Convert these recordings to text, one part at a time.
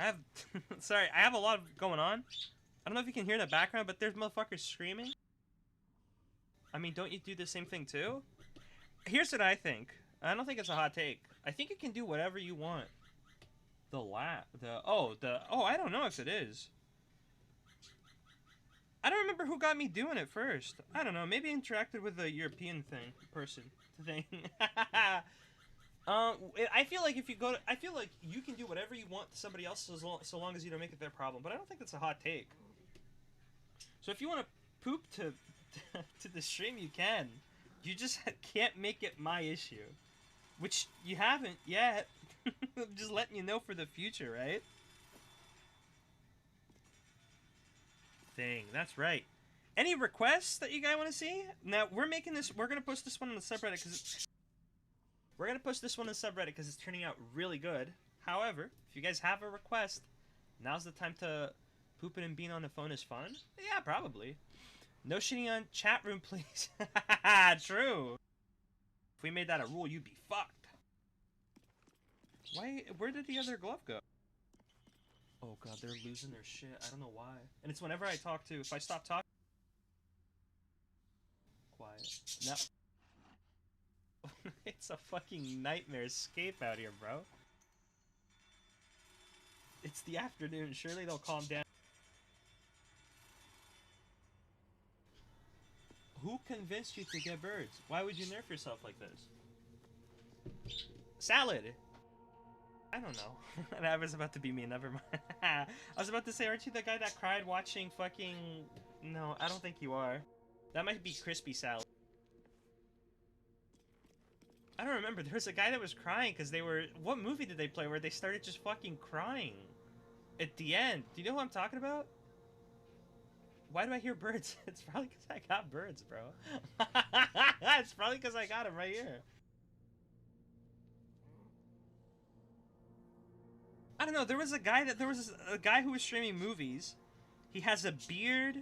I have... Sorry, I have a lot going on. I don't know if you can hear in the background, but there's motherfuckers screaming. I mean, don't you do the same thing too? Here's what I think. I don't think it's a hot take. I think you can do whatever you want. Oh, I don't know if it is. I don't remember who got me doing it first. I don't know. Maybe I interacted with a European person. I feel like if you go to, I feel like you can do whatever you want to somebody else so long as you don't make it their problem. But I don't think that's a hot take. So if you want to poop to the stream, you can. You just can't make it my issue, which you haven't yet. I'm just letting you know for the future, right? Thing. That's right. Any requests that you guys want to see? Now we're making this. We're gonna post this one on the subreddit because it's turning out really good. However, if you guys have a request, now's the time to poop it and being on the phone is fun. Yeah, probably. No shitting on chat room, please. True. If we made that a rule, you'd be fucked. Where did the other glove go? Oh god, they're losing their shit. I don't know why. And it's whenever I talk to. If I stop talking. Quiet. No. It's a fucking nightmare escape out here, bro. It's the afternoon. Surely they'll calm down. Who convinced you to get birds? Why would you nerf yourself like this? Salad! I don't know. That was about to be me, never mind. I was about to say, aren't you the guy that cried watching fucking... No, I don't think you are. That might be Crispy Salad. I don't remember. There was a guy that was crying because they were... What movie did they play where they started just fucking crying? At the end. Do you know who I'm talking about? Why do I hear birds? It's probably because I got birds, bro. It's probably because I got them right here. I don't know. There was a guy who was streaming movies. He has a beard.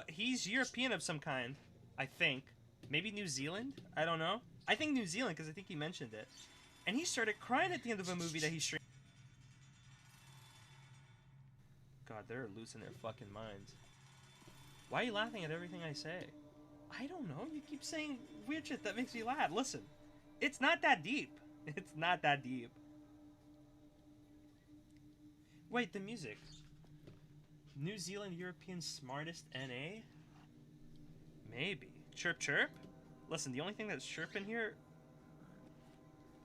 He's European of some kind, I think. Maybe New Zealand? I don't know. I think New Zealand because I think he mentioned it. And he started crying at the end of a movie that he streamed. God, they're losing their fucking minds. Why are you laughing at everything I say? I don't know. You keep saying weird shit that makes me laugh. Listen, it's not that deep. It's not that deep. Wait, the music. New Zealand European smartest NA? Maybe. Chirp chirp? Listen, the only thing that's chirping here...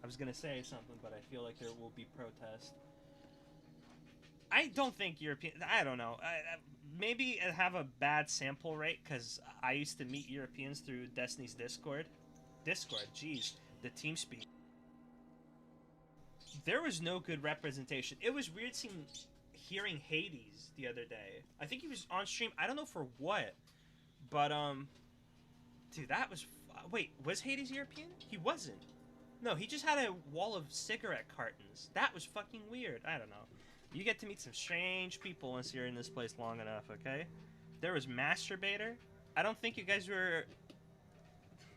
I was gonna say something, but I feel like there will be protest. I don't think European... I don't know. Maybe I have a bad sample rate, because I used to meet Europeans through Destiny's Discord. Discord, jeez. The TeamSpeak. There was no good representation. It was weird hearing Hades the other day. I think he was on stream. I don't know for what. But, dude, that was... Wait, was Hades European? He wasn't. No, he just had a wall of cigarette cartons. That was fucking weird. I don't know. You get to meet some strange people once you're in this place long enough, okay? There was Masturbator. I don't think you guys were...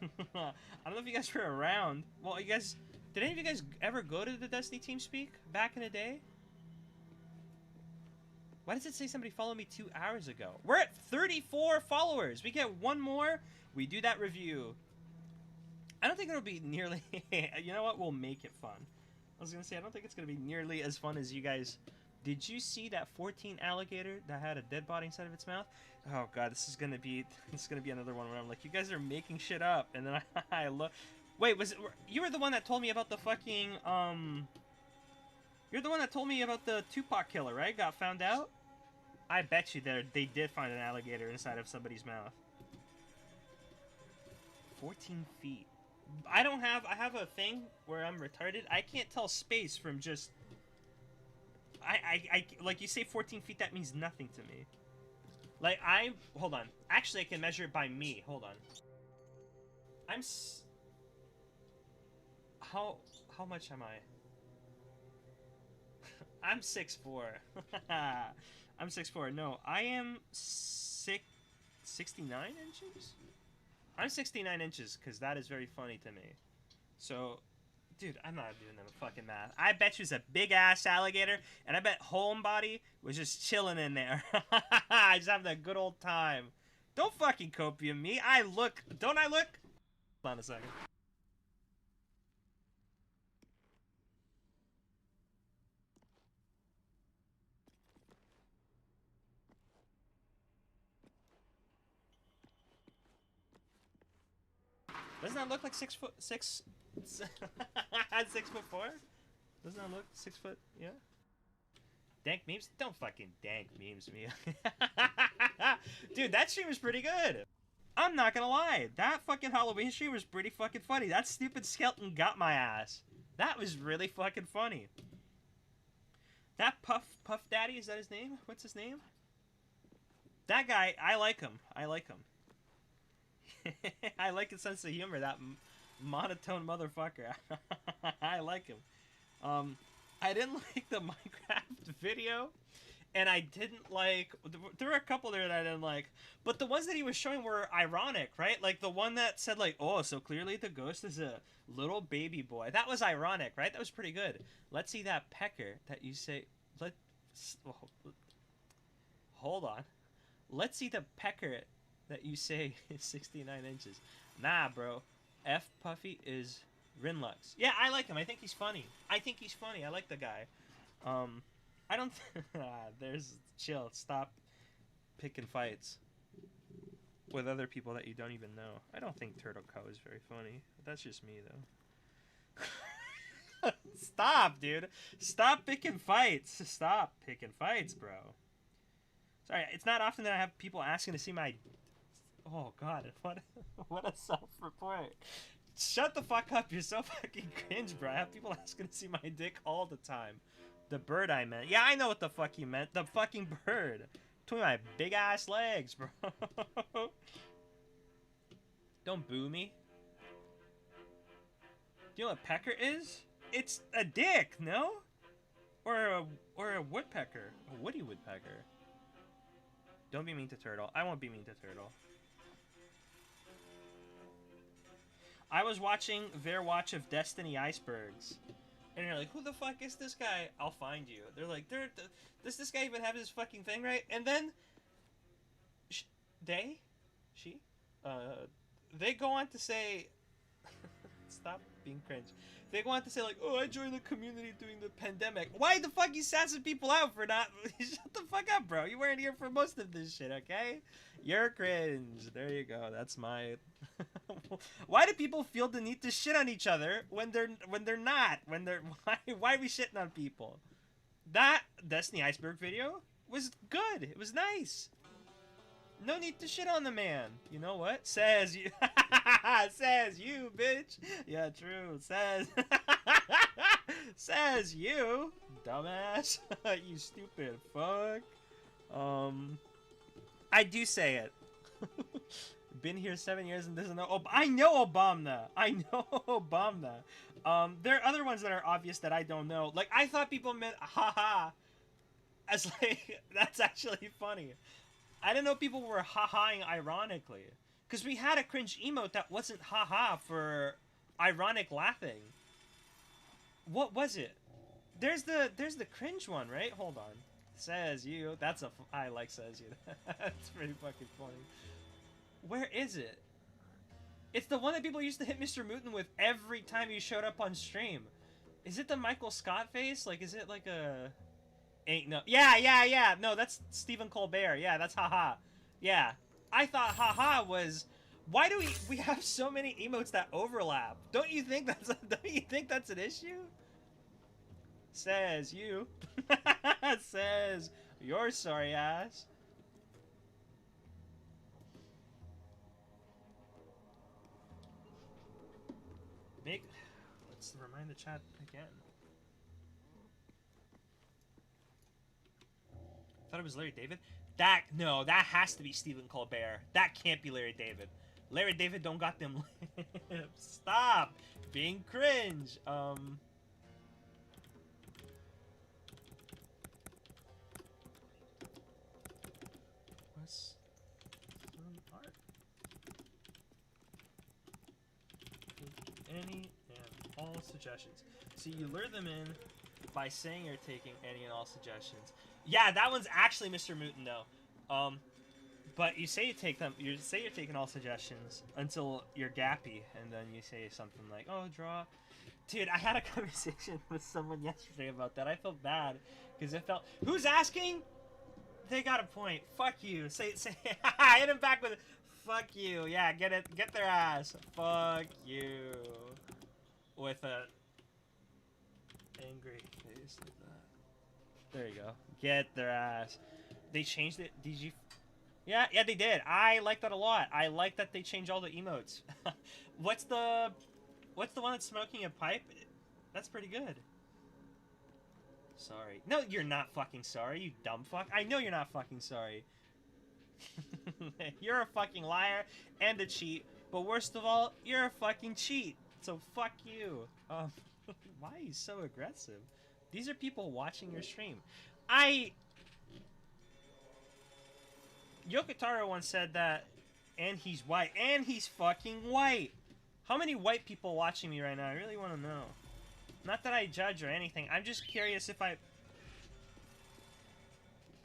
I don't know if you guys were around. Well, you guys... Did any of you guys ever go to the Destiny TeamSpeak back in the day? Why does it say somebody followed me 2 hours ago? We're at 34 followers. We get one more. We do that review. I don't think it'll be nearly... You know what? We'll make it fun. I was going to say, I don't think it's going to be nearly as fun as you guys... Did you see that 14 alligator that had a dead body inside of its mouth? Oh god, this is going to be another one where I'm like, you guys are making shit up. And then I look... Wait, you were the one that told me about the fucking, you're the one that told me about the Tupac killer, right? Got found out? I bet you they did find an alligator inside of somebody's mouth. 14 feet. I have a thing where I'm retarded. I can't tell space from just, like you say 14 feet, that means nothing to me. Like, hold on. Actually, I can measure it by me. Hold on. How much am I? I'm 6'4". I'm 6'4". No, I am 69 inches? I'm 69 inches, because that is very funny to me. So, Dude, I'm not doing that fucking math. I bet you it's a big ass alligator, and I bet Homebody was just chilling in there. Just having a good old time. Don't fucking copy me. I look. Don't I look? Hold on a second. Doesn't that look like 6 foot 6? 6'4"? Doesn't that look 6 foot? Yeah. Dank memes? Don't fucking dank memes me. Dude, that stream was pretty good. I'm not gonna lie. That fucking Halloween stream was pretty fucking funny. That stupid skeleton got my ass. That was really fucking funny. That Puff Daddy, is that his name? What's his name? That guy, I like him. I like him. I like his sense of humor, that monotone motherfucker. I like him. I didn't like the Minecraft video, and I didn't like... There were a couple there that I didn't like, but the ones that he was showing were ironic, right? Like the one that said like, oh, so clearly the ghost is a little baby boy. That was ironic, right? That was pretty good. Let's see that pecker that you say... Hold on. Let's see the pecker that you say is 69 inches. Nah, bro. F Puffy is Rinlux. Yeah, I like him. I think he's funny. I like the guy. I don't... there's... Chill. Stop picking fights with other people that you don't even know. I don't think Turtle Cow is very funny. That's just me, though. Stop, dude. Stop picking fights. Stop picking fights, bro. Sorry, it's not often that I have people asking to see my... Oh, God. What a self-report. Shut the fuck up. You're so fucking cringe, bro. I have people asking to see my dick all the time. The bird I meant. Yeah, I know what the fuck you meant. The fucking bird. Between my big-ass legs, bro. Don't boo me. Do you know what pecker is? It's a dick, no? Or a woodpecker. A woody woodpecker. Don't be mean to Turtle. I won't be mean to Turtle. I was watching their watch of Destiny Icebergs. And you're like, who the fuck is this guy? I'll find you. They're like, does this guy even have his fucking thing right? And then, they go on to say, stop being cringe. They go on to say like, oh, I joined the community during the pandemic. Why the fuck you sassing people out for not? Shut the fuck up, bro. You weren't here for most of this shit, okay? You're cringe. There you go. That's my... Why do people feel the need to shit on each other when they're not? Why are we shitting on people? That Destiny Iceberg video was good. It was nice. No need to shit on the man. You know what? Says you. Says you, bitch. Yeah, true. Says. Says you, dumbass. You stupid fuck. I do say it. Been here 7 years and doesn't know. Oh, I know Obama. I know Obama. There are other ones that are obvious that I don't know. Like, I thought people meant haha. As like, that's actually funny. I didn't know people were ha-haing ironically. Because we had a cringe emote that wasn't ha-ha for ironic laughing. What was it? There's the cringe one, right? Hold on. Says you. That's a... I like says you. That's pretty fucking funny. Where is it? It's the one that people used to hit Mr. Mutin with every time he showed up on stream. Is it the Michael Scott face? Like, is it like a... Ain't no... Yeah. No, that's Stephen Colbert. Yeah, that's haha. Yeah. I thought haha was... Why do we have so many emotes that overlap? Don't you think that's an issue? Says you. Says your sorry ass. Let's remind the chat again. Thought it was Larry David. No, that has to be Stephen Colbert. That can't be Larry David. Larry David don't got them lips. Stop being cringe. What's some art? Any and all suggestions. So you lure them in by saying you're taking any and all suggestions. Yeah, that one's actually Mr. Mutant though. But you say you take them. You say you're taking all suggestions until you're gappy, and then you say something like, "Oh, draw." Dude, I had a conversation with someone yesterday about that. I felt bad because it felt. Who's asking? They got a point. Fuck you. Say. I hit him back with. Fuck you. Yeah, get it. Get their ass. Fuck you. With a angry face like that. There you go. Get their ass. They changed it. Did you? Yeah, they did. I like that a lot. I like that they changed all the emotes. What's the one that's smoking a pipe? That's pretty good. Sorry. No, you're not fucking sorry, you dumb fuck. I know you're not fucking sorry. You're a fucking liar and a cheat. But worst of all, you're a fucking cheat. So fuck you. Why are you so aggressive? These are people watching your stream. Yokotaro once said that, and he's white. And he's fucking white! How many white people watching me right now? I really want to know. Not that I judge or anything. I'm just curious if I...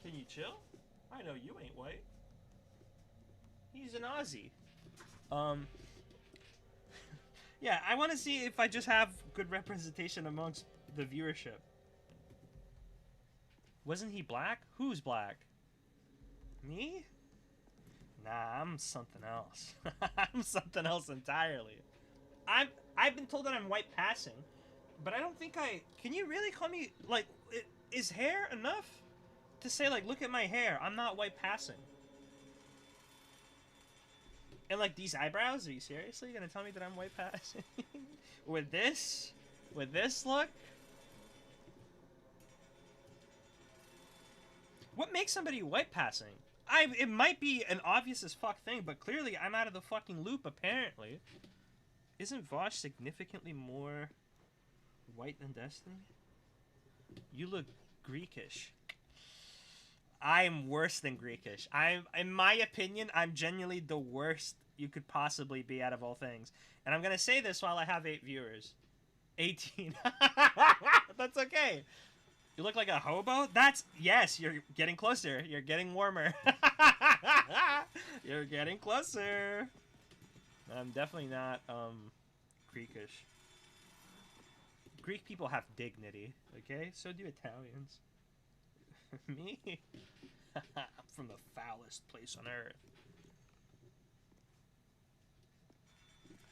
Can you chill? I know you ain't white. He's an Aussie. Yeah, I want to see if I just have good representation amongst the viewership. Wasn't he black? Who's black? Me? Nah, I'm something else. I'm something else entirely. I've been told that I'm white passing, but I don't think I... Can you really call me... Like, is hair enough to say, like, look at my hair? I'm not white passing. And, like, these eyebrows? Are you seriously gonna tell me that I'm white passing? With this? With this look? What makes somebody white passing? It might be an obvious as fuck thing, but clearly I'm out of the fucking loop, apparently. Isn't Vosh significantly more white than Destiny? You look Greekish. I'm worse than Greekish. In my opinion, I'm genuinely the worst you could possibly be out of all things. And I'm gonna say this while I have 8 viewers. 18. That's okay. You look like a hobo? Yes, you're getting closer. You're getting warmer. You're getting closer. I'm definitely not, Greekish. Greek people have dignity, okay? So do Italians. Me? I'm from the foulest place on earth.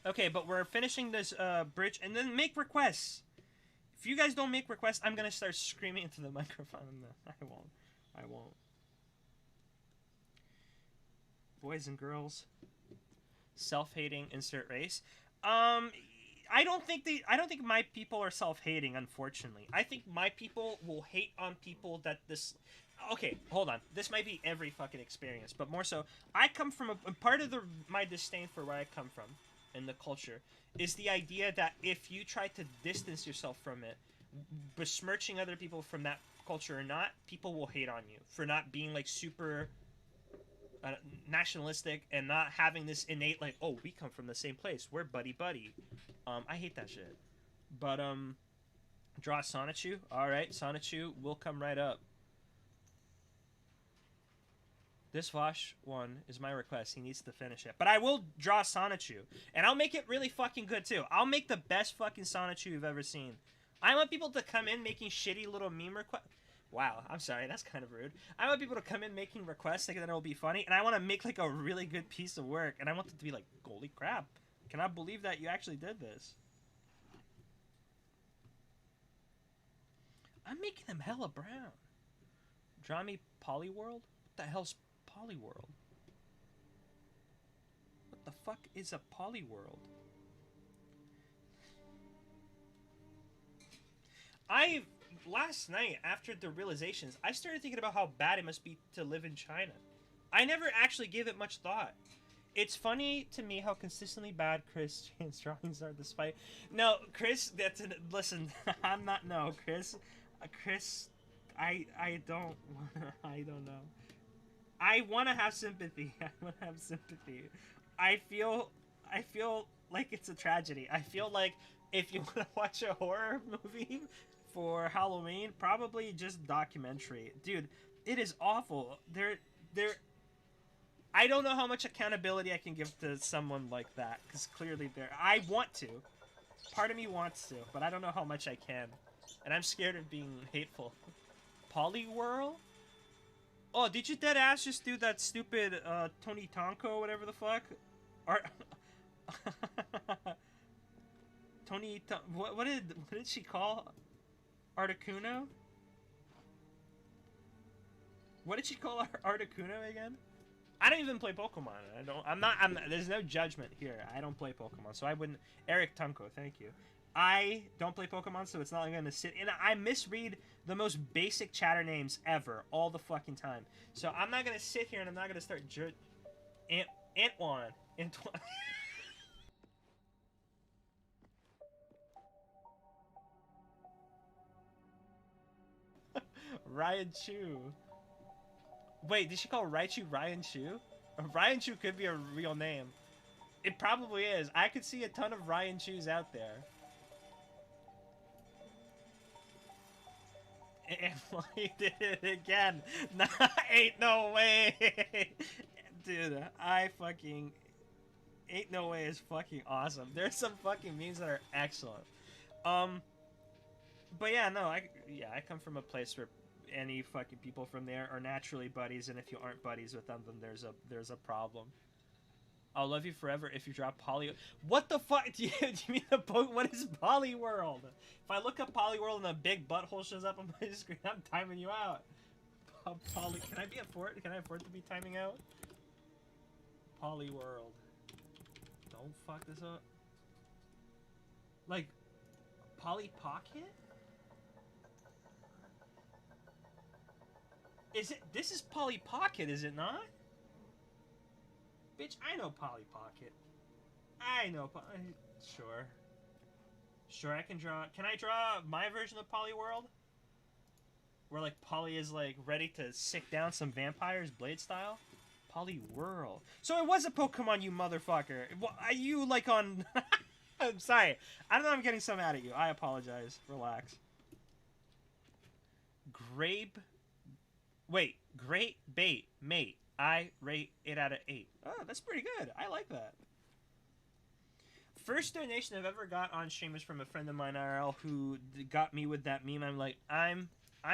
Okay, but we're finishing this, bridge, and then make requests. If you guys don't make requests, I'm gonna start screaming into the microphone. No, I won't. Boys and girls. Self-hating, insert race. I don't think my people are self-hating, unfortunately. I think my people will hate on people that this... Okay, hold on. This might be every fucking experience, but more so, I come from a part of my disdain for where I come from and the culture is the idea that if you try to distance yourself from it, besmirching other people from that culture or not, people will hate on you for not being like super nationalistic and not having this innate like, oh, we come from the same place, we're buddy. I hate that shit. But draw Sonichu. All right, Sonichu will come right up. This Vosh one is my request. He needs to finish it. But I will draw Sonichu. And I'll make it really fucking good, too. I'll make the best fucking Sonichu you've ever seen. I want people to come in making shitty little meme requests. Wow, I'm sorry. That's kind of rude. I want people to come in making requests thinking that it'll be funny. And I want to make, like, a really good piece of work. And I want it to be like, holy crap. Cannot believe that you actually did this. I'm making them hella brown. Draw me Polyworld? What the hell's Polyworld? What the fuck is a Polyworld? Last night, after the realizations, I started thinking about how bad it must be to live in China. I never actually gave it much thought. It's funny to me how consistently bad Christian's drawings are despite... No, Chris, listen, I'm not... No, Chris, I don't know. I want to have sympathy. I feel like it's a tragedy. I feel like if you want to watch a horror movie for Halloween, probably just documentary. Dude, it is awful. I don't know how much accountability I can give to someone like that, because clearly I want to. Part of me wants to, but I don't know how much I can. And I'm scared of being hateful. Poliwhirl? Oh, did you dead ass just do that stupid Tony Tonko, whatever the fuck? What did she call Articuno? What did she call Articuno again? I don't even play Pokemon. There's no judgment here. I don't play Pokemon, so I wouldn't. Eric Tunko, thank you. I don't play Pokemon, so it's not like I'm gonna sit and I misread the most basic chatter names ever all the fucking time. So I'm not gonna sit here and I'm not gonna start Antoine. Ryan Chu. Wait, did she call Raichu Ryan Chu? Ryan Chu could be a real name. It probably is. I could see a ton of Ryan Chus out there. And he did it again. Nah, ain't no way. Dude, ain't no way is fucking awesome. There's some fucking memes that are excellent. But yeah, no, I come from a place where any fucking people from there are naturally buddies, and if you aren't buddies with them, then there's a problem. I'll love you forever if you drop Poly. What the fuck? Do you mean what is Poliwhirl? If I look up Poliwhirl and a big butthole shows up on my screen, I'm timing you out. Can I afford to be timing out? Poliwhirl. Don't fuck this up. Like, Polly Pocket? This is Polly Pocket, is it not? Bitch, I know Polly Pocket. I know Sure, I can draw. Can I draw my version of Poliwhirl? Where, like, Polly is, like, ready to sick down some vampires, Blade style? Poliwhirl. So it was a Pokemon, you motherfucker. Are you, like, on... I'm sorry. I don't know, I'm getting so mad at you. I apologize. Relax. Great bait, mate. I rate 8 out of 8. Oh, that's pretty good. I like that. First donation I've ever got on stream was from a friend of mine IRL who got me with that meme. I'm like, I'm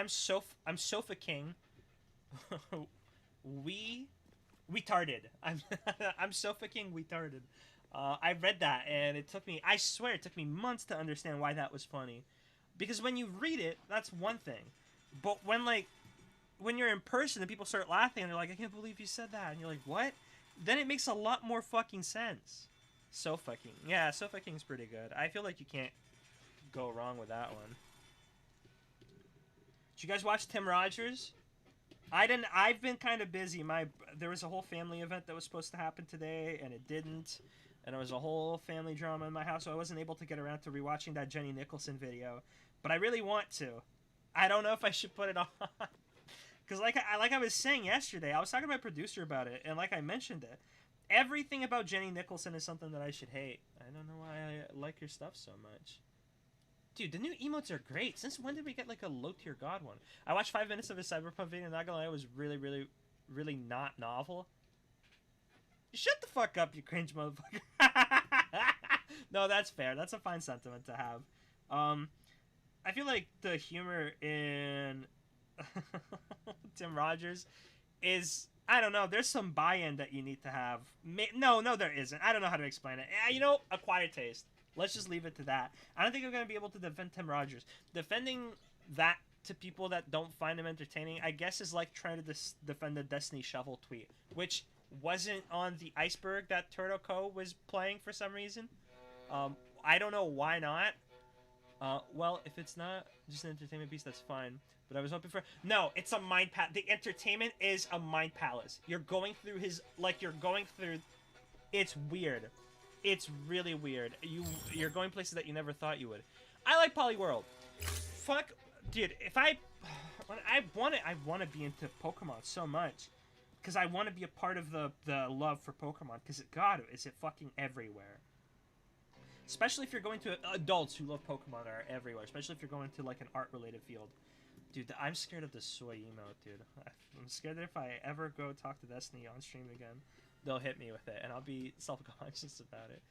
Sofa King. We tarded. I'm Sofa King. We tarded. I read that and I swear it took me months to understand why that was funny, because when you read it, that's one thing, but when you're in person and people start laughing and they're like, I can't believe you said that, and you're like, what? Then it makes a lot more fucking sense. Sofa King. Yeah, Sofa King's pretty good. I feel like you can't go wrong with that one. Did you guys watch Tim Rogers? I didn't. I've been kind of busy. There was a whole family event that was supposed to happen today, and it didn't. And there was a whole family drama in my house, so I wasn't able to get around to rewatching that Jenny Nicholson video. But I really want to. I don't know if I should put it on. Because like I was saying yesterday, I was talking to my producer about it, and like I mentioned it, everything about Jenny Nicholson is something that I should hate. I don't know why I like her stuff so much. Dude, the new emotes are great. Since when did we get like a low-tier god one? I watched 5 minutes of his Cyberpunk video, and not gonna lie, it was really, really, really not novel. Shut the fuck up, you cringe motherfucker. No, that's fair. That's a fine sentiment to have. I feel like the humor in Tim Rogers is, I don't know, there's some buy-in that you need to have. No, there isn't. I don't know how to explain it. You know, acquired taste. Let's just leave it to that. I don't think I'm going to be able to defend Tim Rogers. Defending that to people that don't find him entertaining, I guess, is like trying to defend the Destiny Shovel tweet, which wasn't on the iceberg that Turtle Co. was playing for some reason. I don't know why not. Well, if it's not just an entertainment piece, that's fine. But I was hoping for... No, it's a mind palace. The entertainment is a mind palace. You're going through his... Like, you're going through... It's weird. It's really weird. You're going places that you never thought you would. I like Poliwhirl. Fuck... Dude, if I want to be into Pokemon so much. Because I want to be a part of the love for Pokemon. Because, God, is it fucking everywhere. Especially if you're going to adults who love Pokemon are everywhere. Especially if you're going to like an art-related field. Dude, I'm scared of the soy emote, dude. I'm scared that if I ever go talk to Destiny on stream again, they'll hit me with it, and I'll be self-conscious about it.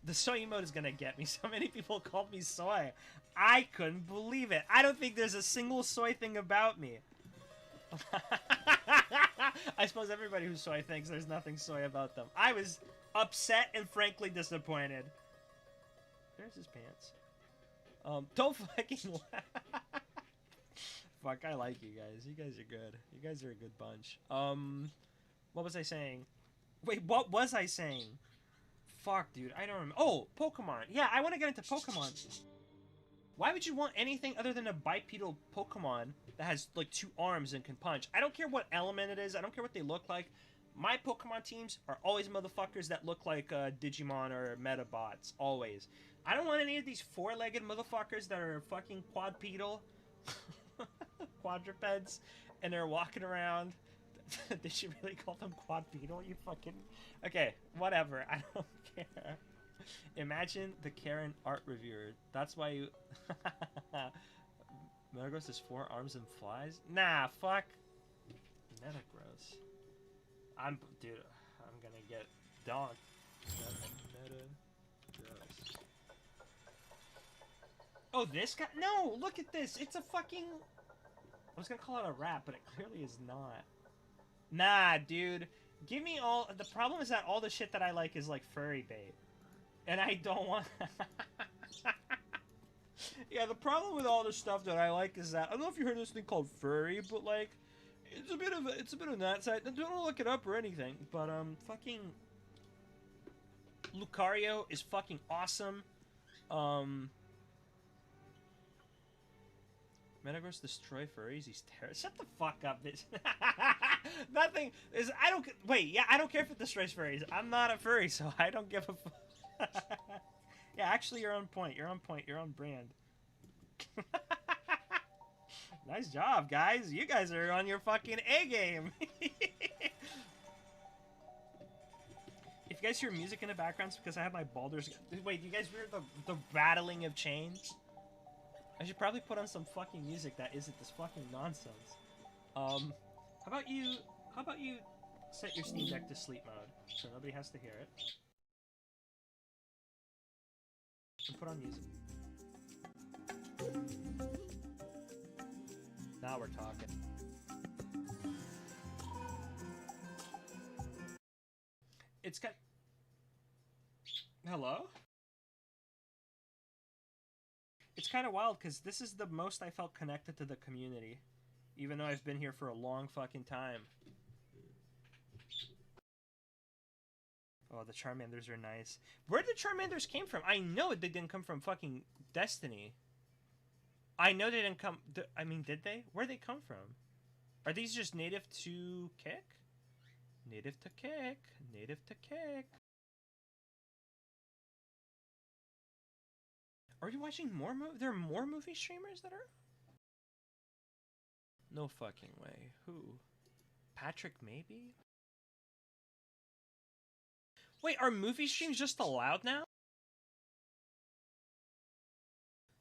The soy emote is gonna get me. So many people called me soy. I couldn't believe it. I don't think there's a single soy thing about me. I suppose everybody who's soy thinks there's nothing soy about them. I was upset and frankly disappointed. There's his pants. Don't fucking laugh. Fuck, I like you guys. You guys are good. You guys are a good bunch. What was I saying? Wait, what was I saying? Fuck, dude, I don't remember. Oh, Pokemon. Yeah, I want to get into Pokemon. Why would you want anything other than a bipedal Pokemon that has, like, 2 arms and can punch? I don't care what element it is. I don't care what they look like. My Pokemon teams are always motherfuckers that look like Digimon or Metabots. Always. I don't want any of these 4-legged motherfuckers that are fucking quadrupedal. Quadrupeds. And they're walking around. Did you really call them quadrupedal? You fucking... Okay, whatever. I don't care. Imagine the Karen art reviewer. That's why you... Metagross has 4 arms and flies? Nah, fuck. Metagross. Dude, I'm gonna get dogged. Metagross. Oh, this guy? No, look at this. It's a fucking... I was gonna call it a rat, but it clearly is not. Nah, dude. Give me all... The problem is that all the shit that I like is, like, furry bait. And I don't want... Yeah, the problem with all the stuff that I like is that... I don't know if you heard of this thing called furry, but, like... It's a bit of that side. Don't look it up or anything. But, fucking... Lucario is fucking awesome. Metagross destroy furries. He's terrible. Shut the fuck up, bitch. Nothing is. I don't. Wait. Yeah, I don't care if it destroys furries. I'm not a furry, so I don't give a fuck. Yeah, actually, you're on point. You're on point. You're on brand. Nice job, guys. You guys are on your fucking A game. If you guys hear music in the background, it's because I have my Baldur's. Wait, do you guys hear the rattling of chains? I should probably put on some fucking music that isn't this fucking nonsense. How about you set your Steam Deck to sleep mode so nobody has to hear it. And put on music. Now we're talking. It's got... Hello? It's kind of wild, because this is the most I felt connected to the community. Even though I've been here for a long fucking time. Oh, the Charmanders are nice. Where did Charmanders came from? I know they didn't come from fucking Destiny. I know they didn't come... I mean, did they? Where'd they come from? Are these just native to Kick? Native to Kick. Native to Kick. Are you watching more there are more movie streamers that are? No fucking way. Who? Patrick maybe? Wait, are movie streams just allowed now?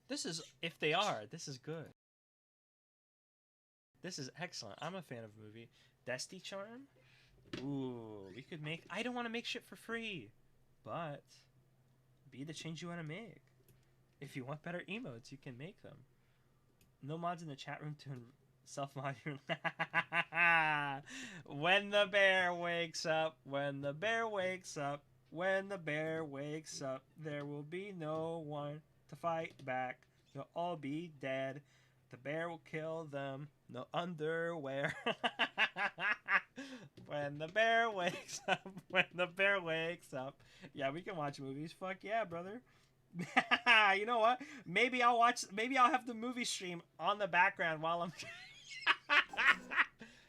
This is, if they are, this is good. This is excellent. I'm a fan of movie. Desti Charm? Ooh, we could make... I don't want to make shit for free. But, be the change you want to make. If you want better emotes, you can make them. No mods in the chat room to self-mod your... When the bear wakes up, when the bear wakes up, when the bear wakes up, there will be no one to fight back. They'll all be dead. The bear will kill them. No underwear. When the bear wakes up, when the bear wakes up. Yeah, we can watch movies. Fuck yeah, brother. You know what? Maybe I'll have the movie stream on the background while I'm...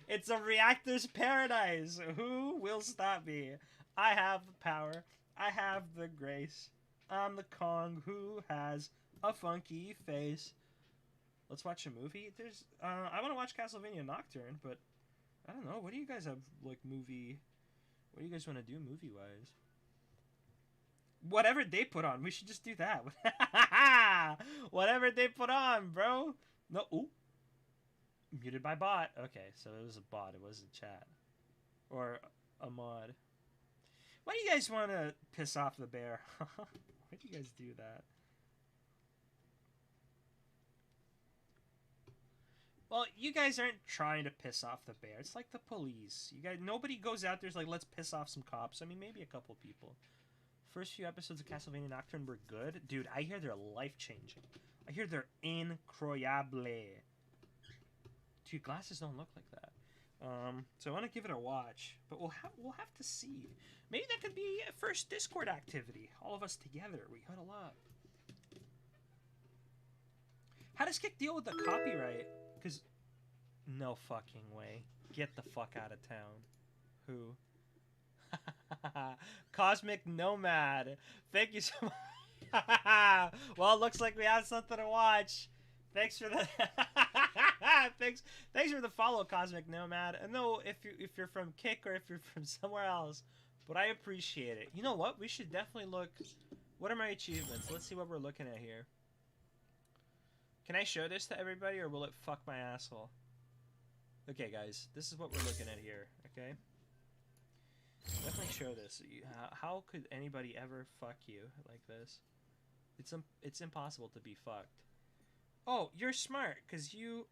It's a reactor's paradise. Who will stop me? I have the power. I have the grace. I'm the Kong who has a funky face. Let's watch a movie. I want to watch Castlevania Nocturne, but I don't know. What do you guys have, like, movie... What do you guys want to do movie-wise? Whatever they put on, we should just do that. Whatever they put on, bro. No, ooh. Muted by bot. Okay, so it was a bot. It wasn't chat. Or a mod. Why do you guys want to piss off the bear? Why do you guys do that? Well, you guys aren't trying to piss off the bear. It's like the police. You guys, nobody goes out there's like, let's piss off some cops. I mean, maybe a couple people. First few episodes of Castlevania Nocturne were good. Dude, I hear they're life-changing. I hear they're incroyable. Dude, glasses don't look like that. So I want to give it a watch, but we'll have to see. Maybe that could be a first Discord activity. All of us together. We got a lot. How does Kick deal with the copyright? Because no fucking way. Get the fuck out of town. Who? Cosmic Nomad. Thank you so much. Well, it looks like we have something to watch. Thanks for the thanks for the follow, Cosmic Nomad. I know if you're from Kick or if you're from somewhere else, but I appreciate it. You know what? We should definitely look. What are my achievements? Let's see what we're looking at here. Can I show this to everybody, or will it fuck my asshole? Okay, guys, this is what we're looking at here. Okay. Definitely show this. How could anybody ever fuck you like this? It's impossible to be fucked. Oh, you're smart, cause you.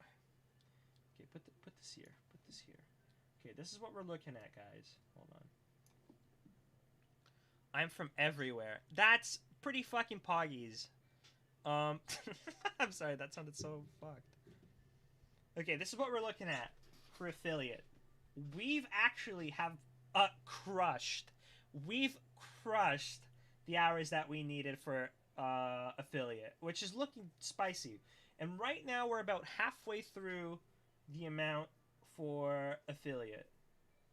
Okay, put this here. Put this here. Okay, this is what we're looking at, guys. Hold on. I'm from everywhere. That's pretty fucking poggies. I'm sorry, that sounded so fucked. Okay, this is what we're looking at for affiliate. We've actually have crushed. We've crushed the hours that we needed for affiliate, which is looking spicy. And right now we're about halfway through the amount for affiliate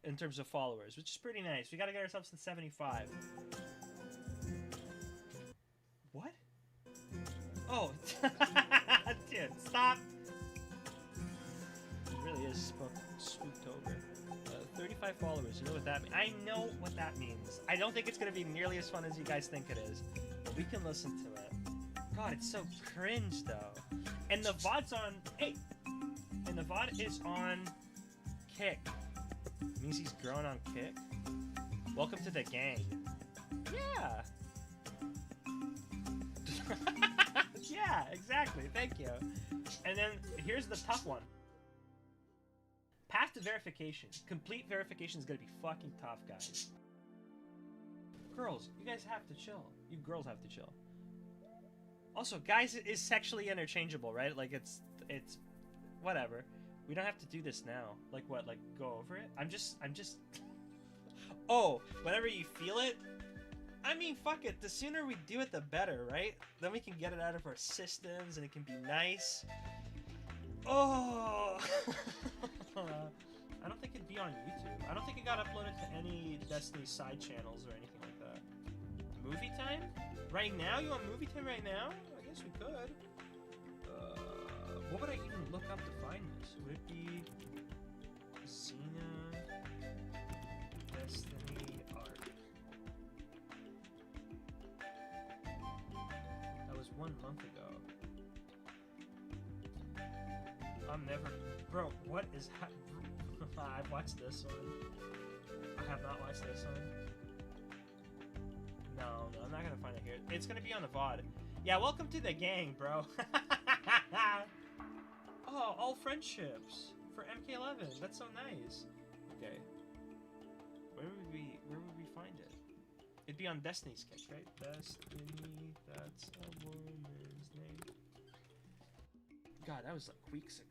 in terms of followers, which is pretty nice. We gotta get ourselves to 75. What? Oh, dude, stop. It really is swooped over. 35 followers, you know what that means? I know what that means. I don't think it's going to be nearly as fun as you guys think it is. But we can listen to it. God, it's so cringe, though. And the VOD's on... Hey! And the VOD is on Kick. It means he's growing on Kick. Welcome to the gang. Yeah! Yeah, exactly. Thank you. And then, here's the tough one. Path to verification. Complete verification is gonna be fucking tough, guys. Girls, you guys have to chill. You girls have to chill. Also, guys is sexually interchangeable, right? Like, it's whatever. We don't have to do this now. Like, what? Like, go over it? I'm just... Oh, whenever you feel it? I mean, fuck it. The sooner we do it, the better, right? Then we can get it out of our systems, and it can be nice. Oh! I don't think it'd be on YouTube. I don't think it got uploaded to any Destiny side channels or anything like that. Movie time? Right now? You want movie time right now? I guess we could. What would I even look up to find this? Would it be Xena Destiny art? That was 1 month ago. I'm never... Bro, what is that? I've watched this one. I have not watched this one. No, I'm not gonna find it here. It's gonna be on the VOD. Yeah, welcome to the gang, bro. Oh, all friendships for MK11. That's so nice. Okay. Where would we find it? It'd be on Destiny's Kick, right? Destiny, that's a woman's name. God, that was like weeks ago.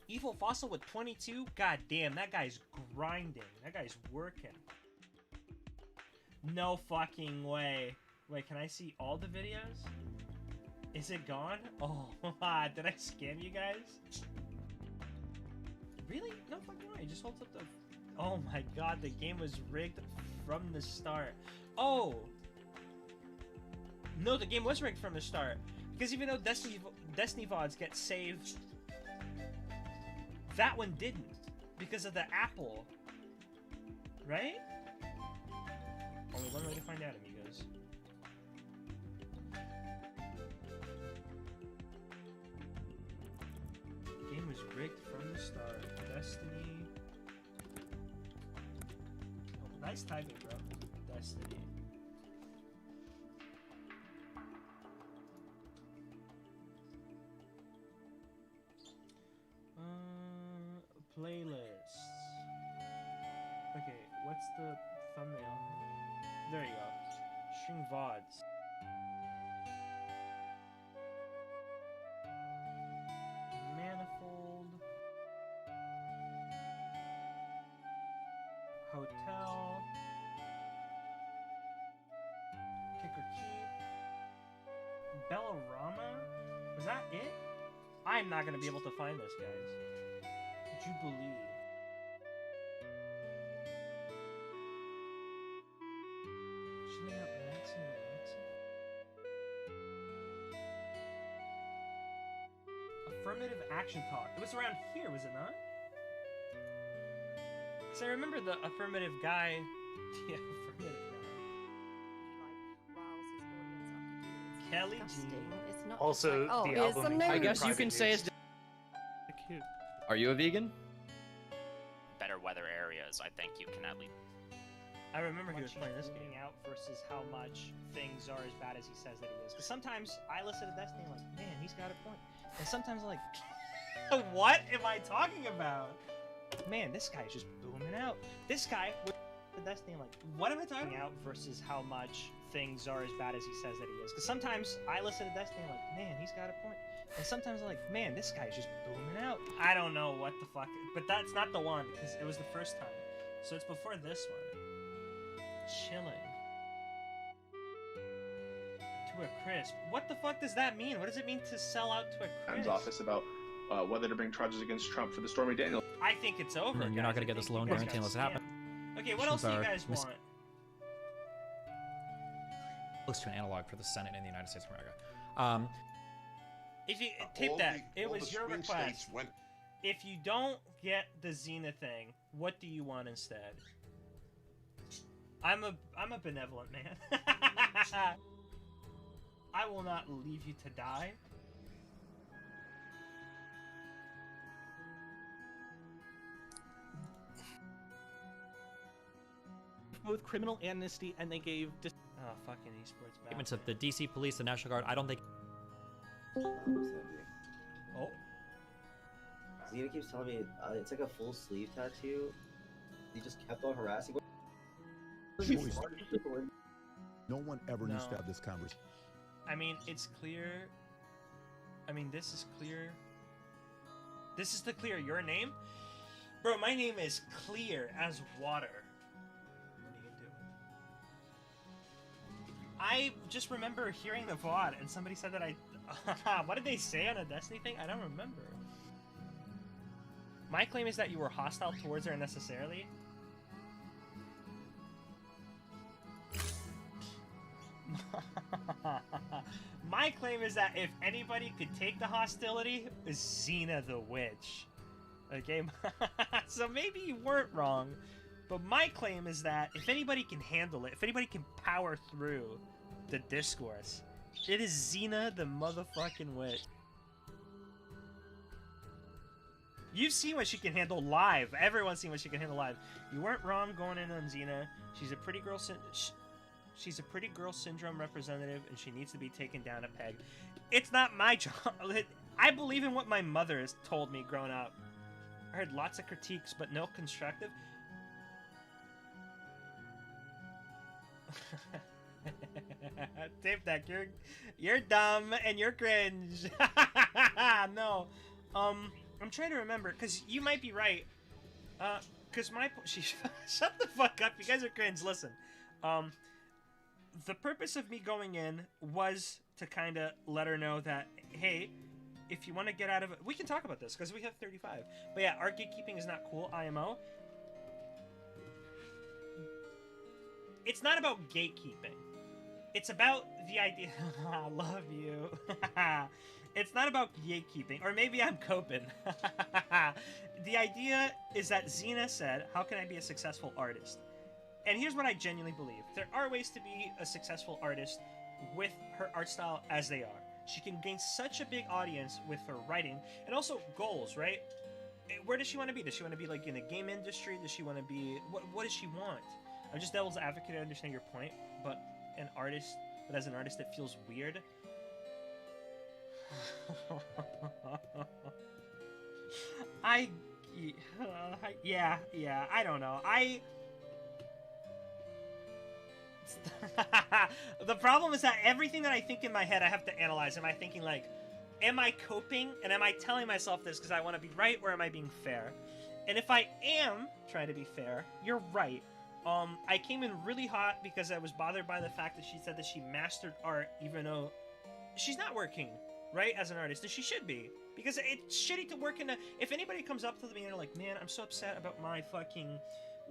Evil Fossil with 22? God damn, that guy's grinding. That guy's working. No fucking way. Wait, can I see all the videos? Is it gone? Oh, did I scam you guys? Really? No fucking way. It just holds up the... Oh my god, the game was rigged from the start. Oh! No, the game was rigged from the start. Because even though Destiny VODs get saved, that one didn't. Because of the Apple. Right? Only one way to find out, amigos. The game was rigged from the start. Destiny. Oh, nice typing, bro. Destiny. Playlists. Okay, what's the thumbnail? There you go. String VODs. Manifold. Hotel. Kick or keep. Bellarama? Was that it? I'm not gonna be able to find this, guys. Would you believe? Chilling out, relaxing, relaxing. Affirmative action talk. It was around here, was it not? Because I remember the affirmative guy. The affirmative guy. Kelly G. It's not Also, just like, the oh, here's album some included I news. guess you can say it's Cute. Are you a vegan? Better weather areas, I think you can at least. I remember he was Much playing this moving game. out versus how much things are as bad as he says that he is. Because sometimes I listen to Destiny and I'm like, man, he's got a point. And sometimes I'm like, What am I talking about? man, this guy's just booming out. This guy with Destiny, I'm like, What am I talking moving about? out versus how much things are as bad as he says that he is. Because sometimes I listen to Destiny and I'm like, man, he's got a point. And sometimes I'm like, man, this guy's just booming out. I don't know what the fuck, but that's not the one because it was the first time. So it's before this one. Chilling. To a crisp. What the fuck does that mean? What does it mean to sell out to a Times crisp? office about whether to bring charges against Trump for the Stormy Daniels. I think it's over. You're not guys. gonna I get this think loan you guys guarantee got unless it happens. scammed. Okay, what else do you guys want? Close to an analog for the Senate in the United States of America. If you tape that, it was your request. If you don't get the Xena thing, what do you want instead? I'm a benevolent man. I will not leave you to die. With criminal amnesty, and they gave. Oh, fucking esports back. Statements of the DC Police, the National Guard. I don't think. Oh, Xena keeps telling me it's like a full sleeve tattoo. He just kept on harassing me. No one ever needs No. to have this conversation. I mean, it's clear. I mean, this is clear. This is the clear. Your name? Bro, my name is clear as water. What are you doing? I just remember hearing the VOD and somebody said that I... What did they say on a Destiny thing? I don't remember. My claim is that you were hostile towards her unnecessarily. My claim is that if anybody could take the hostility, it was Xena the Witch. Okay, so maybe you weren't wrong, but my claim is that if anybody can handle it, if anybody can power through the discourse, it is Xena the motherfucking Witch. You've seen what she can handle live. Everyone's seen what she can handle live. You weren't wrong going in on Xena. She's a pretty girl. She's a pretty girl syndrome representative, and she needs to be taken down a peg. It's not my job. I believe in what my mother has told me growing up. I heard lots of critiques, but no constructive. Tape deck, you're dumb and you're cringe. No, I'm trying to remember because you might be right. Because shut the fuck up. You guys are cringe. Listen, the purpose of me going in was to kind of let her know that, hey, if you want to get out of it, we can talk about this because we have 35. But yeah, art gatekeeping is not cool. IMO. It's not about gatekeeping. It's about the idea. I love you. It's not about gatekeeping, or maybe I'm coping. The idea is that Xena said, "How can I be a successful artist?" And here's what I genuinely believe. There are ways to be a successful artist with her art style as they are. She can gain such a big audience with her writing, and also goals, right? Where does she want to be? Does she want to be like in the game industry? Does she want to be... What does she want? I'm just devil's advocate, I understand your point, but as an artist it feels weird. Yeah, I don't know. The problem is that everything that I think in my head, I have to analyze. Am I thinking like, am I coping? And am I telling myself this because I want to be right, or am I being fair? And if I am trying to be fair, you're right. I came in really hot because I was bothered by the fact that she said that she mastered art, even though she's not working, right, as an artist, and she should be. Because it's shitty to work in a... If anybody comes up to me and they're like, man, I'm so upset about my fucking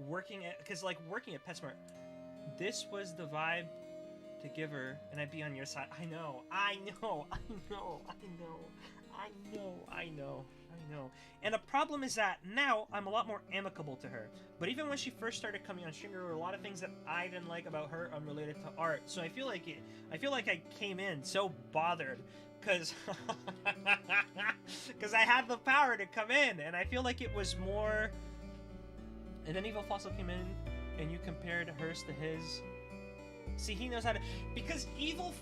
working at... Because, like, working at PetSmart, this was the vibe to give her, and I'd be on your side. I know. And the problem is that now I'm a lot more amicable to her. But even when she first started coming on stream, there were a lot of things that I didn't like about her unrelated to art. So I feel like I came in so bothered because I had the power to come in, and I feel like it was more. And then Evil Fossil came in, and you compared hers to his. See, he knows how to... Because Evil...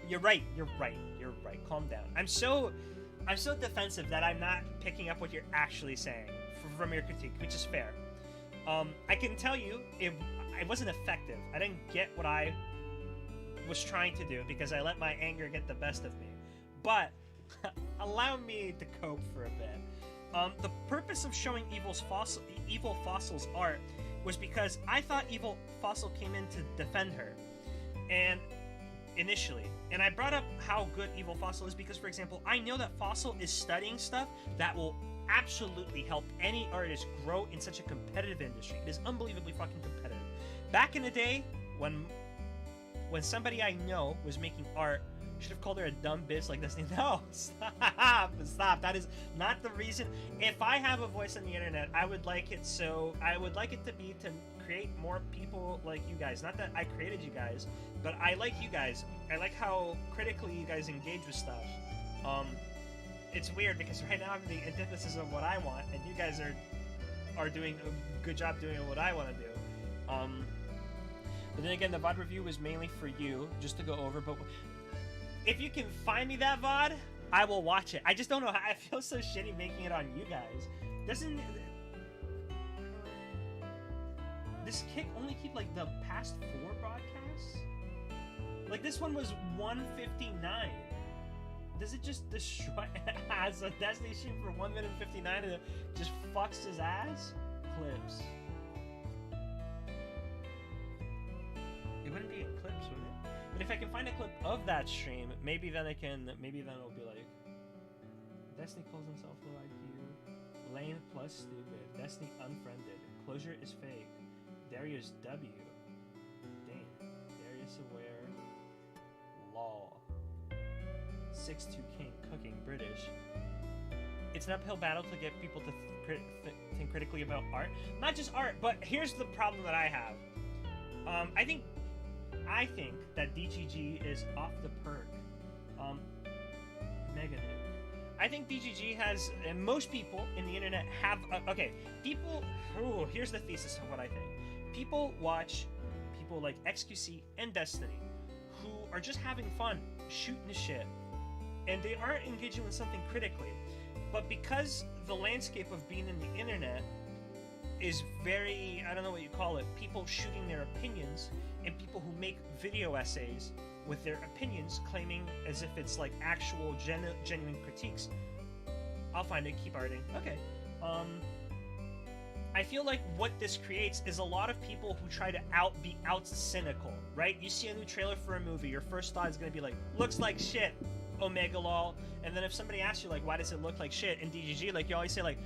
You're right. Calm down. I'm so defensive that I'm not picking up what you're actually saying from your critique, which is fair. I can tell you, it wasn't effective. I didn't get what I was trying to do because I let my anger get the best of me. But allow me to cope for a bit. The purpose of showing Evil Fossil's art was because I thought Evil Fossil came in to defend her, and initially, and I brought up how good Evil Fossil is because, for example, I know that Fossil is studying stuff that will absolutely help any artist grow in such a competitive industry. It is unbelievably fucking competitive. Back in the day, when somebody I know was making art, should have called her a dumb bitch like this. No, stop. That is not the reason. If I have a voice on the internet, I would like it to be to create more people like you guys. Not that I created you guys, but I like you guys. I like how critically you guys engage with stuff. It's weird because right now I'm the antithesis of what I want, and you guys are doing a good job doing what I want to do. But then again, the VOD review was mainly for you, just to go over, but if you can find me that VOD, I will watch it. I just don't know how. I feel so shitty making it on you guys. Doesn't this only keep like the past 4 broadcasts? Like this one was 159. Does it just destroy as a Destiny stream for 1 minute and 59 and it just fucks his ass? Clips. It wouldn't be in clips, would it? But if I can find a clip of that stream, maybe then it'll be like, Destiny calls himself low IQ, Lane plus stupid, Destiny unfriended, Closure is fake, Darius W, dang, Darius aware, lol, 6'2 king, cooking, British. It's an uphill battle to get people to think critically about art. Not just art, but here's the problem that I have. I think that DGG is off the perk. Mega nuke. I think DGG has, and most people in the internet have, here's the thesis of what I think. People watch people like XQC and Destiny who are just having fun, shooting the shit, and they aren't engaging with something critically. But because the landscape of being in the internet is very, I don't know what you call it, people shooting their opinions, and people who make video essays with their opinions claiming as if it's like actual genuine critiques. I'll find it, keep arting. Okay. I feel like what this creates is a lot of people who try to be out cynical, right? You see a new trailer for a movie, your first thought is going to be like, looks like shit, Omega lol. And then if somebody asks you like, why does it look like shit in DGG, like you always say like,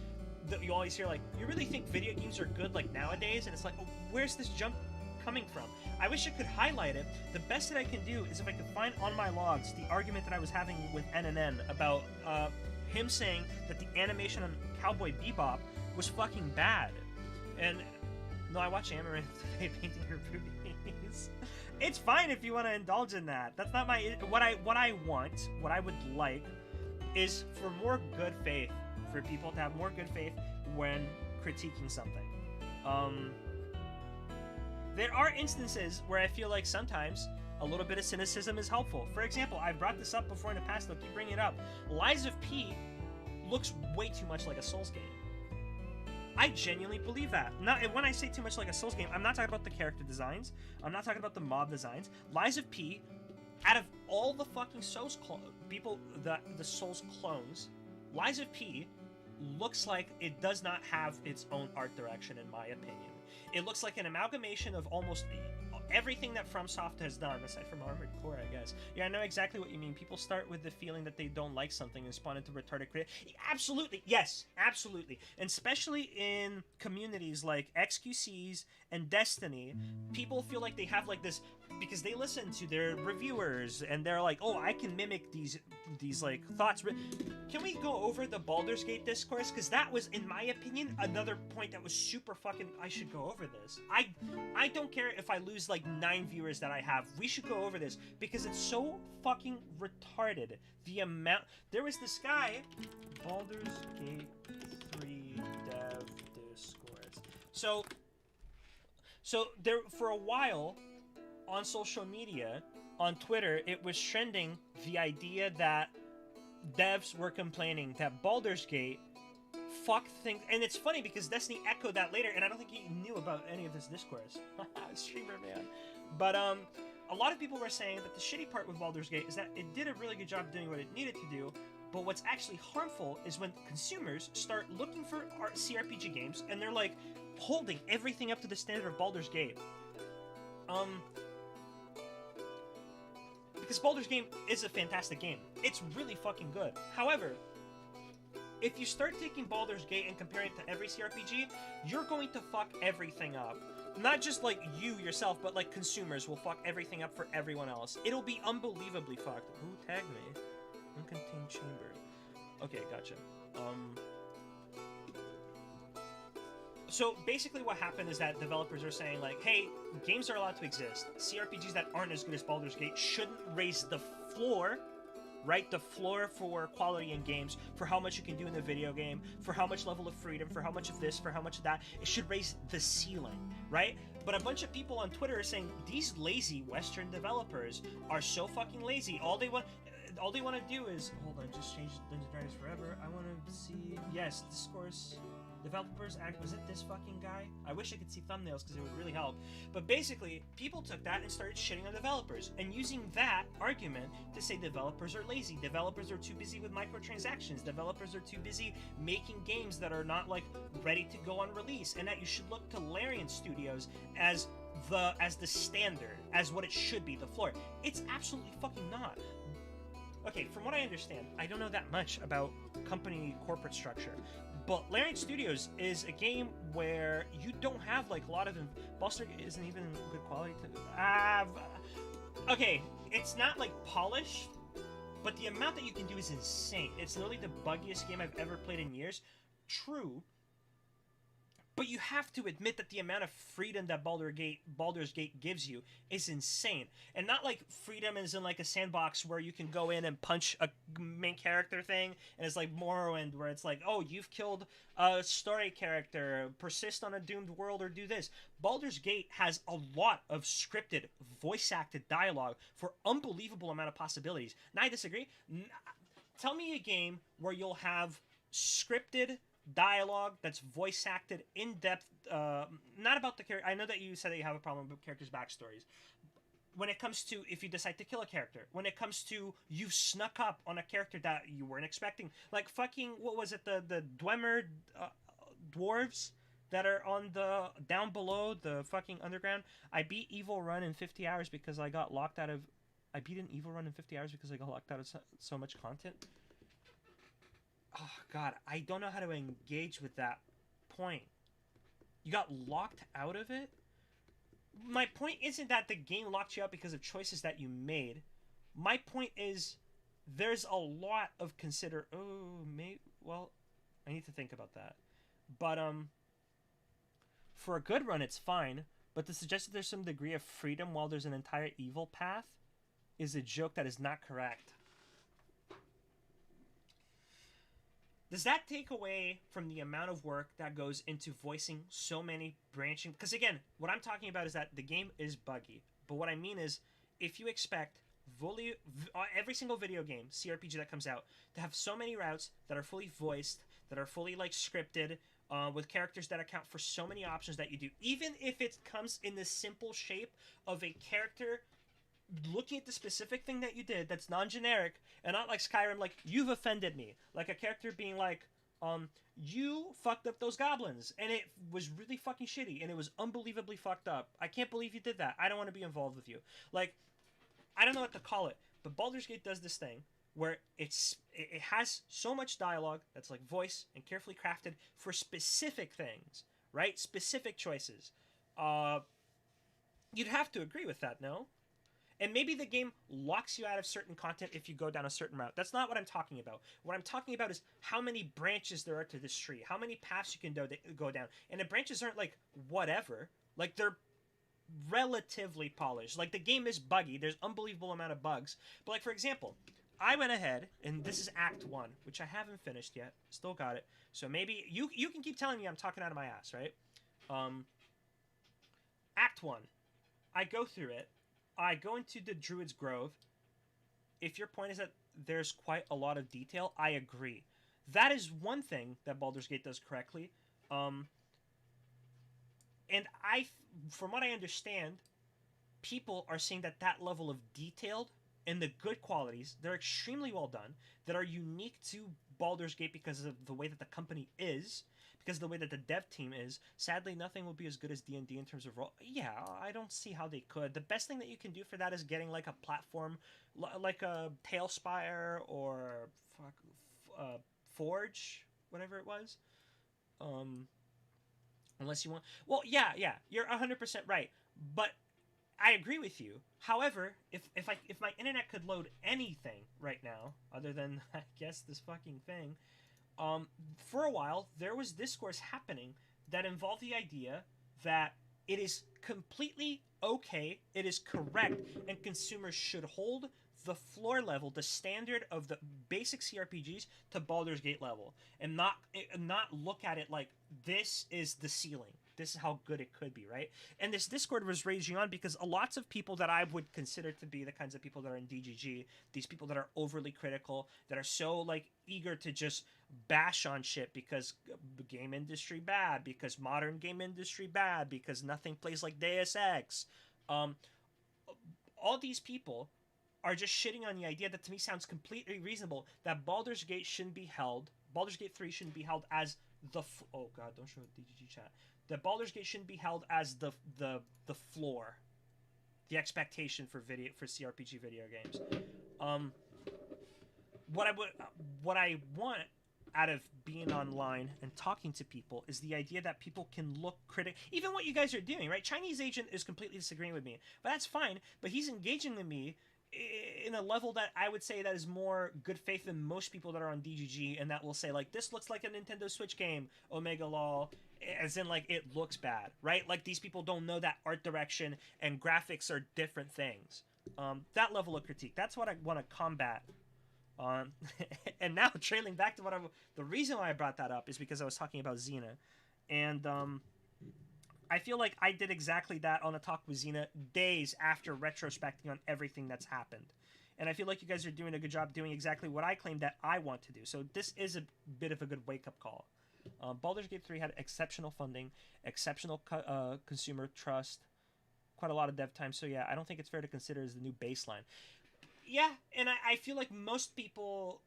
you always hear like, you really think video games are good like nowadays? And it's like, oh, where's this jump coming from? I wish I could highlight it. The best that I can do is if I could find on my logs the argument that I was having with NNN about him saying that the animation on Cowboy Bebop was fucking bad. And No, I watch Amaranth today painting her boobies. It's fine if you want to indulge in that. That's not my what I want. What I would like is for more good faith, for people to have more good faith when critiquing something. There are instances where I feel like sometimes a little bit of cynicism is helpful. For example, I've brought this up before in the past, I'll keep bringing it up. Lies of P looks way too much like a Souls game. I genuinely believe that. Not when I say too much like a Souls game, I'm not talking about the character designs. I'm not talking about the mob designs. Lies of P, out of all the fucking Souls people, the Souls clones, Lies of P looks like it does not have its own art direction, in my opinion. It looks like an amalgamation of almost everything that FromSoft has done, aside from Armored Core, I guess. Yeah, I know exactly what you mean. People start with the feeling that they don't like something and spawn into retarded critic. Absolutely, yes, absolutely. And especially in communities like XQCs and Destiny, people feel like they have like this, because they listen to their reviewers and they're like, oh, I can mimic these like thoughts. Can we go over the Baldur's Gate discourse? Because that was, in my opinion, another point that was super fucking, I should go over this. I don't care if I lose like 9 viewers that I have. We should go over this because it's so fucking retarded. The amount, there was this guy, Baldur's Gate 3 dev discourse. So there, for a while, on social media, on Twitter, it was trending the idea that devs were complaining that Baldur's Gate fucked things, and it's funny because Destiny echoed that later, and I don't think he knew about any of this discourse. Streamer man. But a lot of people were saying that the shitty part with Baldur's Gate is that it did a really good job doing what it needed to do, but what's actually harmful is when consumers start looking for CRPG games, and they're like holding everything up to the standard of Baldur's Gate. Because Baldur's Gate is a fantastic game. It's really fucking good. However, if you start taking Baldur's Gate and comparing it to every CRPG, you're going to fuck everything up. Not just like you yourself, but like consumers will fuck everything up for everyone else. It'll be unbelievably fucked. Who tagged me? Uncontained chamber. Okay, gotcha. So basically what happened is that developers are saying like, hey, games are allowed to exist. CRPGs that aren't as good as Baldur's Gate shouldn't raise the floor, right? The floor for quality in games, for how much you can do in the video game, for how much level of freedom, for how much of this, for how much of that. It should raise the ceiling, right? But a bunch of people on Twitter are saying these lazy Western developers are so fucking lazy. All they want to do is, hold on, just change Dungeons & Dragons Forever. I want to see, yes, discourse. Developers act, was it this fucking guy? I wish I could see thumbnails because it would really help. But basically, people took that and started shitting on developers and using that argument to say developers are lazy, developers are too busy with microtransactions, developers are too busy making games that are not like ready to go on release, and that you should look to Larian Studios as the standard, as what it should be, the floor. It's absolutely fucking not. Okay, from what I understand, I don't know that much about company corporate structure, but Larian Studios is a game where you don't have like a lot of Baldur's Gate isn't even good quality to okay, it's not like polished, but the amount that you can do is insane. It's literally the buggiest game I've ever played in years. True. But you have to admit that the amount of freedom that Baldur's Gate gives you is insane. And not like freedom is in like a sandbox where you can go in and punch a main character thing, and it's like Morrowind where it's like, oh, you've killed a story character, persist on a doomed world, or do this. Baldur's Gate has a lot of scripted, voice-acted dialogue for unbelievable amount of possibilities. Now, I disagree. Tell me a game where you'll have scripted dialogue that's voice acted in depth, not about the character. I know that you said that you have a problem with characters' backstories. When it comes to if you decide to kill a character, when it comes to you've snuck up on a character that you weren't expecting, like fucking, what was it, the Dwemer dwarves that are on the down below the fucking underground. I beat Evil Run in 50 hours because I got locked out of. I beat an Evil Run in 50 hours because I got locked out of so much content. Oh, God, I don't know how to engage with that point. You got locked out of it? My point isn't that the game locked you out because of choices that you made. My point is there's a lot of well, I need to think about that. But, For a good run, it's fine, but to suggest that there's some degree of freedom while there's an entire evil path is a joke that is not correct. Does that take away from the amount of work that goes into voicing so many branching? Because again, what I'm talking about is that the game is buggy. But what I mean is, if you expect every single video game, CRPG that comes out, to have so many routes that are fully voiced, that are fully like scripted, with characters that account for so many options that you do, even if it comes in the simple shape of a character looking at the specific thing that you did that's non-generic and not like Skyrim, like, you've offended me, like a character being like, you fucked up those goblins and it was really fucking shitty and it was unbelievably fucked up. I can't believe you did that. I don't want to be involved with you. Like, I don't know what to call it, but Baldur's Gate does this thing where it has so much dialogue that's like voice and carefully crafted for specific things, right? Specific choices. You'd have to agree with that, no? And maybe the game locks you out of certain content if you go down a certain route. That's not what I'm talking about. What I'm talking about is how many branches there are to this tree, how many paths you can go down. And the branches aren't like whatever. Like, they're relatively polished. Like, the game is buggy. There's unbelievable amount of bugs. But like, for example, I went ahead, and this is Act 1, which I haven't finished yet. Still got it. So maybe you can keep telling me I'm talking out of my ass, right? Act 1. I go through it. I go into the Druid's Grove. If your point is that there's quite a lot of detail, I agree. That is one thing that Baldur's Gate does correctly. And from what I understand, people are saying that that level of detailed and the good qualities, they're extremely well done, that are unique to Baldur's Gate because of the way that the company is, because of the way that the dev team is. Sadly, nothing will be as good as D&D in terms of role. Yeah, I don't see how they could. The best thing that you can do for that is getting like a platform, like a Tailspire or Forge, whatever it was. Unless you want... Well, yeah, you're 100% right. But I agree with you. However, if my internet could load anything right now, other than, I guess, this fucking thing, for a while, there was discourse happening that involved the idea that it is completely okay, it is correct, and consumers should hold the floor level, the standard of the basic CRPGs to Baldur's Gate level, and not look at it like this is the ceiling. This is how good it could be, right? And this Discord was raging on because lots of people that I would consider to be the kinds of people that are in DGG, these people that are overly critical, that are so like eager to just bash on shit because the game industry bad, because modern game industry bad, because nothing plays like Deus Ex. All these people are just shitting on the idea that to me sounds completely reasonable, that Baldur's Gate 3 shouldn't be held as the oh god, don't show DGG chat. That Baldur's Gate shouldn't be held as the floor, the expectation for CRPG video games. What I want out of being online and talking to people is the idea that people can look even what you guys are doing, right? Chinese Agent is completely disagreeing with me, but that's fine. But he's engaging with me in a level that I would say that is more good faith than most people that are on DGG, and that will say like, this looks like a Nintendo Switch game, Omega lol, as in like it looks bad, right? Like these people don't know that art direction and graphics are different things. That level of critique, that's what I want to combat. And now trailing back to the reason why I brought that up is because I was talking about Xena, and I feel like I did exactly that on a talk with Xena days after retrospecting on everything that's happened. And I feel like you guys are doing a good job doing exactly what I claim that I want to do. So this is a bit of a good wake-up call. Baldur's Gate 3 had exceptional funding, exceptional consumer trust, quite a lot of dev time. So yeah, I don't think it's fair to consider as the new baseline. Yeah, and I feel like most people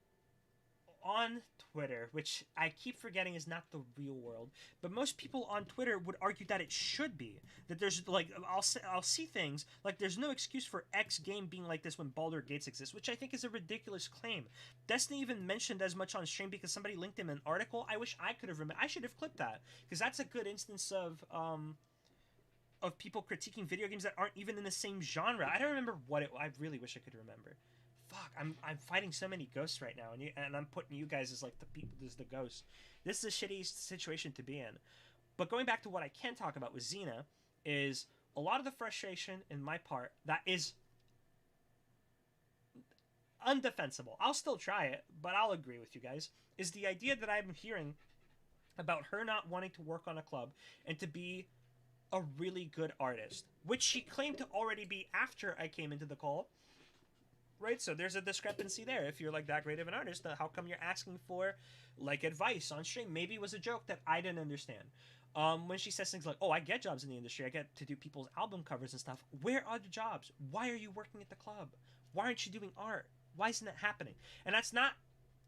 on Twitter, which I keep forgetting is not the real world, but most people on Twitter would argue that it should be. That there's like, I'll see things like there's no excuse for X game being like this when Baldur's Gate exists, which I think is a ridiculous claim. Destiny even mentioned as much on stream because somebody linked him an article. I wish I could have I should have clipped that, because that's a good instance of people critiquing video games that aren't even in the same genre. I don't remember I really wish I could remember. Fuck, I'm fighting so many ghosts right now, and I'm putting you guys as like the people, as the ghosts. This is a shitty situation to be in. But going back to what I can talk about with Xena is a lot of the frustration in my part that is undefensible. I'll still try it, but I'll agree with you guys, is the idea that I'm hearing about her not wanting to work on a club and to be a really good artist, which she claimed to already be after I came into the call. Right, so there's a discrepancy there. If you're like that great of an artist, then how come you're asking for like advice on stream? Maybe it was a joke that I didn't understand. When she says things like, "Oh, I get jobs in the industry. I get to do people's album covers and stuff." Where are the jobs? Why are you working at the club? Why aren't you doing art? Why isn't that happening? And that's not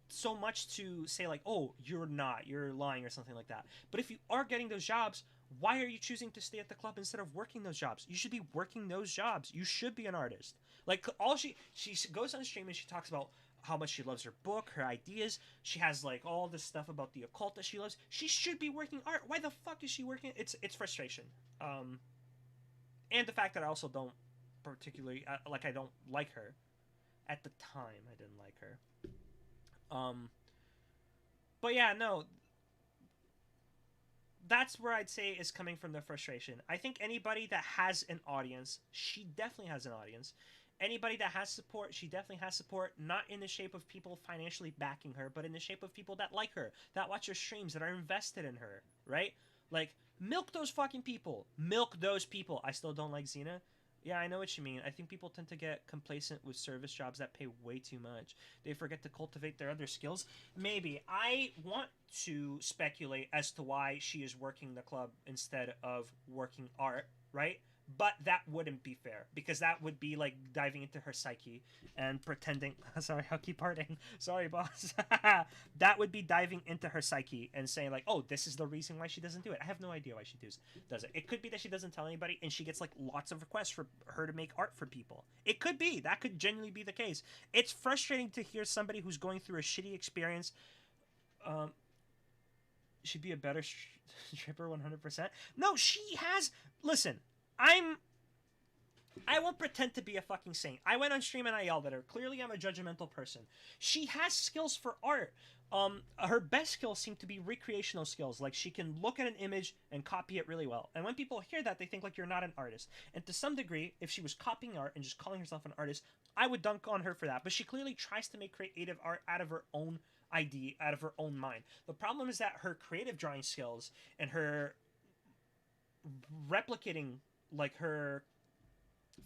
so much to say like, "Oh, you're lying" or something like that. But if you are getting those jobs, why are you choosing to stay at the club instead of working those jobs? You should be working those jobs. You should be an artist. Like, all she goes on stream and she talks about how much she loves her book, her ideas. She has like all this stuff about the occult that she loves. She should be working art. Why the fuck is she working? It's frustration. And the fact that I also don't particularly I don't like her. At the time, I didn't like her. But yeah, no. That's where I'd say is coming from the frustration. I think anybody that has an audience, she definitely has an audience. Anybody that has support, she definitely has support, not in the shape of people financially backing her, but in the shape of people that like her, that watch her streams, that are invested in her, right? Like, milk those fucking people. Milk those people. I still don't like Xena. Yeah, I know what you mean. I think people tend to get complacent with service jobs that pay way too much. They forget to cultivate their other skills. Maybe. I want to speculate as to why she is working the club instead of working art, right? But that wouldn't be fair, because that would be like diving into her psyche and pretending. Sorry, I'll keep parting. Sorry, boss. That would be diving into her psyche and saying like, "Oh, this is the reason why she doesn't do it." I have no idea why she does it. It could be that she doesn't tell anybody, and she gets like lots of requests for her to make art for people. It could be that could genuinely be the case. It's frustrating to hear somebody who's going through a shitty experience. She'd be a better stripper 100%. No, she has. Listen. I won't pretend to be a fucking saint. I went on stream and I yelled at her. Clearly, I'm a judgmental person. She has skills for art. Her best skills seem to be recreational skills. Like, she can look at an image and copy it really well. And when people hear that, they think like you're not an artist. And to some degree, if she was copying art and just calling herself an artist, I would dunk on her for that. But she clearly tries to make creative art out of her own idea, out of her own mind. The problem is that her creative drawing skills and her replicating, like, her...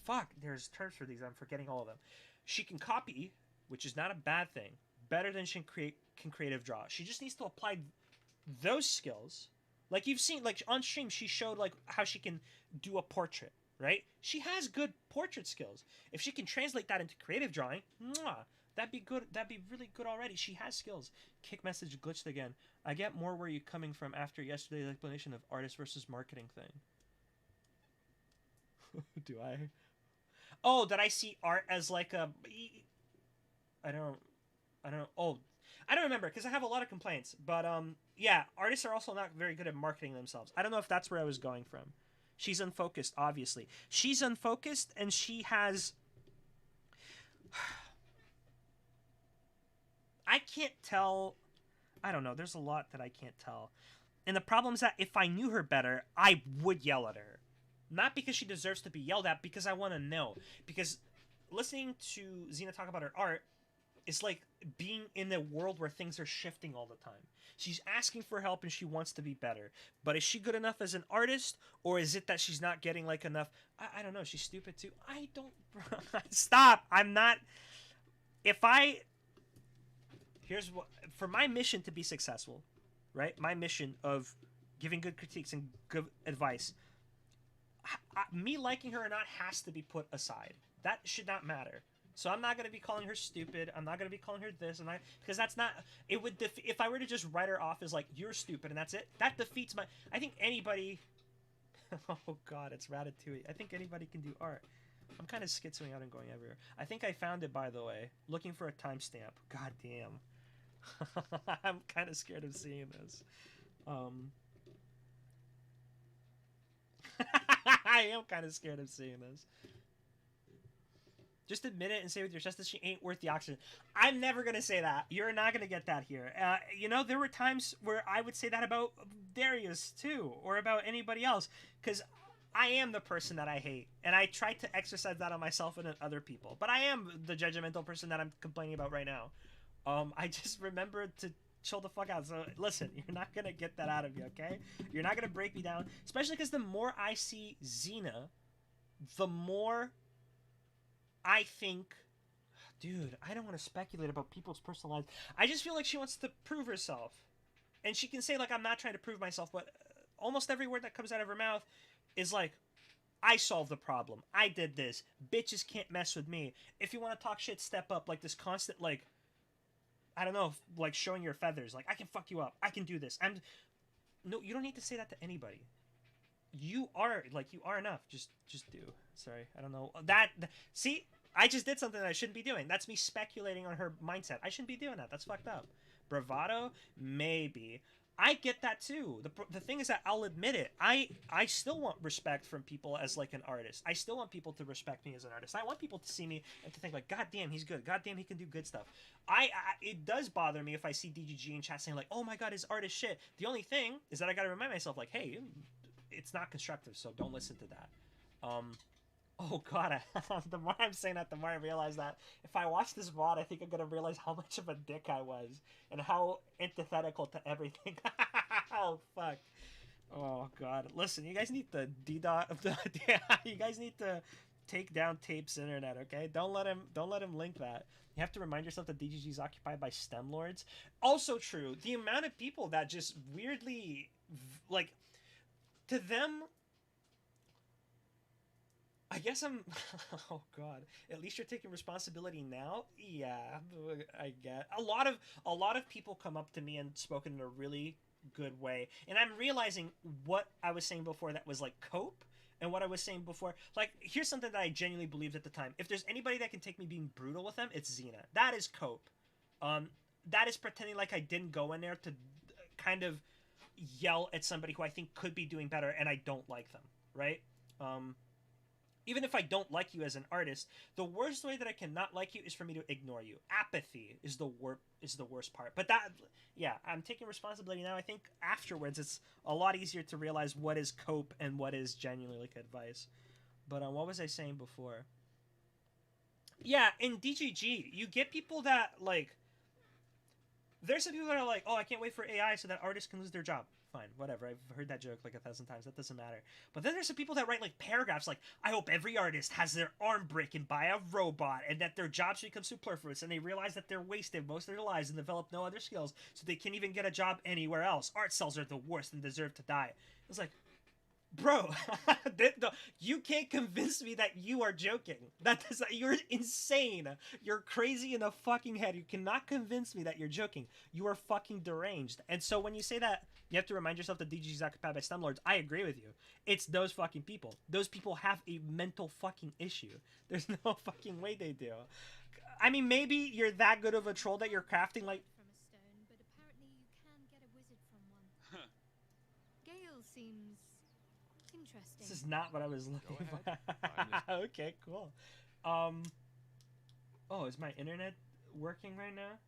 Fuck, there's terms for these. I'm forgetting all of them. She can copy, which is not a bad thing, better than she can creative draw. She just needs to apply those skills. Like, you've seen, like, on stream, she showed, like, how she can do a portrait, right? She has good portrait skills. If she can translate that into creative drawing, mwah, that'd be good. That'd be really good already. She has skills. Kick message glitched again. I get more where you're coming from after yesterday's explanation of artist versus marketing thing. Do I? Oh, that I see art as like a... I don't... Oh, I don't remember because I have a lot of complaints. But, yeah, artists are also not very good at marketing themselves. I don't know if that's where I was going from. She's unfocused, obviously. She's unfocused and she has... I can't tell... I don't know. There's a lot that I can't tell. And the problem is that if I knew her better, I would yell at her. Not because she deserves to be yelled at, because I want to know. Because listening to Xena talk about her art is like being in a world where things are shifting all the time. She's asking for help and she wants to be better. But is she good enough as an artist? Or is it that she's not getting like enough? I don't know. She's stupid too. I don't... Stop! I'm not... If I... Here's what... For my mission to be successful, right? My mission of giving good critiques and good advice... me liking her or not has to be put aside. That should not matter. So I'm not going to be calling her stupid. I'm not going to be calling her this and that, because that's not... It would... If I were to just write her off as, like, you're stupid and that's it, that defeats my... I think anybody... Oh, God, it's Ratatouille. I think anybody can do art. I'm kind of schizoing out and going everywhere. I think I found it, by the way. Looking for a timestamp. God damn. I'm kind of scared of seeing this. I am kind of scared of seeing this. Just admit it and say with your chest that she ain't worth the oxygen. I'm never gonna say that. You're not gonna get that here. You know, there were times where I would say that about Darius too, or about anybody else, because I am the person that I hate, and I try to exercise that on myself and on other people. But I am the judgmental person that I'm complaining about right now. I just remember to chill the fuck out. So listen, you're not gonna get that out of me, okay? You're not gonna break me down, especially because the more I see Xena, the more I think, dude, I don't want to speculate about people's personal lives. I just feel like she wants to prove herself. And she can say, like, I'm not trying to prove myself, but almost every word that comes out of her mouth is like, I solved the problem. I did this. Bitches can't mess with me. If you want to talk shit, step up. Like, this constant, like, I don't know, like, showing your feathers. Like, I can fuck you up. I can do this. No, you don't need to say that to anybody. You are, like, you are enough. Just do. Sorry, I don't know. See? I just did something that I shouldn't be doing. That's me speculating on her mindset. I shouldn't be doing that. That's fucked up. Bravado? Maybe. I get that too. The thing is that I'll admit it. I still want respect from people as like an artist. I still want people to respect me as an artist. I want people to see me and to think like, God damn, he's good. God damn, he can do good stuff. It does bother me if I see DGG in chat saying like, oh my God, his art is shit. The only thing is that I gotta remind myself like, hey, it's not constructive, so don't listen to that. Oh God, the more I'm saying that, the more I realize that if I watch this VOD, I think I'm gonna realize how much of a dick I was and how antithetical to everything. Oh fuck. Oh God. Listen, you guys need to you guys need to take down Tape's internet, okay? Don't let him link that. You have to remind yourself that DGG is occupied by STEM lords. Also true. The amount of people that just weirdly, like, to them, I guess I'm. Oh God! At least you're taking responsibility now. Yeah, I get. A lot of people come up to me and spoken in a really good way, and I'm realizing what I was saying before that was like cope, and what I was saying before. Like, here's something that I genuinely believed at the time. If there's anybody that can take me being brutal with them, it's Xena. That is cope. That is pretending like I didn't go in there to kind of yell at somebody who I think could be doing better, and I don't like them. Right? Even if I don't like you as an artist, the worst way that I cannot like you is for me to ignore you. Apathy is the worst part. But that, yeah, I'm taking responsibility now. I think afterwards it's a lot easier to realize what is cope and what is genuinely like advice. But what was I saying before? Yeah, in DGG, you get people that like. There's some people that are like, oh, I can't wait for AI so that artists can lose their job. Fine, whatever. I've heard that joke like 1,000 times. That doesn't matter. But then there's some people that write like paragraphs like, I hope every artist has their arm broken by a robot and that their jobs become superfluous and they realize that they're wasted most of their lives and develop no other skills so they can't even get a job anywhere else. Art cells are the worst and deserve to die. It's like, bro, you can't convince me that you are joking. You're insane. You're crazy in the fucking head. You cannot convince me that you're joking. You are fucking deranged. And so when you say that, you have to remind yourself that DGG is occupied by STEM lords. I agree with you. It's those fucking people. Those people have a mental fucking issue. There's no fucking way they do. I mean, maybe you're that good of a troll that you're crafting like. From a stone, but apparently you can get a wizard from one. Gale seems interesting. This is not what I was looking for. Okay, cool. Oh, is my internet working right now?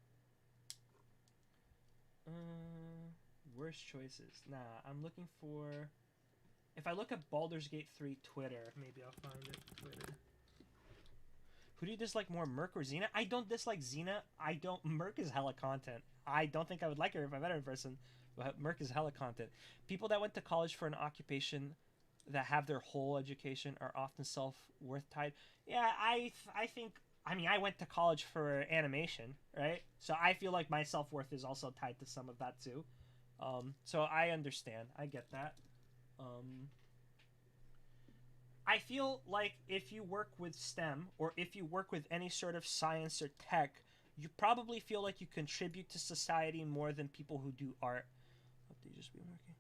Worst choices. Nah, I'm looking for. If I look at Baldur's Gate 3 Twitter, maybe I'll find it. Twitter. Who do you dislike more, Merc or Xena? I don't dislike Xena. Merc is hella content. I don't think I would like her if I met her in person. But Merc is hella content. People that went to college for an occupation that have their whole education are often self-worth tied. Yeah, I think. I mean, I went to college for animation, right? So I feel like my self-worth is also tied to some of that too. So I understand. I get that. I feel like if you work with STEM or if you work with any sort of science or tech, you probably feel like you contribute to society more than people who do art. Hope they just be working.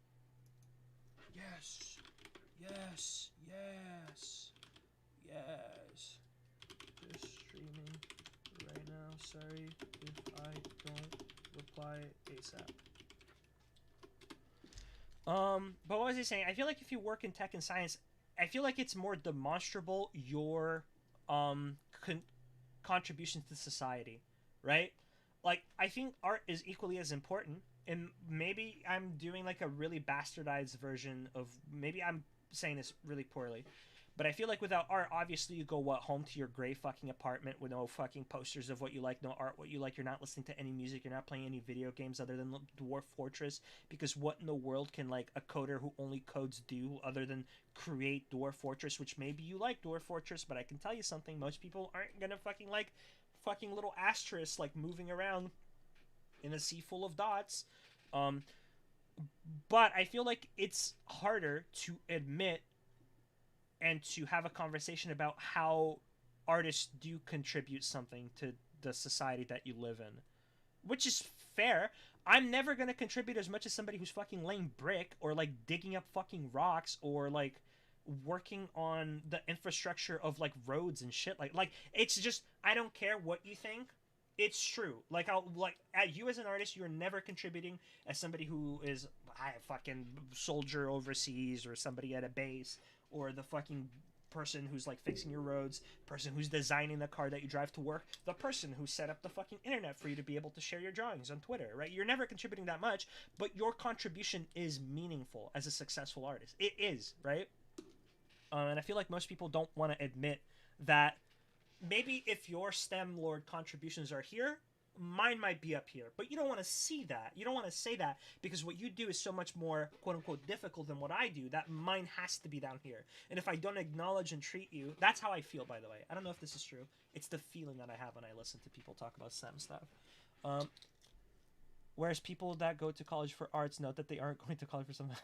Yes. Yes. Yes. Yes. Just streaming right now. Sorry if I don't reply ASAP. But what was I saying? I feel like if you work in tech and science, I feel like it's more demonstrable your contributions to society, right? Like, I think art is equally as important, and maybe I'm doing like a really bastardized version of, maybe I'm saying this really poorly, but I feel like without art, obviously you go home to your gray fucking apartment with no fucking posters of what you like, no art, what you like. You're not listening to any music. You're not playing any video games other than Dwarf Fortress, because what in the world can like a coder who only codes do other than create Dwarf Fortress? Which maybe you like Dwarf Fortress, but I can tell you something: most people aren't gonna fucking like fucking little asterisks like moving around in a sea full of dots. But I feel like it's harder to admit and to have a conversation about how artists do contribute something to the society that you live in, which is fair. I'm never going to contribute as much as somebody who's fucking laying brick or like digging up fucking rocks or like working on the infrastructure of like roads and shit. Like it's just, I don't care what you think. It's true. Like, I'll like at you as an artist, you're never contributing as somebody who is a fucking soldier overseas or somebody at a base, or the fucking person who's like fixing your roads, person who's designing the car that you drive to work, the person who set up the fucking internet for you to be able to share your drawings on Twitter, right? You're never contributing that much, but your contribution is meaningful as a successful artist. It is, right? And I feel like most people don't want to admit that. Maybe if your STEM Lord contributions are here, mine might be up here, but you don't want to see that. You don't want to say that because what you do is so much more quote-unquote difficult than what I do that mine has to be down here. And if I don't acknowledge and treat you, that's how I feel, by the way. I don't know if this is true. It's the feeling that I have when I listen to people talk about STEM stuff. Whereas people that go to college for arts note that they aren't going to college for something.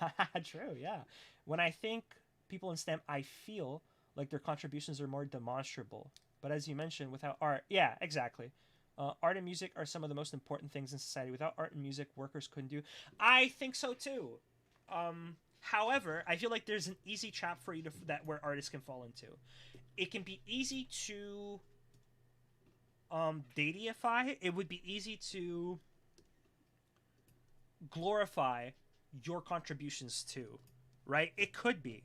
True, yeah. When I think people in STEM, I feel like their contributions are more demonstrable. But as you mentioned, without art, yeah, exactly. Art and music are some of the most important things in society. Without art and music, workers couldn't do. I think so too. However, I feel like there's an easy trap for you to that where artists can fall into. It can be easy to deify. It would be easy to glorify your contributions too, right? It could be.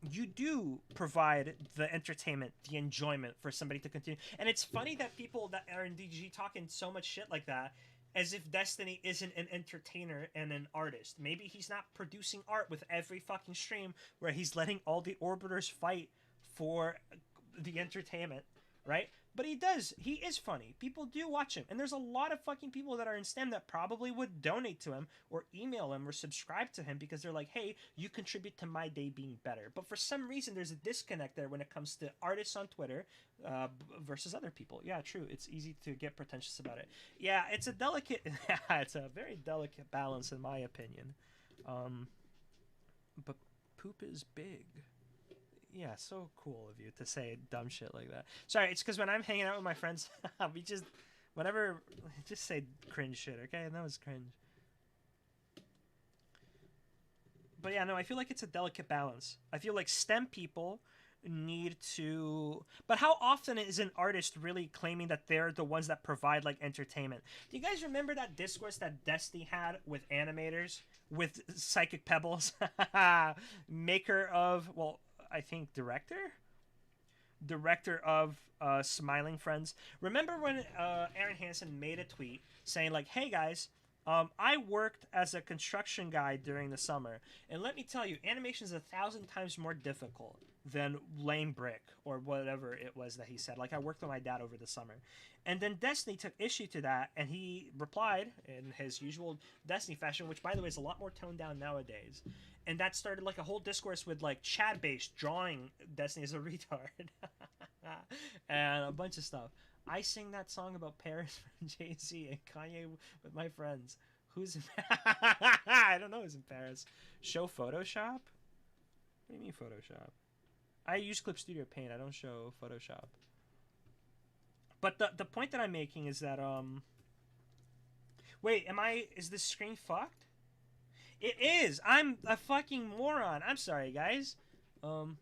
You do provide the entertainment, the enjoyment for somebody to continue. And it's funny that people that are in DG talking so much shit like that, as if Destiny isn't an entertainer and an artist. Maybe he's not producing art with every fucking stream where he's letting all the orbiters fight for the entertainment, right? But he does. He is funny. People do watch him. And there's a lot of fucking people that are in STEM that probably would donate to him or email him or subscribe to him because they're like, hey, you contribute to my day being better. But for some reason, there's a disconnect there when it comes to artists on Twitter versus other people. Yeah, true. It's easy to get pretentious about it. Yeah, it's a delicate... it's a very delicate balance in my opinion. But poop is big. Yeah, so cool of you to say dumb shit like that. Sorry, it's because when I'm hanging out with my friends, we just, whenever, just say cringe shit, okay? And that was cringe. But yeah, no, I feel like it's a delicate balance. I feel like STEM people need to... But how often is an artist really claiming that they're the ones that provide, like, entertainment? Do you guys remember that discourse that Destiny had with animators? With Psychic Pebbles? Maker of... Well... I think director of Smiling Friends. Remember when Aaron Hansen made a tweet saying like, hey guys, I worked as a construction guy during the summer, and let me tell you, animation is 1,000 times more difficult than laying brick or whatever it was that he said. Like, I worked with my dad over the summer. And then Destiny took issue to that, and he replied in his usual Destiny fashion, which by the way is a lot more toned down nowadays. And that started like a whole discourse with like Chad Base drawing Destiny as a retard and a bunch of stuff. I sing that song about Paris from Jay-Z and Kanye with my friends. Who's in I don't know who's in Paris. Show Photoshop? What do you mean Photoshop? I use Clip Studio Paint. I don't show Photoshop. But the point that I'm making is that wait, is this screen fucked? It is. I'm a fucking moron. I'm sorry, guys. Laura,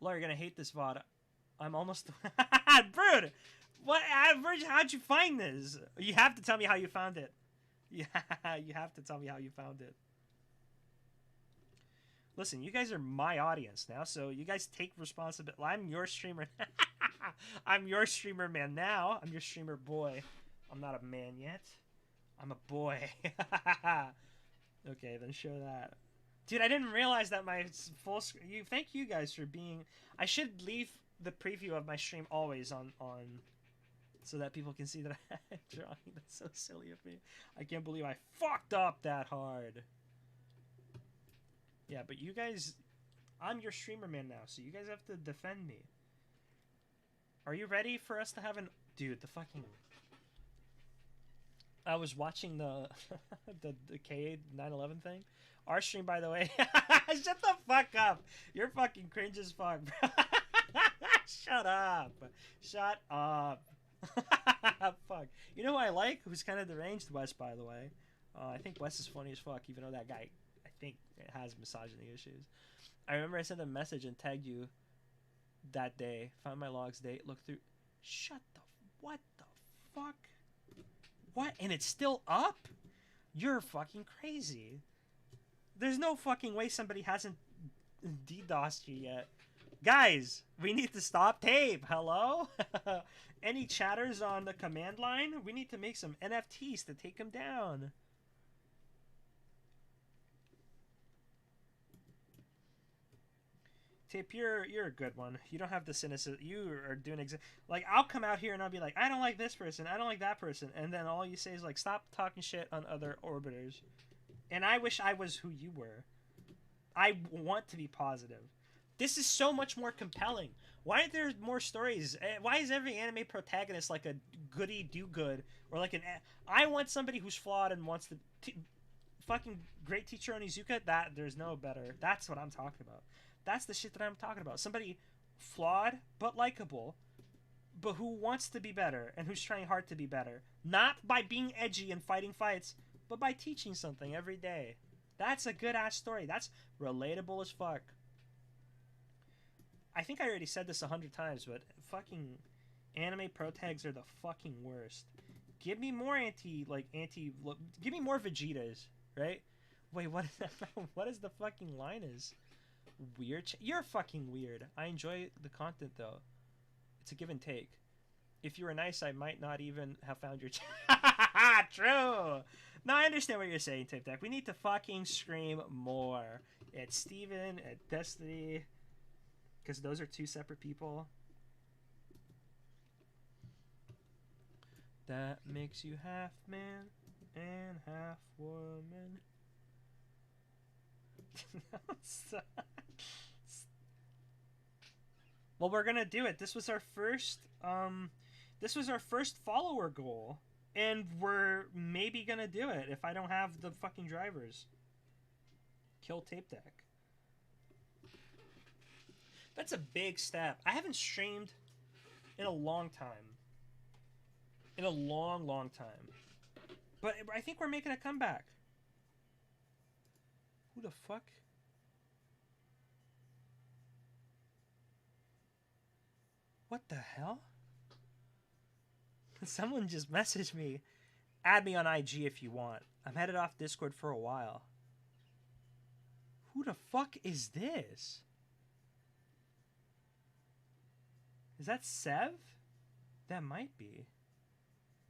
you're gonna hate this VOD. I'm almost... Brood! What? How'd you find this? You have to tell me how you found it. Yeah, you have to tell me how you found it. Listen, you guys are my audience now, so you guys take responsibility. I'm your streamer. I'm your streamer man now. I'm your streamer boy. I'm not a man yet. I'm a boy. Okay, then show that. Dude, I didn't realize that my full screen... Thank you guys for being... I should leave the preview of my stream always on so that people can see that I'm drawing. That's so silly of me. I can't believe I fucked up that hard. Yeah, but you guys... I'm your streamer man now, so you guys have to defend me. Are you ready for us to have an... Dude, the fucking... I was watching the the K911 thing. Our stream, by the way. Shut the fuck up. You're fucking cringe as fuck, bro. Shut up. Shut up. Fuck. You know who I like? Who's kind of deranged? Wes, by the way. I think Wes is funny as fuck, even though that guy, I think, has misogyny issues. I remember I sent a message and tagged you that day. Found my logs date. Look through. Shut the... What the fuck? What? And it's still up? You're fucking crazy. There's no fucking way somebody hasn't DDoSed you yet. Guys, we need to stop tape. Hello? Any chatters on the command line? We need to make some NFTs to take them down. Tape, you're a good one. You don't have the cynicism. You are doing like, I'll come out here and I'll be like, I don't like this person, I don't like that person, and then all you say is like, stop talking shit on other orbiters. And I wish I was who you were. I want to be positive. This is so much more compelling. Why aren't there more stories? Why is every anime protagonist like a goody do-good or like an? I want somebody who's flawed and wants to. Fucking great teacher Onizuka. That there's no better. That's what I'm talking about. That's the shit that I'm talking about. Somebody flawed but likable, but who wants to be better and who's trying hard to be better. Not by being edgy and fighting fights, but by teaching something every day. That's a good-ass story. That's relatable as fuck. I think I already said this 100 times, but fucking anime protags are the fucking worst. Give me more give me more Vegetas, right? Wait, what is that? What is the fucking line is? Weird. You're fucking weird. I enjoy the content though. It's a give and take. If you were nice, I might not even have found your. True. No, I understand what you're saying, Tape Deck. We need to fucking scream more at Steven, at Destiny, because those are two separate people. That makes you half man and half woman. Well, we're gonna do it. This was our first follower goal, and we're maybe gonna do it if I don't have the fucking drivers. Kill Tape Deck. That's a big step. I haven't streamed in a long time. In a long, long time. But I think we're making a comeback. Who the fuck? What the hell? Someone just messaged me. Add me on IG if you want. I'm headed off Discord for a while. Who the fuck is this? Is that Sev? That might be.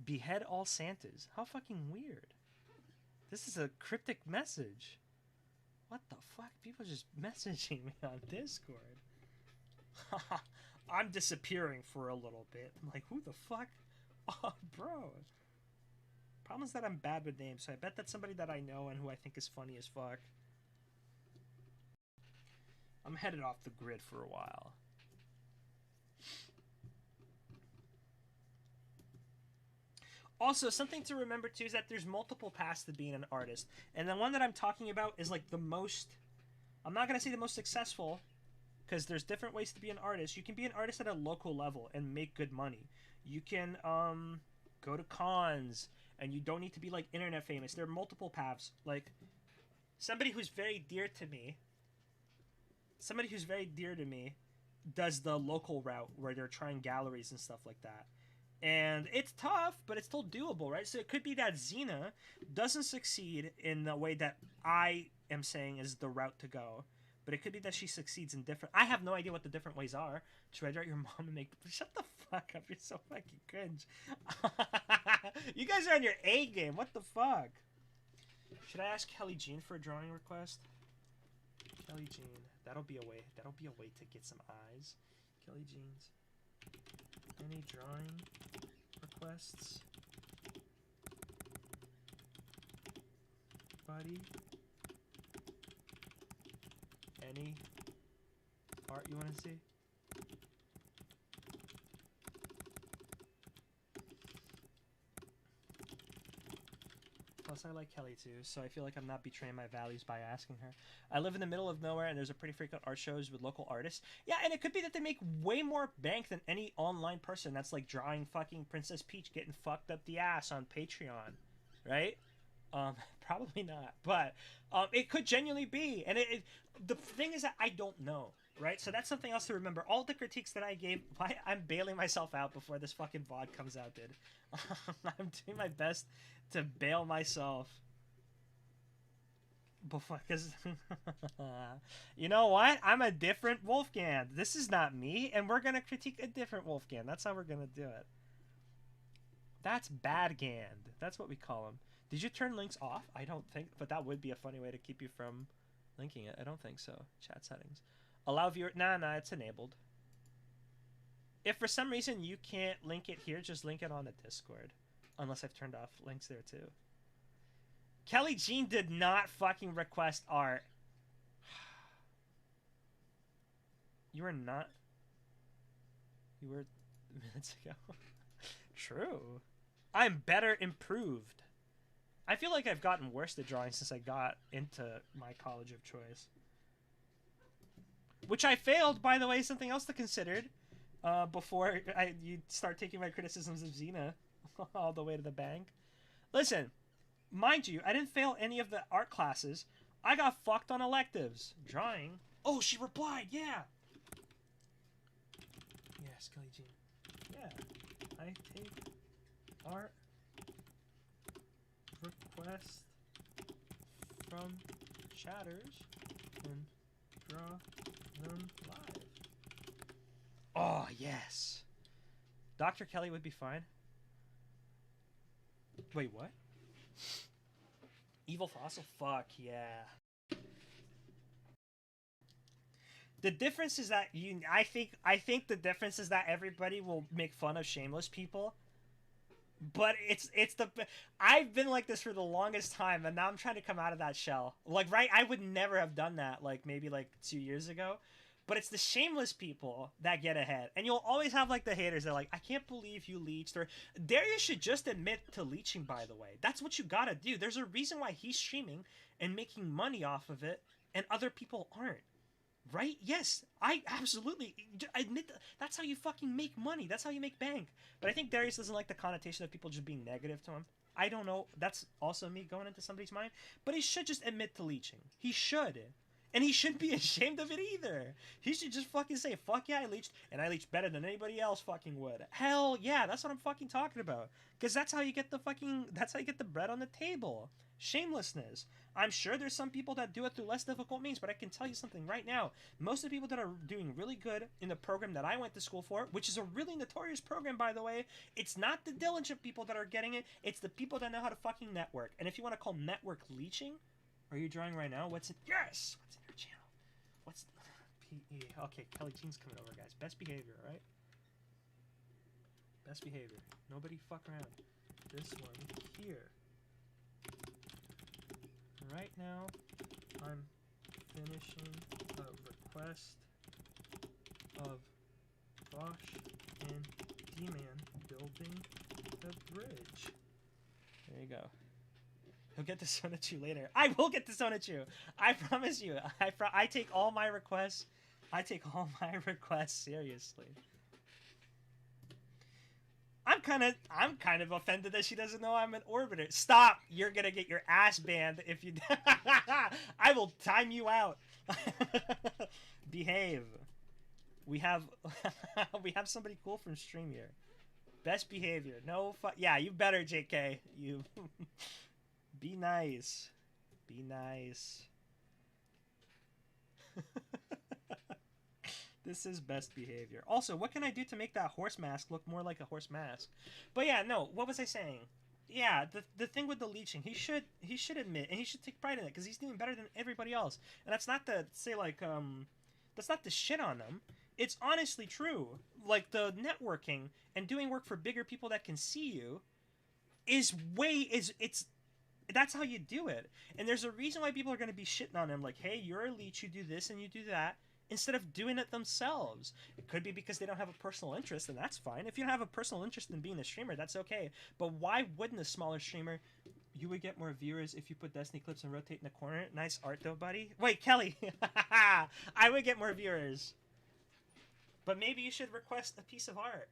Behead all Santas. How fucking weird. This is a cryptic message. What the fuck? People just messaging me on Discord. I'm disappearing for a little bit. I'm like, who the fuck? Oh, bro. Problem is that I'm bad with names, so I bet that's somebody that I know and who I think is funny as fuck. I'm headed off the grid for a while. Also, something to remember too is that there's multiple paths to being an artist. And the one that I'm talking about is like the most... I'm not going to say the most successful, because there's different ways to be an artist. You can be an artist at a local level and make good money. You can go to cons, and you don't need to be like internet famous. There are multiple paths. Like, somebody who's very dear to me does the local route where they're trying galleries and stuff like that. And it's tough, but it's still doable, right? So it could be that Xena doesn't succeed in the way that I am saying is the route to go. but it could be that she succeeds in different. I have no idea what the different ways are. Should I direct your mom and make? Shut the fuck up! You're so fucking cringe. You guys are on your A game. What the fuck? Should I ask Kelly Jean for a drawing request? Kelly Jean, that'll be a way. That'll be a way to get some eyes. Kelly Jean's. Any drawing requests? Buddy? Any art you want to see? Plus, I like Kelly too, so I feel like I'm not betraying my values by asking her. I live in the middle of nowhere, and there's a pretty frequent art shows with local artists. Yeah, and it could be that they make way more bank than any online person that's like drawing fucking Princess Peach getting fucked up the ass on Patreon, right? Probably not, but it could genuinely be. And the thing is that I don't know, right? So that's something else to remember. All the critiques that I gave, I'm bailing myself out before this fucking VOD comes out, dude. I'm doing my best to bail myself before, because you know what? I'm a different Wolfgang. This is not me, and we're gonna critique a different Wolfgang. That's how we're gonna do it. That's Bad Gand. That's what we call him. Did you turn links off? I don't think, but that would be a funny way to keep you from linking it. I don't think so. Chat settings. Allow viewer. Nah, it's enabled. If for some reason you can't link it here, just link it on the Discord. Unless I've turned off links there too. Kelly Jean did not fucking request art. You were not. You were minutes ago. True. I'm better improved. I feel like I've gotten worse at drawing since I got into my college of choice. Which I failed, by the way, something else to consider before you start taking my criticisms of Xena all the way to the bank. Listen, mind you, I didn't fail any of the art classes. I got fucked on electives. Drawing. Oh, she replied, yeah. Yes, Kelly Jean. Yeah, I take art request from chatters and draw them live. Oh, yes. Dr. Kelly would be fine. Wait, what? Evil Fossil? Fuck, yeah. The difference is that I think the difference is that everybody will make fun of shameless people. But it's I've been like this for the longest time, and now I'm trying to come out of that shell. Like, right, I would never have done that, like, maybe, like, 2 years ago. But it's the shameless people that get ahead. And you'll always have, like, the haters that are like, I can't believe you leached. Or Darius should just admit to leeching, by the way. That's what you gotta do. There's a reason why he's streaming and making money off of it, and other people aren't. Right? Yes, I absolutely admit that's how you fucking make money. That's how you make bank. But I think Darius doesn't like the connotation of people just being negative to him. I don't know. That's also me going into somebody's mind. But he should just admit to leeching. He should. And he shouldn't be ashamed of it either. He should just fucking say, fuck yeah, I leached, and I leached better than anybody else fucking would. Hell yeah, that's what I'm fucking talking about. Because that's how you get the bread on the table. Shamelessness. I'm sure there's some people that do it through less difficult means, but I can tell you something right now. Most of the people that are doing really good in the program that I went to school for, which is a really notorious program, by the way, it's not the diligent people that are getting it, it's the people that know how to fucking network. And if you want to call network leeching, are you drawing right now? What's in... Yes! What's in your channel? What's... PE. Okay, Kelly Jean's coming over, guys. Best behavior, right? Best behavior. Nobody fuck around. This one here. Right now, I'm finishing a request of Bosch and D-Man building the bridge. There you go. He'll get to Sonichu later. I will get to Sonichu. I promise you. I take all my requests. I take all my requests seriously. I'm kind of offended that she doesn't know I'm an orbiter. Stop! You're gonna get your ass banned if you. I will time you out. Behave. We have somebody cool from stream here. Best behavior. No yeah, you better, JK. You be nice. Be nice. This is best behavior. Also, what can I do to make that horse mask look more like a horse mask? But yeah, no, what was I saying? Yeah, the thing with the leeching, he should admit, and he should take pride in it, because he's doing better than everybody else. And that's not to say, like, that's not to shit on them. It's honestly true. Like, the networking and doing work for bigger people that can see you that's how you do it. And there's a reason why people are going to be shitting on him, like, hey, you're a leech, you do this and you do that, instead of doing it themselves. It could be because they don't have a personal interest, and that's fine. If you don't have a personal interest in being a streamer, that's okay. But why wouldn't a smaller streamer? You would get more viewers if you put Destiny clips and rotate in the corner. Nice art though, buddy. Wait, Kelly. I would get more viewers. But maybe you should request a piece of art,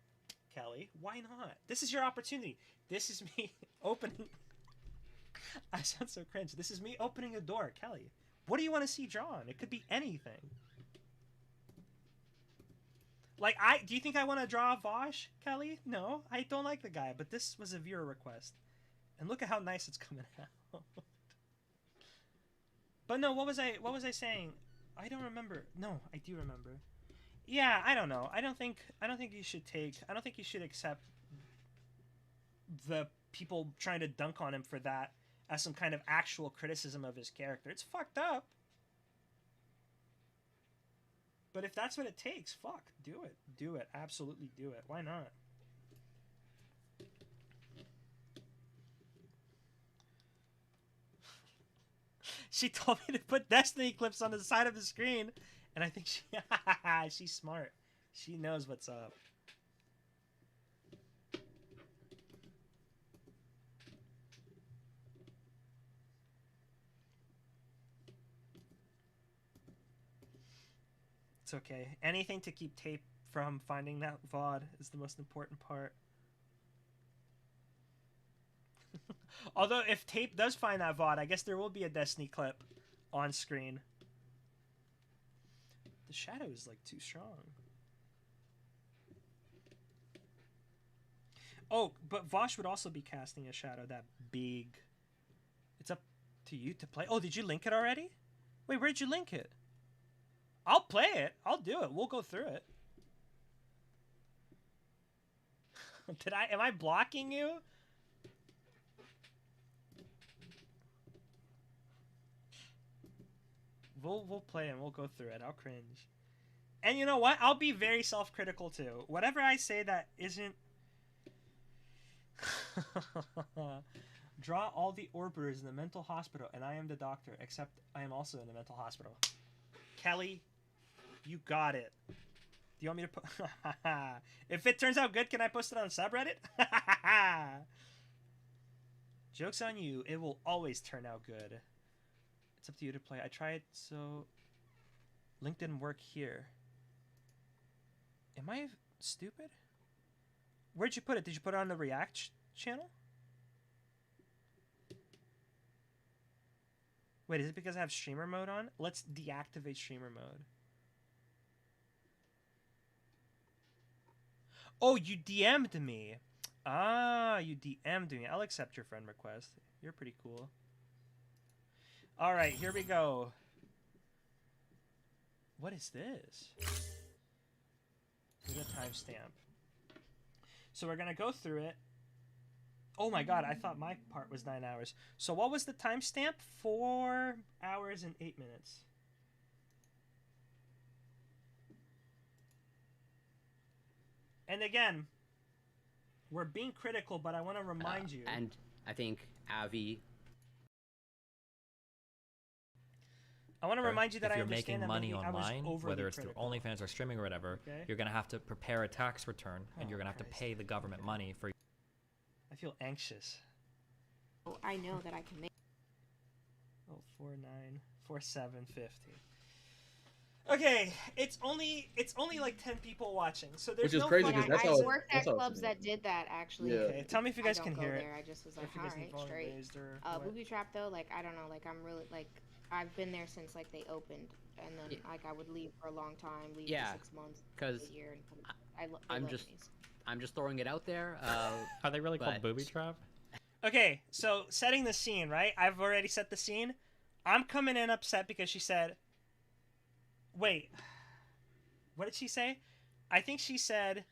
Kelly. Why not? This is your opportunity. This is me opening... I sound so cringe. This is me opening a door, Kelly. What do you want to see drawn? It could be anything. Like, do you think I want to draw Vosh, Kelly? No, I don't like the guy, but this was a viewer request. And look at how nice it's coming out. But no, what was I saying? I don't remember. No, I do remember. Yeah, I don't know. I don't think you should accept the people trying to dunk on him for that as some kind of actual criticism of his character. It's fucked up. But if that's what it takes, fuck, do it. Do it. Absolutely do it. Why not? She told me to put Destiny clips on the side of the screen, and I think she's smart. She knows what's up. It's okay. Anything to keep Tape from finding that VOD is the most important part. Although, if Tape does find that VOD, I guess there will be a Destiny clip on screen. The shadow is, like, too strong. Oh, but Vosh would also be casting a shadow that big. It's up to you to play. Oh, did you link it already? Wait, where'd you link it? I'll play it. I'll do it. We'll go through it. Am I blocking you? We'll play and we'll go through it. I'll cringe. And you know what? I'll be very self-critical too. Whatever I say that isn't... Draw all the orbiters in the mental hospital, and I am the doctor, except I am also in the mental hospital. Kelly, you got it. Do you want me to put... If it turns out good, can I post it on subreddit? Joke's on you. It will always turn out good. It's up to you to play. I tried, so... Link didn't work here. Am I stupid? Where'd you put it? Did you put it on the React channel? Wait, is it because I have streamer mode on? Let's deactivate streamer mode. Oh, you DM'd me. Ah, you DM'd me. I'll accept your friend request. You're pretty cool. Alright, here we go. What is this? Here's a timestamp. So we're gonna go through it. Oh my god, I thought my part was 9 hours. So what was the timestamp? 4 hours and 8 minutes. And again, we're being critical, but I want to remind you. And I think Avi... I want to remind you that if I you're understand making money that online, whether it's critical. through OnlyFans or streaming or whatever, Okay. you're gonna have to prepare a tax return, and Oh, you're gonna have to Christ. pay the government money for. I feel anxious. Oh, I know that I can make. Oh, 4.9, 4.750. Okay, it's only like 10 people watching, so there's Which is no crazy, fucking 'cause that's I how it- worked at that's how it's clubs made. that did that actually. Yeah. Okay, tell me if you guys I can don't go hear it. there. I just was Or like, if you guys need alright, volume straight. raised or what. Booby trap though, like I don't know, like I'm really like I've been there since like they opened, and then Yeah. like I would leave for a long time, leave Yeah, for 6 months, 'cause a year, and they I'm love just- me, so. I'm just throwing it out there. Are they really called but- booby trap? Okay, so setting the scene, right? I've already set the scene. I'm coming in upset because she said, Wait. What did she say? I think she said,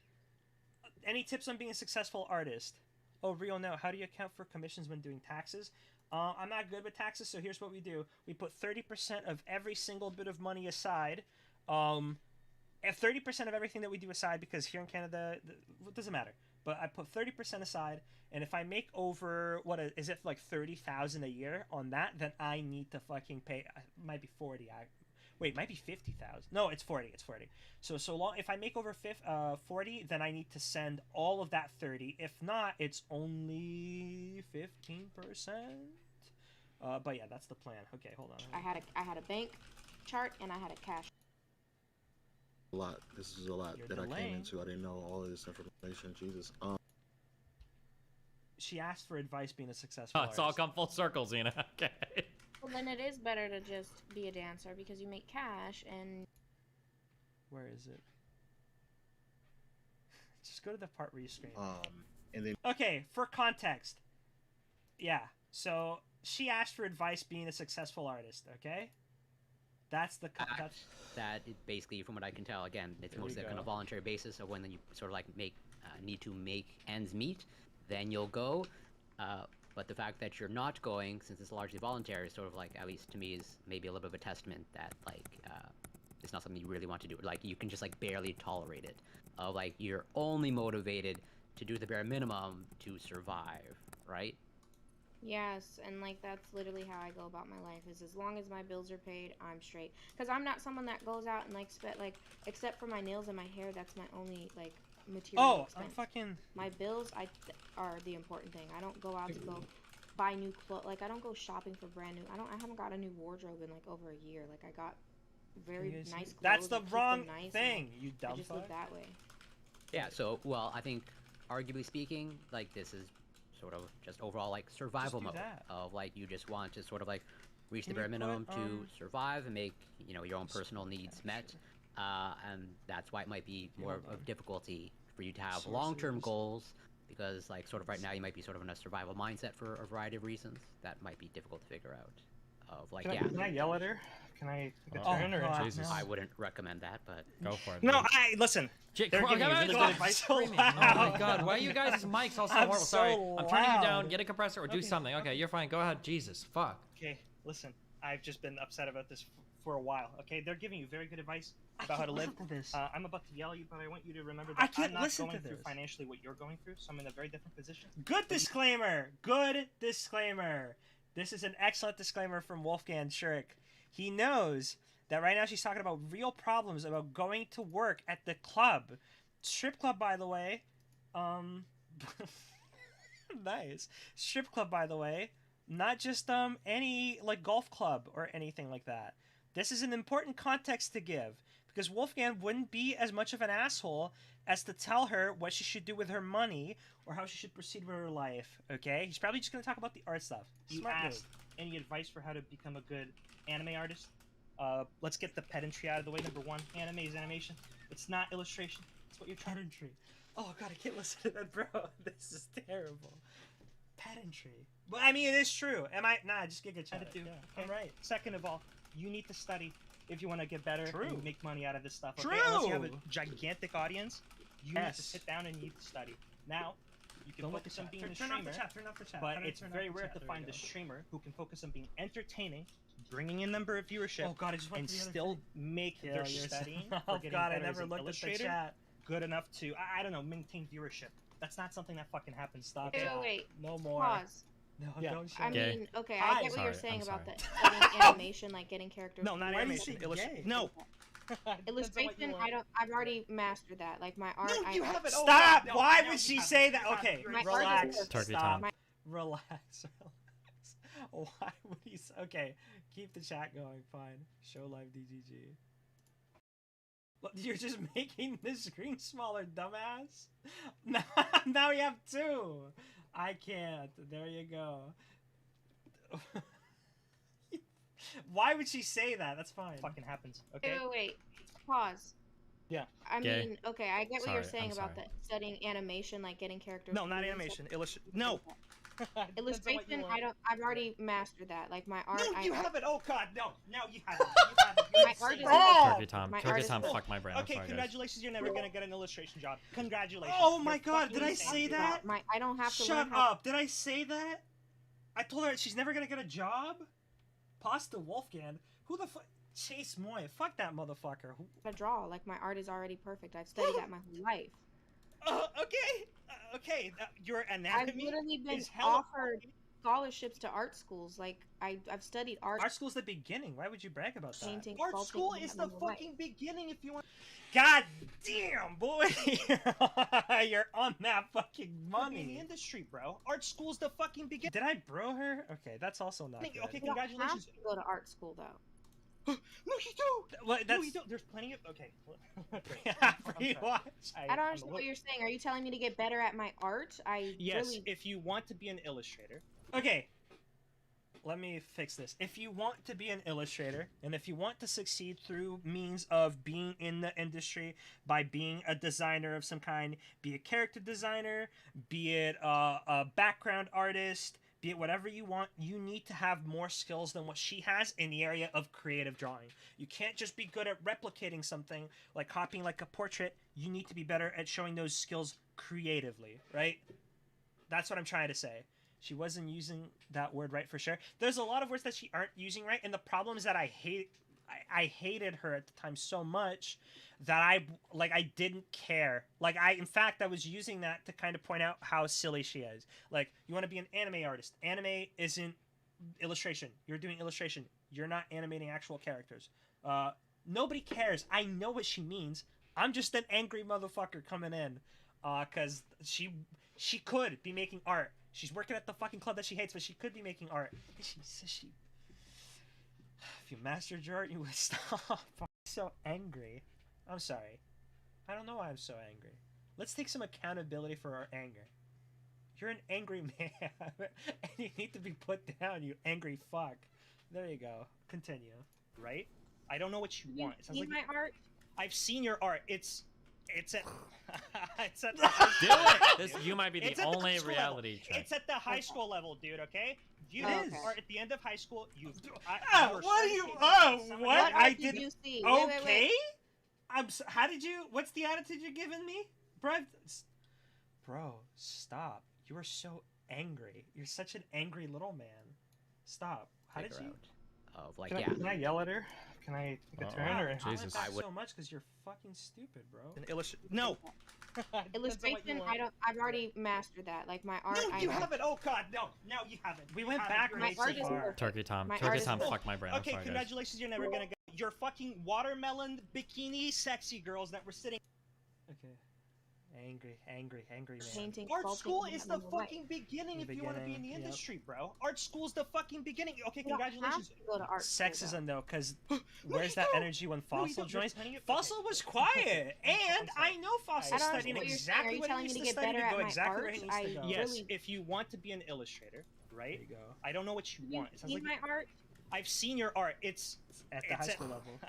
any tips on being a successful artist? Oh, real no. How do you account for commissions when doing taxes? I'm not good with taxes, so here's what we do. We put 30% of every single bit of money aside. 30% of everything that we do aside, because here in Canada, it doesn't matter. But I put 30% aside, and if I make over, is it like 30,000 a year on that, then I need to fucking pay, it might be 40. Wait, it might be 50,000. No, it's 40. It's 40. So long, if I make over 40, then I need to send all of that 30. If not, it's only 15%. But yeah, that's the plan. Okay, hold on. I had a bank chart and I had a cash. A lot. This is a lot that I came into. I didn't know all of this information. Jesus. She asked for advice being a successful Oh, it's all come full circle, Xena. Okay. Well, then it is better to just be a dancer because you make cash and. Where is it? Just go to the part where you scream. And then. Okay, for context. Yeah. So she asked for advice being a successful artist. Okay. That's the. That is basically, from what I can tell, again, it's mostly on a voluntary basis. So when you sort of like need to make ends meet, then you'll go. But the fact that you're not going, since it's largely voluntary, sort of like, at least to me, is maybe a little bit of a testament that like it's not something you really want to do. Like you can just like barely tolerate it. Like you're only motivated to do the bare minimum to survive, right? Yes, and like that's literally how I go about my life. Is as long as my bills are paid, I'm straight. Because I'm not someone that goes out and like spend like, except for my nails and my hair. That's my only like material expense. I'm fucking. My bills are the important thing. I don't go out to go buy new clothes. Like I don't go shopping for brand new. I haven't got a new wardrobe in like over a year. Like I got very nice clothes. That's the wrong nice thing. And, you dumb I just live that way. Yeah. So well, I think arguably speaking, like this is sort of just overall like survival mode of like you just want to sort of like reach the bare minimum to survive and make your own personal needs met, and that's why it might be more of difficulty for you to have long-term goals, because like sort of right now you might be sort of in a survival mindset for a variety of reasons that might be difficult to figure out. Of like Can I yell at her? Can I take a turn? Or Jesus. I wouldn't recommend that, but go for it. No, listen. They're giving you really good advice. Oh my god, why are you guys' mics all so horrible? Sorry, I'm turning you down. Get a compressor or do something. Okay, you're fine. Go ahead. Jesus, fuck. Okay, listen. I've just been upset about this for a while. Okay, they're giving you very good advice about how to live. I'm about to yell at you, but I want you to remember that I'm not going through financially what you're going through, so I'm in a very different position. Good disclaimer. Good disclaimer. This is an excellent disclaimer from Wolfgang Schurig. He knows that right now she's talking about real problems about going to work at the club. Strip club, by the way. Nice. Strip club, by the way. Not just any like golf club or anything like that. This is an important context to give, because Wolfgang wouldn't be as much of an asshole as to tell her what she should do with her money or how she should proceed with her life, okay? He's probably just going to talk about the art stuff. You asked any advice for how to become a good anime artist? Let's get the pedantry out of the way. Number one, anime is animation. It's not illustration. It's what you're trying to pedantry. Oh god, I can't listen to that, bro. This is terrible. Pedantry. Well, I mean, it is true. Am I? Nah, just giga chat. Yeah, I'm right. Second of all, you need to study if you want to get better and make money out of this stuff. Okay? True. Unless you have a gigantic audience, you need to sit down and you need to study. Now, you can focus on being a streamer, turn off the chat. But it's very rare to find a streamer who can focus on being entertaining, bringing in number of viewership, and still make their studying. Oh god, I never looked at the chat. Good enough to, I don't know, maintain viewership. That's not something that fucking happens. Stop it. Wait. No more. Pause. No, don't show I me. mean, okay, I get what you're saying about the animation, like getting characters. No, not animation. No. Illustration, I've already mastered that. Like my art. No, you haven't. Stop! Stop! Why would she say that? Okay, relax. Turkey Stop. time. Relax. Why would he? Okay, keep the chat going. Fine. Show live DGG. Look, you're just making the screen smaller, dumbass. Now we have two. I can't. There you go. Why would she say that? That's fine. Fucking happens. Okay. Wait. Pause. Yeah. I mean, okay, I get what you're saying about the studying animation, like getting characters. No, not animation. No. Illustration, I've already mastered that. Like my art. No, you I, haven't. Oh God, no. No, you haven't. You haven't. You're My art insane. is- Turkey Tom. My Turkey artist- Tom fucked my brain. I'm Okay, sorry, guys. congratulations. You're never gonna get an illustration job. Congratulations. Oh my You're God, fucking did I insane. say that? I don't have to Shut learn how. up. Did I say that? I told her she's never gonna get a job. Pasta Wolfgang. Who the fuck? Chase Moy. Fuck that motherfucker. To draw. Like my art is already perfect. I've studied that my whole life. Okay. Your I've anatomy literally been is hella offered scholarships to art schools. Like I've studied art. Art school's the beginning. Why would you brag about that? Painting, Art sculpting, school and is the my whole life. fucking beginning if you want. God damn, boy. You're on that fucking money. In the industry, bro. Art school's the fucking beginning. Did I bro her? Okay, that's also not good. Okay, You don't have congratulations. to go to art school though. No, you don't. Well, no, you don't. There's plenty of. Okay. Rewatch. I don't understand what you're saying. Are you telling me to get better at my art? Yes, really... if you want to be an illustrator. Okay. Let me fix this. If you want to be an illustrator, and if you want to succeed through means of being in the industry by being a designer of some kind, be a character designer, be it a background artist, be it whatever you want, you need to have more skills than what she has in the area of creative drawing. You can't just be good at replicating something, like copying like a portrait. You need to be better at showing those skills creatively, right? That's what I'm trying to say. She wasn't using that word right for sure. There's a lot of words that she aren't using right, and the problem is that I hated her at the time so much that I didn't care. Like in fact I was using that to kind of point out how silly she is. Like, you want to be an anime artist. Anime isn't illustration. You're doing illustration. You're not animating actual characters. Nobody cares. I know what she means. I'm just an angry motherfucker coming in, cause she could be making art. She's working at the fucking club that she hates, but she could be making art. She says she. If you mastered your art, you would stop. I'm so angry. I'm sorry. I don't know why I'm so angry. Let's take some accountability for our anger. You're an angry man, and you need to be put down, you angry fuck. There you go. Continue. Right? I don't know what you want. It sounds like my art? I've seen your art. It's at it's at Do it. You might be It's the at only high school reality level. check. It's at the high school level, dude. Okay. You Okay. are at the end of high school. You've. what do you? What I art did did. you see? Okay. Wait, wait, wait. How did you? What's the attitude you're giving me, bro? Stop. You are so angry. You're such an angry little man. Stop. How Figure did you? out Of like, Can yeah. Can I yell at her? Can I take a turn? Or Jesus. I would so much because you're fucking stupid, bro. No. Illustration, I've already mastered that. Like my art. No, you haven't. Oh God, no. No, you haven't. We went back back. My art is perfect. Turkey Tom. My Turkey art is Tom perfect. fucked my brain. I'm Okay, sorry, guys. congratulations. You're never gonna get your fucking watermelon bikini sexy girls that were sitting. Okay. Angry man. Painting, Art sculpting, school and is the having a life. fucking beginning if you want to be in the yep. industry, bro. Art school's the fucking beginning. Okay, You don't have congratulations. to go to art school, Sexism though, because No, where's you that don't. energy when No, you Fossil don't. joins? There's plenty of- Fossil was quiet, and I know Fossil's I don't studying understand what you're saying. Are exactly you what telling he me needs to to get study better to go at my exactly where art? he needs to I go. really- Yes, if you want to be an illustrator, right? There you go. I don't know what you want. It sounds See like my art? I've seen your art. It's At the high school level.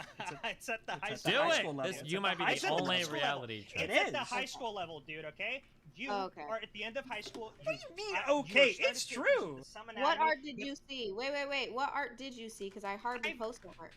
It's at the high at school the Do high it. school level. This, It's you at might be It's the at the only high school reality level. check. It's at the high school level, dude. Okay. You Okay. are at the end of high school. What do you mean? you Okay, are starting it's to true. some What anatomy. art did you see? Wait. What art did you see? Because I hardly post art.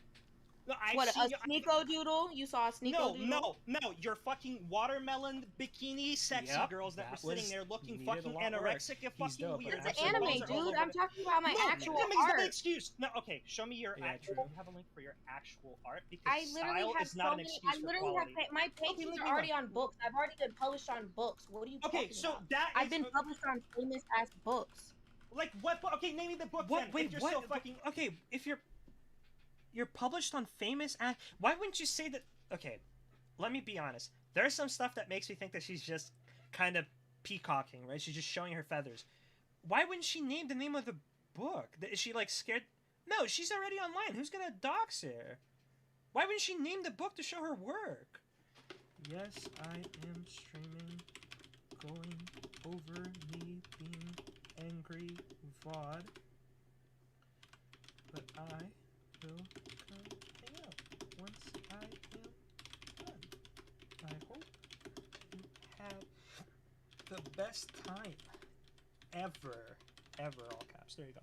No, I've What, seen a you- sneako doodle? You saw a sneako doodle? No, you're fucking watermelon bikini sexy Yep, girls that were that sitting was- there looking needed a fucking lot of work. anorexic and He's fucking dope, weird. but It's actually an anime, balls are all dude. over I'm the- talking about my actual that makes art. the excuse. No, okay, show me your Yeah, actual. true. You have a link for your actual art because I literally style have is not so an many. excuse I for literally quality. have my paintings link are me already one. on books. I've already been published on books. What are you Okay, talking so about? that I've is- been published on famous ass books. Like what? Okay, name me the book. What? Then, Wait, if you're what? so fucking okay. If you're published on famous, why wouldn't you say that? Okay, let me be honest. There's some stuff that makes me think that she's just kind of peacocking, right? She's just showing her feathers. Why wouldn't she name the name of the book? Is she like scared? No, she's already online. Who's gonna dox her? Why wouldn't she name the book to show her work? Yes, I am streaming. Going over me being angry VOD. But I will come hang out once I am done. I hope you have the best time ever. ever, all caps. There you go.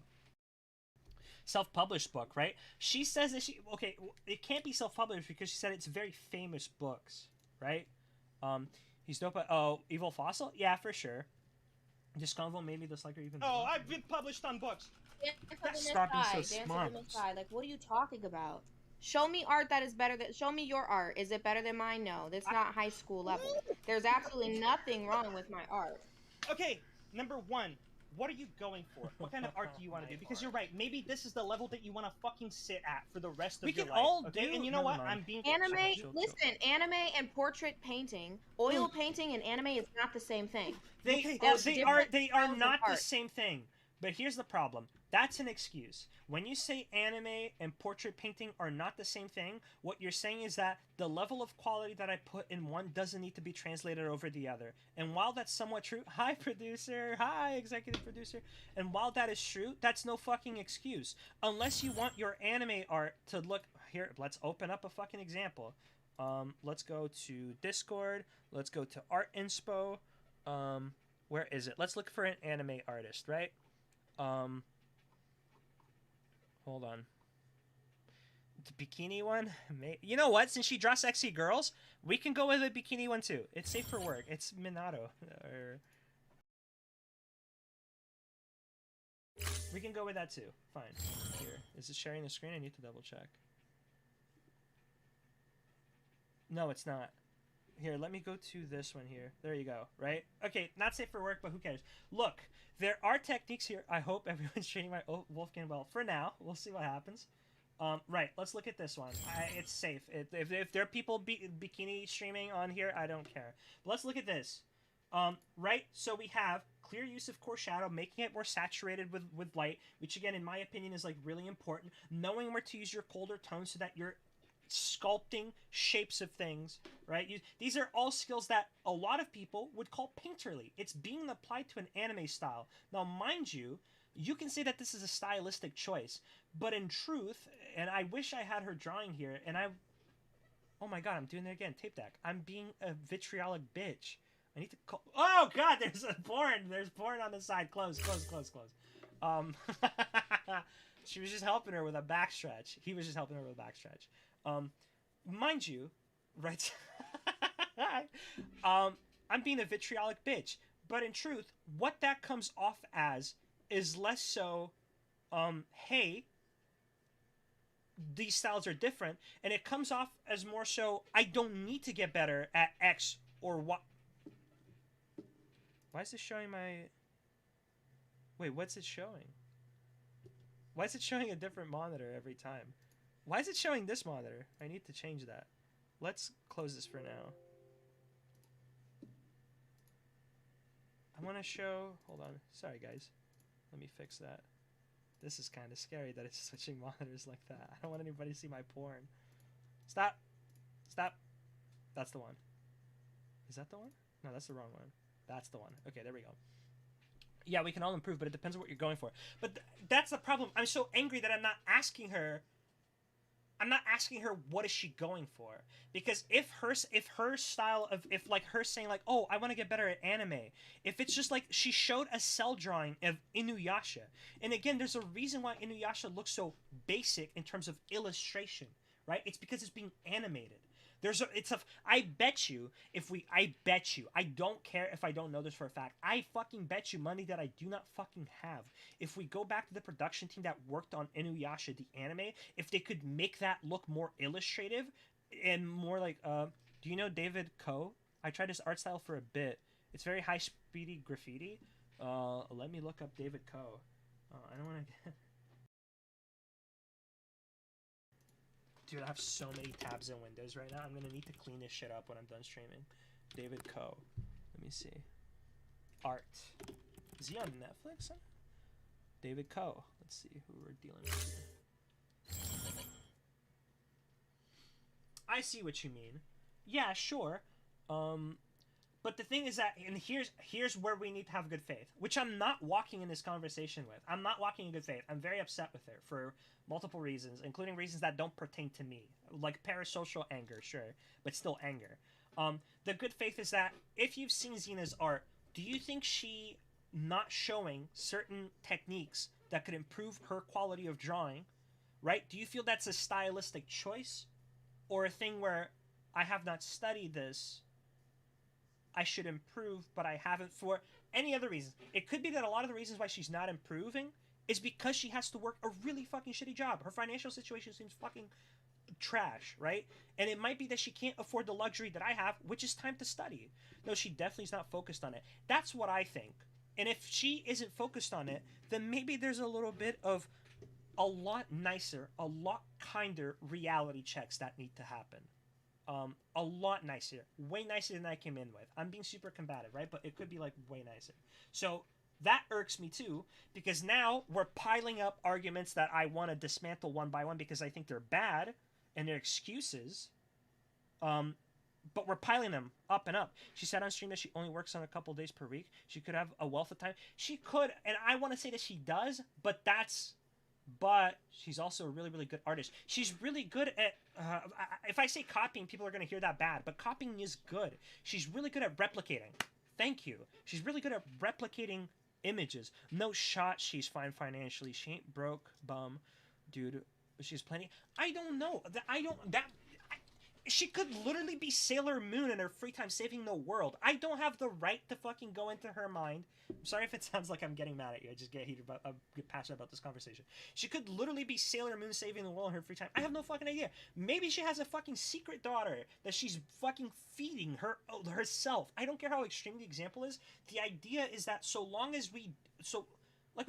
Self-published book, right? She says that okay, it can't be self-published because she said it's very famous books, right? He's dope. Evil Fossil? Yeah, for sure. This convo made me dislike her even more. Oh, I've been published on books. Stop being so smart. Like, what are you talking about? Show me art that is better than. Show me your art. Is it better than mine? No, that's not high school level. There's absolutely nothing wrong with my art. Okay, number one, what are you going for? What kind of art do you want to do? Because you're right. Maybe this is the level that you want to fucking sit at for the rest of your life. We can all do. And you know what? I'm being anime. Listen, anime and portrait painting, oil painting and anime is not the same thing. They are not the same thing. But here's the problem. That's an excuse. When you say anime and portrait painting are not the same thing, what you're saying is that the level of quality that I put in one doesn't need to be translated over the other. And while that's somewhat true, hi producer, hi executive producer, and while that is true, that's no fucking excuse. Unless you want your anime art to look, here, let's open up a fucking example. Let's go to Discord, let's go to Art Inspo, where is it? Let's look for an anime artist, right? Hold on. The bikini one? You know what? Since she draws sexy girls, we can go with the bikini one too. It's safe for work. It's Minato. We can go with that too. Fine. Here. Is it sharing the screen? I need to double check. No, it's not. Here, let me go to this one here. There you go, right? Okay, not safe for work, but who cares? Look, there are techniques here. I hope everyone's treating my Wolfgang well. For now, we'll see what happens. Right, let's look at this one. It's safe. If there are people bikini streaming on here, I don't care. But let's look at this. Right, so we have clear use of core shadow, making it more saturated with light, which again, in my opinion, is like really important. Knowing where to use your colder tones so that you're sculpting shapes of things, right? These are all skills that a lot of people would call painterly. It's being applied to an anime style. Now, mind you, you can say that this is a stylistic choice, but in truth, and I wish I had her drawing here, and oh my god, I'm doing it again, tape deck. I'm being a vitriolic bitch. I need to call, oh god, there's porn on the side. Close. She was just helping her with a backstretch. He was just helping her with a backstretch. Mind you, right? I'm being a vitriolic bitch, but in truth, what that comes off as is less so, hey, these styles are different, and it comes off as more so, I don't need to get better at X or Y. Why is this showing my... Wait, what's it showing? Why is it showing a different monitor every time? Why is it showing this monitor? I need to change that. Let's close this for now. I want to show... Hold on. Sorry, guys. Let me fix that. This is kind of scary that it's switching monitors like that. I don't want anybody to see my porn. Stop. Stop. That's the one. Is that the one? No, that's the wrong one. That's the one. Okay, there we go. Yeah, we can all improve, but it depends on what you're going for. But that's the problem. I'm so angry that I'm not asking her what is she going for, because if her style of, if like her saying like, oh, I want to get better at anime, if it's just like she showed a cell drawing of Inuyasha, and again, there's a reason why Inuyasha looks so basic in terms of illustration, right? It's because it's being animated. I bet you, I don't care if I don't know this for a fact, I fucking bet you money that I do not fucking have. If we go back to the production team that worked on Inuyasha, the anime, if they could make that look more illustrative and more like, do you know David Koh? I tried his art style for a bit. It's very high speedy graffiti. Let me look up David Koh. I don't want to... Dude, I have so many tabs and windows right now. I'm gonna need to clean this shit up when I'm done streaming. David Koh. Let me see. Art. Is he on Netflix? David Koh. Let's see who we're dealing with here. I see what you mean. Yeah, sure. But the thing is that, and here's where we need to have good faith, which I'm not walking in this conversation with. I'm not walking in good faith. I'm very upset with her for multiple reasons, including reasons that don't pertain to me, like parasocial anger, sure, but still anger. The good faith is that if you've seen Xena's art, do you think she not showing certain techniques that could improve her quality of drawing, right? Do you feel that's a stylistic choice, or a thing where I have not studied this, I should improve, but I haven't for any other reasons? It could be that a lot of the reasons why she's not improving is because she has to work a really fucking shitty job. Her financial situation seems fucking trash, right? And it might be that she can't afford the luxury that I have, which is time to study. No, she definitely is not focused on it. That's what I think. And if she isn't focused on it, then maybe there's a little bit of a lot nicer, a lot kinder reality checks that need to happen. A lot nicer. Way nicer than I came in with. I'm being super combative, right? But it could be like way nicer. So that irks me too, because now we're piling up arguments that I want to dismantle one by one because I think they're bad and they're excuses. But we're piling them up and up. She said on stream that she only works on a couple days per week. She could have a wealth of time. She could, and I want to say that she does, but she's also a really, really good artist. She's really good at, if I say copying, people are going to hear that bad, but copying is good. She's really good at replicating. Thank you. She's really good at replicating images. No shot she's fine financially. She ain't broke, bum, dude. She's plenty. I don't know. She could literally be Sailor Moon in her free time saving the world. I don't have the right to fucking go into her mind. I'm sorry if it sounds like I'm getting mad at you. I just get get passionate about this conversation. She could literally be Sailor Moon saving the world in her free time. I have no fucking idea. Maybe she has a fucking secret daughter that she's fucking feeding herself. I don't care how extreme the example is. The idea is that so long as we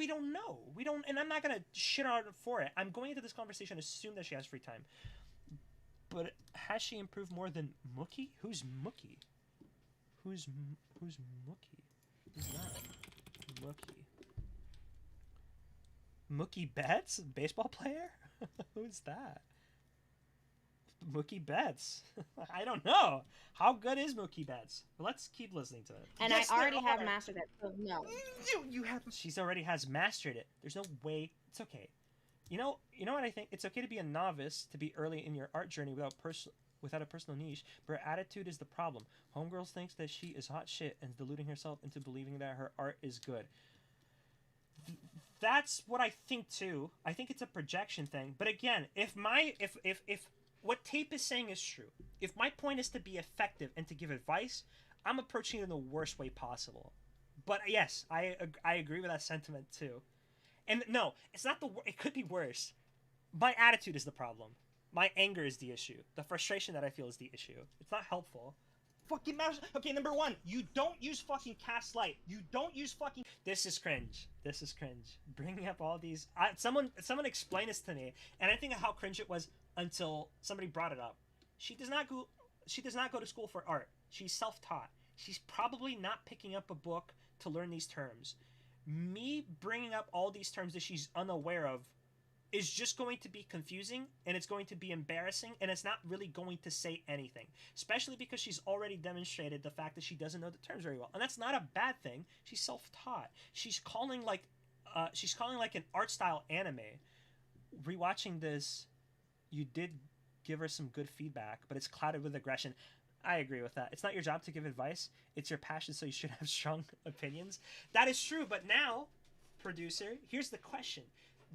don't know. We don't, and I'm not gonna shit on her for it. I'm going into this conversation assume that she has free time. But has she improved more than Mookie? Who's Mookie? Who's Mookie? Who's that? Mookie Betts? Baseball player? Who's that? Mookie Betts. I don't know. How good is Mookie Betts? Let's keep listening to it. And yes, I already have mastered it, so no. You have. She's already has mastered it. There's no way. It's okay. You know what I think? It's okay to be a novice, to be early in your art journey without a personal niche, but her attitude is the problem. Homegirls thinks that she is hot shit and is deluding herself into believing that her art is good. That's what I think too. I think it's a projection thing. But again, if what Tape is saying is true, if my point is to be effective and to give advice, I'm approaching it in the worst way possible. But yes, I agree with that sentiment too. And no, it's not it could be worse. My attitude is the problem. My anger is the issue. The frustration that I feel is the issue. It's not helpful. Fucking mouse. Okay, number one, you don't use fucking cast light. You don't use fucking. This is cringe. This is cringe. Bringing up all these. Someone explained this to me, and I think of how cringe it was until somebody brought it up. She does not go to school for art. She's self-taught. She's probably not picking up a book to learn these terms. Me bringing up all these terms that she's unaware of is just going to be confusing, and it's going to be embarrassing, and it's not really going to say anything, especially because she's already demonstrated the fact that she doesn't know the terms very well, and that's not a bad thing. She's self-taught. She's calling like an art style anime. Rewatching this, you did give her some good feedback, but it's clouded with aggression. I agree with that. It's not your job to give advice. It's your passion, so you should have strong opinions. That is true, but now, producer, here's the question.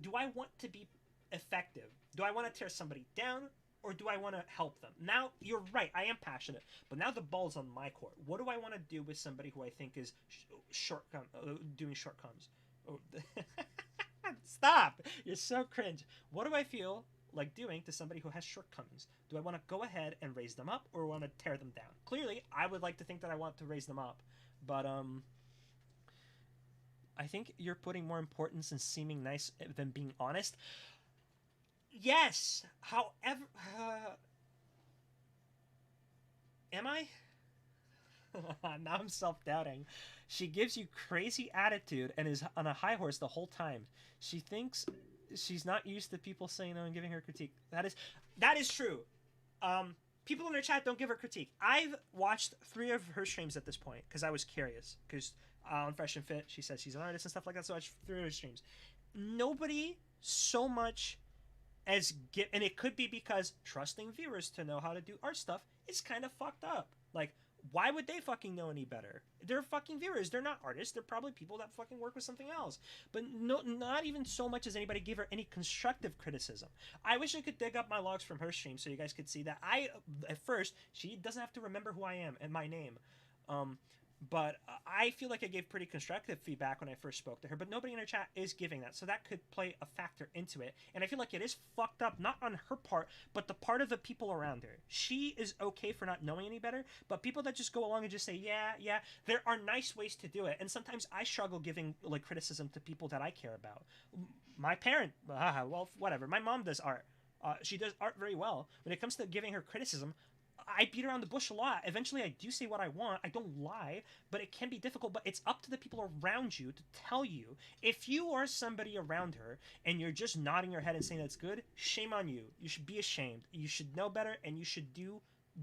Do I want to be effective? Do I want to tear somebody down, or do I want to help them? Now, you're right, I am passionate, but now the ball's on my court. What do I want to do with somebody who I think is doing shortcomings? Oh, stop! You're so cringe. What do I feel like doing to somebody who has shortcomings? Do I want to go ahead and raise them up, or want to tear them down? Clearly, I would like to think that I want to raise them up, but I think you're putting more importance in seeming nice than being honest. Yes, however, am I? Now I'm self-doubting. She gives you crazy attitude and is on a high horse the whole time. She thinks she's not used to people saying no and giving her critique. That is true. People in her chat don't give her critique. I've watched 3 of her streams at this point because I was curious. Because on Fresh and Fit, she says she's an artist and stuff like that, so I watched 3 of her streams. Nobody so much as and it could be because trusting viewers to know how to do art stuff is kind of fucked up. Like, Why would they fucking know any better? They're fucking viewers. They're not artists. They're probably people that fucking work with something else. But no, not even so much as anybody gave her any constructive criticism. I wish I could dig up my logs from her stream so you guys could see that at first, she doesn't have to remember who I am and my name. But I feel like I gave pretty constructive feedback when I first spoke to her, but nobody in her chat is giving that, so that could play a factor into it. And I feel like it is fucked up, not on her part, but the part of the people around her. She is okay for not knowing any better, but people that just go along and just say, yeah, there are nice ways to do it. And sometimes I struggle giving like criticism to people that I care about. My parent, well, whatever. My mom does art. She does art very well. When it comes to giving her criticism, I beat around the bush a lot. Eventually, I do say what I want. I don't lie, but it can be difficult. But it's up to the people around you to tell you. If you are somebody around her and you're just nodding your head and saying that's good, shame on you. You should be ashamed. You should know better, and you should do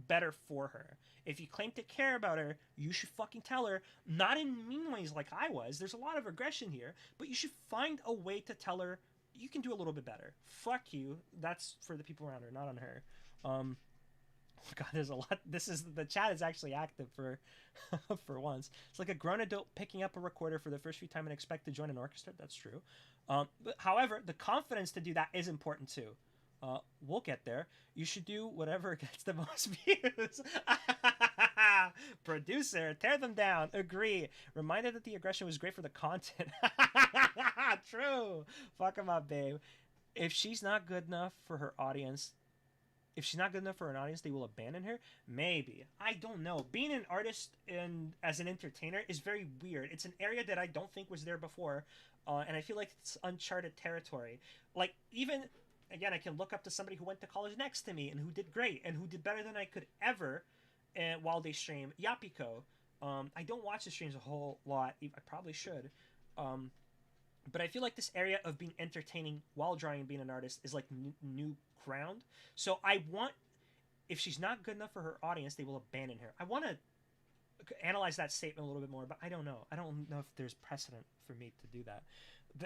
better for her. If you claim to care about her, you should fucking tell her, not in mean ways like I was. There's a lot of aggression here, but you should find a way to tell her you can do a little bit better. Fuck you. That's for the people around her, not on her. God, there's a lot. The chat is actually active for once. It's like a grown adult picking up a recorder for the first few time and expect to join an orchestra. That's true. But however, the confidence to do that is important too. We'll get there. You should do whatever gets the most views. Producer, tear them down. Agree. Reminded that the aggression was great for the content. True. Fuck him up, babe. If she's not good enough for her audience, they will abandon her? Maybe. I don't know. Being an artist and as an entertainer is very weird. It's an area that I don't think was there before, and I feel like it's uncharted territory. Like, even, again, I can look up to somebody who went to college next to me and who did great and who did better than I could ever while they stream. Yapiko. I don't watch the streams a whole lot. I probably should. But I feel like this area of being entertaining while drawing and being an artist is like new ground. So I want, if she's not good enough for her audience, they will abandon her. I want to analyze that statement a little bit more, but I don't know. I don't know if there's precedent for me to do that,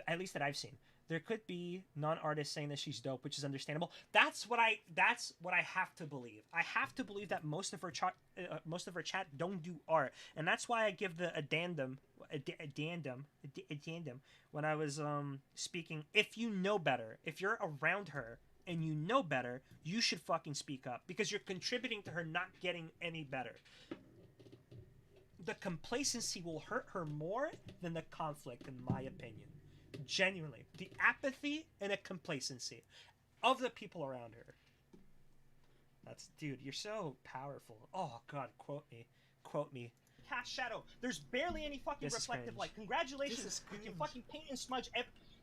at least that I've seen. There could be non-artists saying that she's dope, which is understandable. That's what I have to believe. I have to believe that most of her chat don't do art, and that's why I give the addendum when I was speaking. If you know better, if you're around her and you know better, you should fucking speak up, because you're contributing to her not getting any better. The complacency will hurt her more than the conflict, in my opinion. Genuinely. The apathy and a complacency of the people around her. Dude, you're so powerful. Oh, God, quote me. Cast shadow. There's barely any fucking reflective light. Congratulations. You can fucking paint and smudge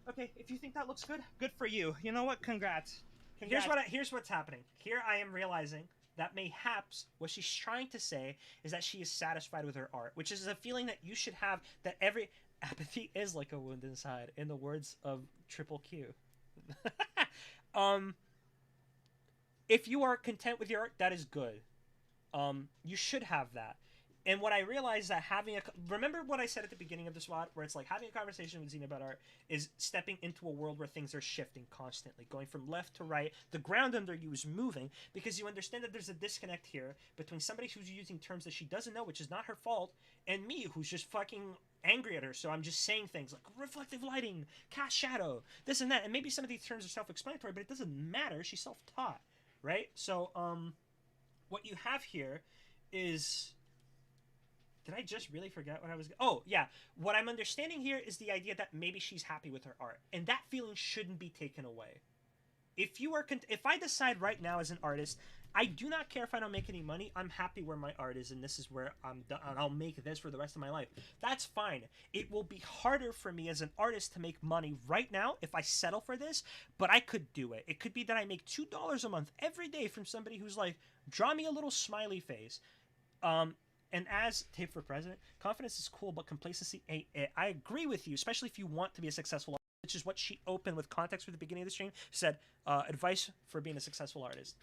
Okay, if you think that looks good for you. You know what? Congrats. Here's what's happening. Here I am realizing that mayhaps what she's trying to say is that she is satisfied with her art, which is a feeling that you should have, that every apathy is like a wound inside, in the words of Triple Q. If you are content with your art, that is good. You should have that. And what I realized that remember what I said at the beginning of this VOD, where it's like having a conversation with Xena about art is stepping into a world where things are shifting constantly, going from left to right. The ground under you is moving, because you understand that there's a disconnect here between somebody who's using terms that she doesn't know, which is not her fault, and me, who's just fucking angry at her. So I'm just saying things like reflective lighting, cast shadow, this and that. And maybe some of these terms are self-explanatory, but it doesn't matter. She's self-taught, right? So what you have here is... Did I just really forget what I was... Oh, yeah. What I'm understanding here is the idea that maybe she's happy with her art. And that feeling shouldn't be taken away. If I decide right now as an artist, I do not care if I don't make any money. I'm happy where my art is, and this is where I'm done. I'll make this for the rest of my life. That's fine. It will be harder for me as an artist to make money right now if I settle for this, but I could do it. It could be that I make $2 a month every day from somebody who's like, draw me a little smiley face. And as Tape for President, confidence is cool, but complacency ain't it. I agree with you, especially if you want to be a successful artist, which is what she opened with context for the beginning of the stream. She said, advice for being a successful artist.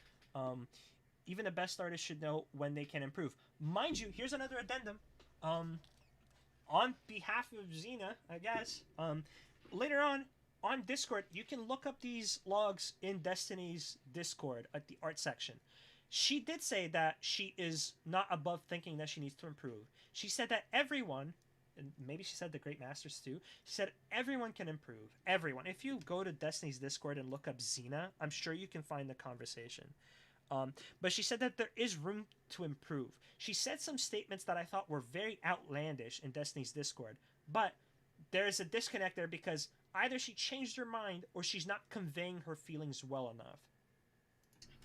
Even the best artists should know when they can improve. Mind you, here's another addendum. On behalf of Xena, I guess, later on Discord, you can look up these logs in Destiny's Discord at the art section. she did say that she is not above thinking that she needs to improve. She said that everyone, and maybe she said the Great Masters too, she said everyone can improve. Everyone. If you go to Destiny's Discord and look up Xena, I'm sure you can find the conversation. But she said that there is room to improve. She said some statements that I thought were very outlandish in Destiny's Discord, but there is a disconnect there because either she changed her mind or she's not conveying her feelings well enough.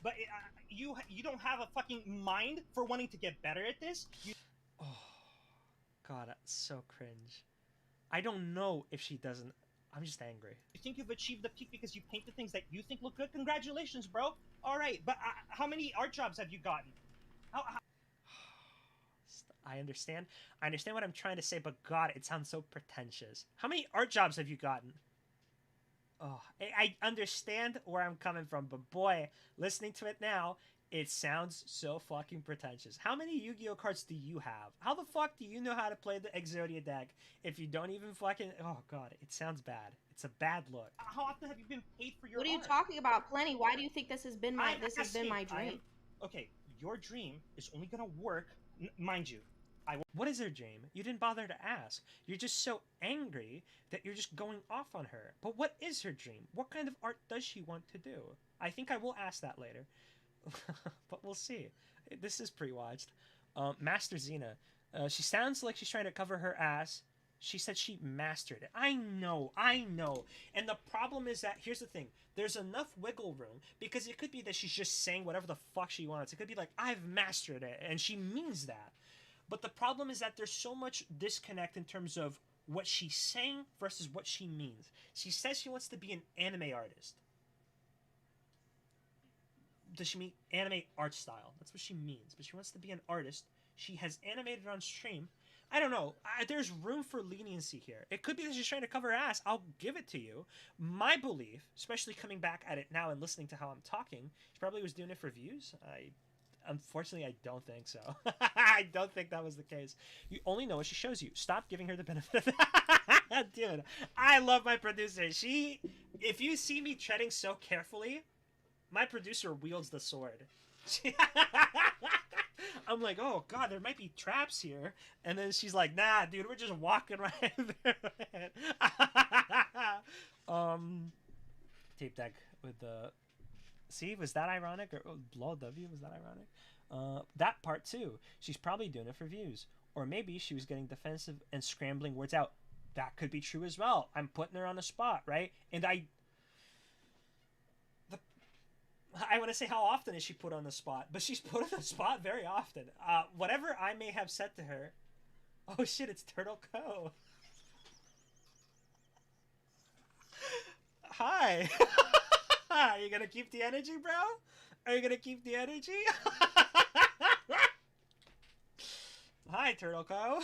But you don't have a fucking mind for wanting to get better at this? Oh, God, that's so cringe. I don't know if she doesn't. I'm just angry. You think you've achieved the peak because you paint the things that you think look good? Congratulations, bro. All right, but how many art jobs have you gotten? How... I understand. I understand what I'm trying to say, but God, it sounds so pretentious. How many art jobs have you gotten? Oh, I understand where I'm coming from, but boy, listening to it now, it sounds so fucking pretentious. How many Yu-Gi-Oh cards do you have? How the fuck do you know how to play the Exodia deck if you don't even fucking... Oh, God, it sounds bad. It's a bad look. How often have you been paid for your What are you art? talking about? Plenty. Why do you think this has been my dream? Okay, your dream is only gonna work, mind you. What is her dream? You didn't bother to ask. You're just so angry that you're just going off on her. But what is her dream? What kind of art does she want to do? I think I will ask that later. But we'll see. This is pre-watched. Master Xena. She sounds like she's trying to cover her ass. She said she mastered it. I know. And the problem is that, here's the thing. There's enough wiggle room, because it could be that she's just saying whatever the fuck she wants. It could be like, I've mastered it, and she means that. But the problem is that there's so much disconnect in terms of what she's saying versus what she means. She says she wants to be an anime artist. Does she mean anime art style? That's what she means. But she wants to be an artist. She has animated on stream. I don't know. There's room for leniency here. It could be that she's trying to cover her ass. I'll give it to you. My belief, especially coming back at it now and listening to how I'm talking, she probably was doing it for views. Unfortunately, I don't think so. I don't think that was the case. You only know what she shows you. Stop giving her the benefit of that. Dude, I love my producer. If you see me treading so carefully, my producer wields the sword. I'm like, oh God, there might be traps here. And then she's like, nah, dude, we're just walking right through it. Tape deck with the... See, was that ironic? Or Blow W, was that ironic? That part too. She's probably doing it for views. Or maybe she was getting defensive and scrambling words out. That could be true as well. I'm putting her on the spot, right? And I want to say, how often is she put on the spot? But she's put on the spot very often. Whatever I may have said to her... Oh shit, it's Turtle Co. Hi. Are you gonna keep the energy, bro? Are you gonna keep the energy? Hi, Turtle Co.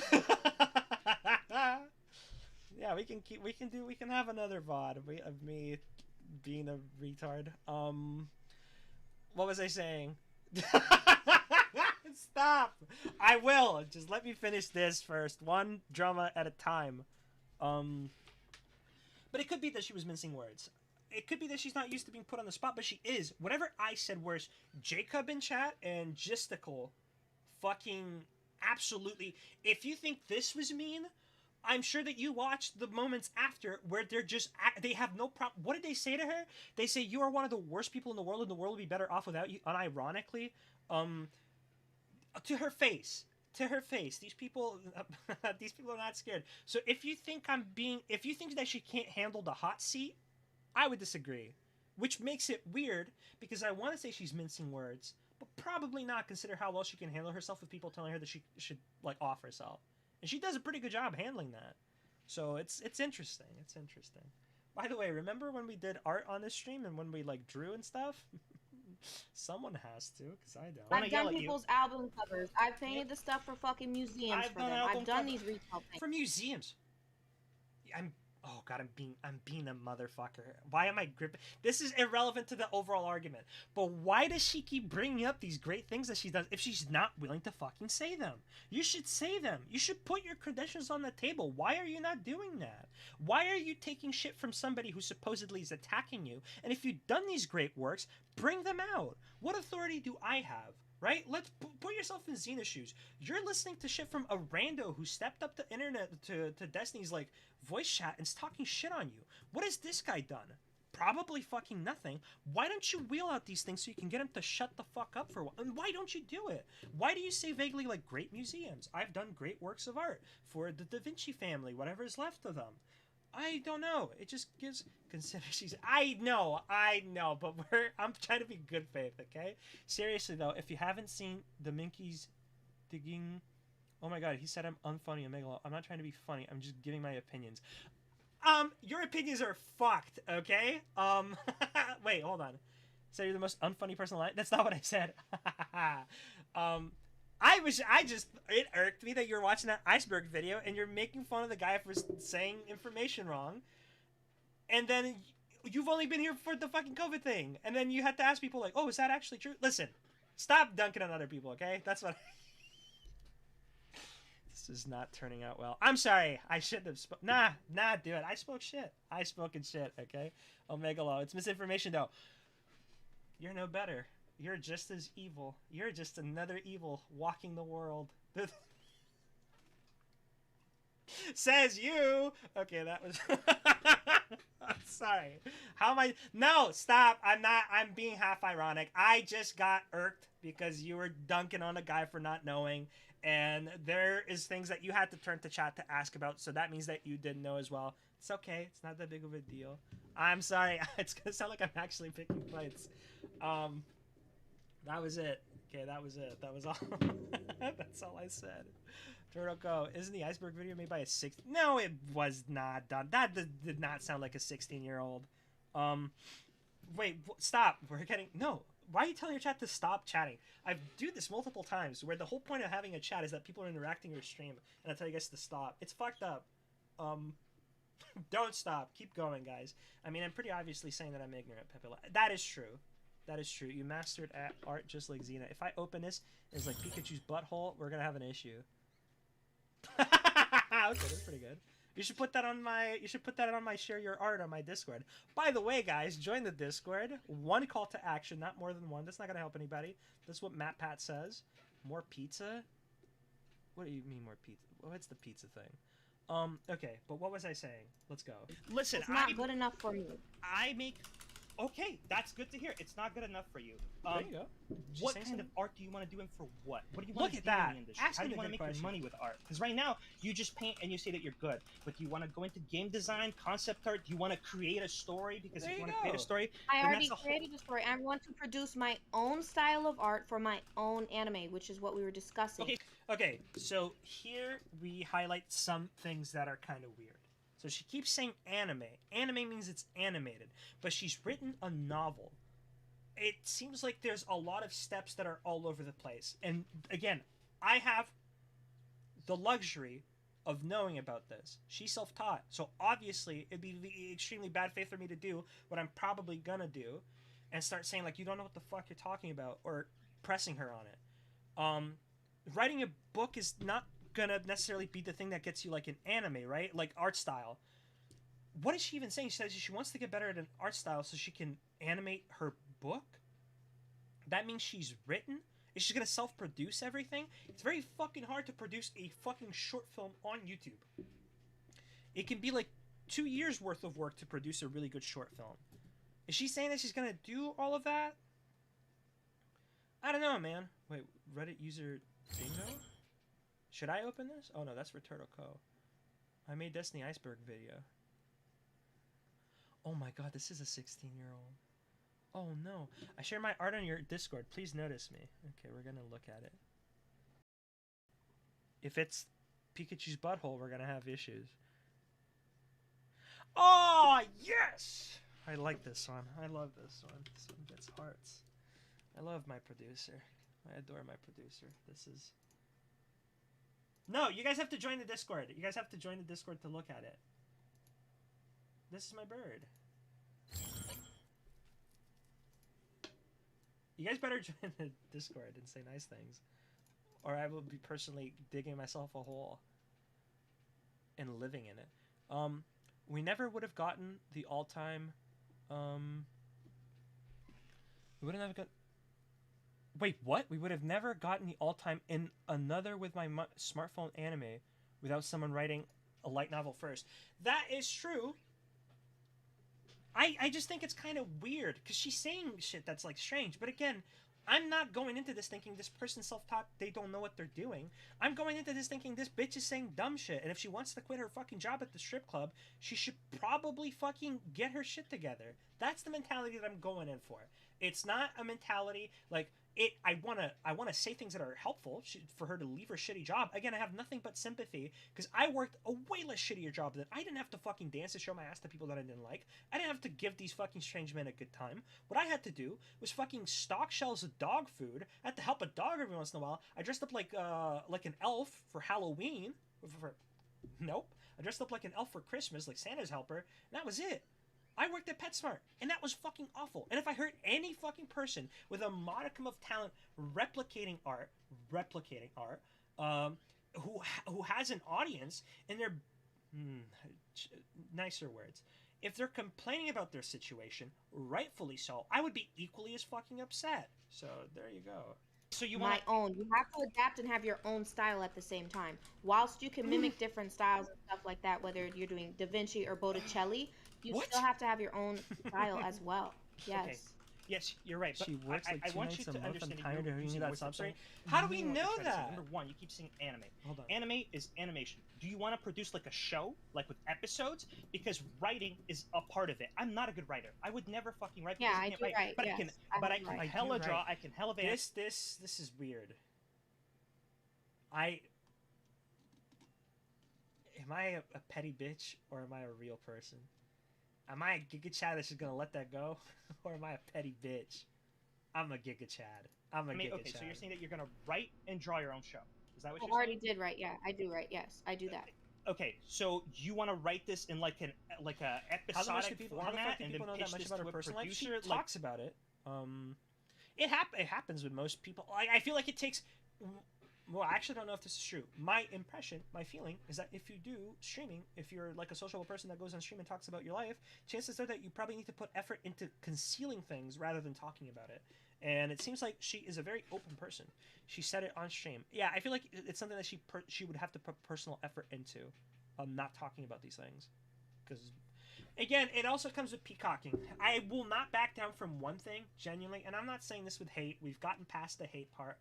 Yeah, we can have another VOD of me being a retard. What was I saying? Stop! I will! Just let me finish this first. One drama at a time. But it could be that she was mincing words. It could be that she's not used to being put on the spot, but she is. Whatever I said was Jacob in chat and Gisticle fucking absolutely... If you think this was mean, I'm sure that you watched the moments after where they're just... They have no problem... What did they say to her? They say, you are one of the worst people in the world and the world will be better off without you, unironically. To her face. To her face. These people are not scared. So if you think if you think that she can't handle the hot seat, I would disagree. Which makes it weird, because I want to say she's mincing words, but probably not, consider how well she can handle herself with people telling her that she should, like, off herself. And she does a pretty good job handling that. So it's interesting. It's interesting. By the way, remember when we did art on this stream and when we, like, drew and stuff? Someone has to, because I don't. I've done people's album covers. I've painted the stuff for fucking museums for them. I've done these retail things. For museums. Oh god, I'm being a motherfucker. Why am I gripping? This is irrelevant to the overall argument. But why does she keep bringing up these great things that she does if she's not willing to fucking say them? You should say them. You should put your credentials on the table. Why are you not doing that? Why are you taking shit from somebody who supposedly is attacking you? And if you've done these great works, bring them out. What authority do I have? Right? Let's put yourself in Xena's shoes. You're listening to shit from a rando who stepped up the internet to Destiny's like voice chat and is talking shit on you. What has this guy done? Probably fucking nothing. Why don't you wheel out these things so you can get him to shut the fuck up for a while? And why don't you do it? Why do you say vaguely like great museums? I've done great works of art for the Da Vinci family, whatever is left of them. I don't know. It just gives consider she's. I know, but I'm trying to be good faith, okay? Seriously though, if you haven't seen the Minky's digging, oh my god, he said I'm unfunny and Megalo. I'm not trying to be funny. I'm just giving my opinions. Your opinions are fucked, okay? Wait, hold on. So you're the most unfunny person alive? That's not what I said. It irked me that you're watching that iceberg video and you're making fun of the guy for saying information wrong. And then you've only been here for the fucking COVID thing. And then you had to ask people like, oh, is that actually true? Listen, stop dunking on other people, okay? That's what This is not turning out well. I'm sorry. I shouldn't have Nah, do it. I spoke shit. I spoken shit, okay? Omega Law. It's misinformation, though. You're no better. You're just as evil. You're just another evil walking the world. Says you. Okay, that was... I'm sorry. How am I... No, stop. I'm being half ironic. I just got irked because you were dunking on a guy for not knowing. And there is things that you had to turn to chat to ask about. So that means that you didn't know as well. It's okay. It's not that big of a deal. I'm sorry. It's going to sound like I'm actually picking fights. That was it. Okay, that was it. That was all. That's all I said. Turoko, isn't the iceberg video made by a 16? No, it was not done. That did not sound like a 16-year-old. Wait, stop. We're getting... No. Why are you telling your chat to stop chatting? I've do this multiple times where the whole point of having a chat is that people are interacting with your stream, and I tell you guys to stop. It's fucked up. Don't stop. Keep going, guys. I mean, I'm pretty obviously saying that I'm ignorant, Pepe. That is true. That is true. You mastered art just like Xena. If I open this, it's like Pikachu's butthole, we're gonna have an issue. Okay, that's pretty good. You should put that on my. You should put that on my share your art on my Discord. By the way, guys, join the Discord. One call to action, not more than one. That's not gonna help anybody. That's what Matt Pat says. More pizza? What do you mean more pizza? What's the pizza thing? Okay, but what was I saying? Let's go. Listen, it's not good enough for me. I make. Okay, that's good to hear. It's not good enough for you. There you go. What kind of art do you want to do and for what? What do you want to do in the industry? How do you want to make your money with art? Because right now, you just paint and you say that you're good. But do you want to go into game design, concept art? Do you want to create a story? Because if you want to create a story, I already created a story. I want to produce my own style of art for my own anime, which is what we were discussing. Okay, so here we highlight some things that are kind of weird. So she keeps saying anime. Anime means it's animated, but she's written a novel. It seems like there's a lot of steps that are all over the place. And again, I have the luxury of knowing about this. She's self-taught, so obviously it'd be extremely bad faith for me to do what I'm probably gonna do and start saying like, you don't know what the fuck you're talking about, or pressing her on it. Writing a book is not gonna necessarily be the thing that gets you like an anime, right? Like art style. What is she even saying? She says she wants to get better at an art style so she can animate her book? That means she's written? Is she gonna self-produce everything? It's very fucking hard to produce a fucking short film on YouTube. It can be like 2 years worth of work to produce a really good short film. Is she saying that she's gonna do all of that? I don't know, man. Wait, Reddit user bingo? Should I open this? Oh no, that's for Turtle Co. I made Destiny Iceberg video. Oh my god, this is a 16-year-old. Oh no. I share my art on your Discord. Please notice me. Okay, we're gonna look at it. If it's Pikachu's butthole, we're gonna have issues. Oh, yes! I like this one. I love this one. This one gets hearts. I love my producer. I adore my producer. This is... No, you guys have to join the Discord. You guys have to join the Discord to look at it. This is my bird. You guys better join the Discord and say nice things, or I will be personally digging myself a hole and living in it. We never would have gotten the all-time. We wouldn't have got. Wait, what? We would have never gotten the all-time in Another with My Smartphone anime without someone writing a light novel first. That is true. I just think it's kind of weird because she's saying shit that's like strange. But again, I'm not going into this thinking this person's self-taught, they don't know what they're doing. I'm going into this thinking this bitch is saying dumb shit. And if she wants to quit her fucking job at the strip club, she should probably fucking get her shit together. That's the mentality that I'm going in for. It's not a mentality like... I wanna say things that are helpful for her to leave her shitty job. Again, I have nothing but sympathy because I worked a way less shittier job than I didn't have to fucking dance to show my ass to people that I didn't like. I didn't have to give these fucking strange men a good time. What I had to do was fucking stock shelves of dog food. I had to help a dog every once in a while. I dressed up like an elf for Halloween. Nope. I dressed up like an elf for Christmas, like Santa's helper, and that was it. I worked at PetSmart, and that was fucking awful. And if I heard any fucking person with a modicum of talent replicating art, who has an audience, and they're nicer words, if they're complaining about their situation, rightfully so, I would be equally as fucking upset. So there you go. So you want my own. You have to adapt and have your own style at the same time. Whilst you can mimic different styles and stuff like that, whether you're doing Da Vinci or Botticelli, you still have to have your own style as well. Yes. Okay. Yes, you're right. But She works like I 2 want nights you a to month. understand I'm that tired you're of hearing using that voice sub substrate. story. How do we You know know what you're trying to say. that? Number one, you keep saying anime. Hold on. Anime is animation. Do you want to produce like a show, like with episodes? Because writing is a part of it. I'm not a good writer. I would never fucking write. Yeah, because I can't do write. write, But yes. I can. I But I do can write. hella I do draw. write. I can hella vanish. This is weird. Am I a petty bitch or am I a real person? Am I a Giga Chad that's just gonna let that go, or am I a petty bitch? I'm a Giga Chad. I'm a Giga okay, Chad. so you're saying that you're gonna write and draw your own show. Is that what I you're already saying? did write. Yeah, I do write. Yes, I do that. Okay, so you want to write this in like a How the fuck episodic do people format know and then that pitch much this about to her a personal life? She producer? talks about it. It happens with most people. I feel like it takes. Well, I actually don't know if this is true. My impression, my feeling, is that if you do streaming, if you're like a sociable person that goes on stream and talks about your life, chances are that you probably need to put effort into concealing things rather than talking about it. And it seems like she is a very open person. She said it on stream. Yeah, I feel like it's something that she would have to put personal effort into, not talking about these things. Because, again, it also comes with peacocking. I will not back down from one thing, genuinely, and I'm not saying this with hate. We've gotten past the hate part.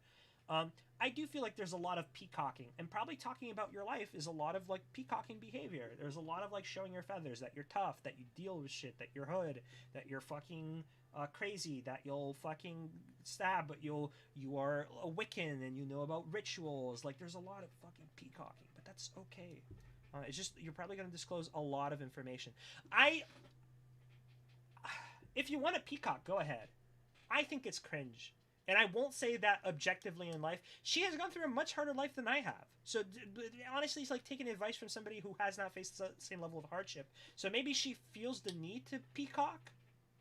I do feel like there's a lot of peacocking, and probably talking about your life is a lot of like peacocking behavior. There's a lot of like showing your feathers, that you're tough, that you deal with shit, that you're hood, that you're fucking crazy, that you'll fucking stab, but you are a Wiccan and you know about rituals. Like there's a lot of fucking peacocking, but that's okay. It's just you're probably going to disclose a lot of information. If you want to peacock, go ahead. I think it's cringe. And I won't say that objectively in life. She has gone through a much harder life than I have. So honestly, it's like taking advice from somebody who has not faced the same level of hardship. So maybe she feels the need to peacock.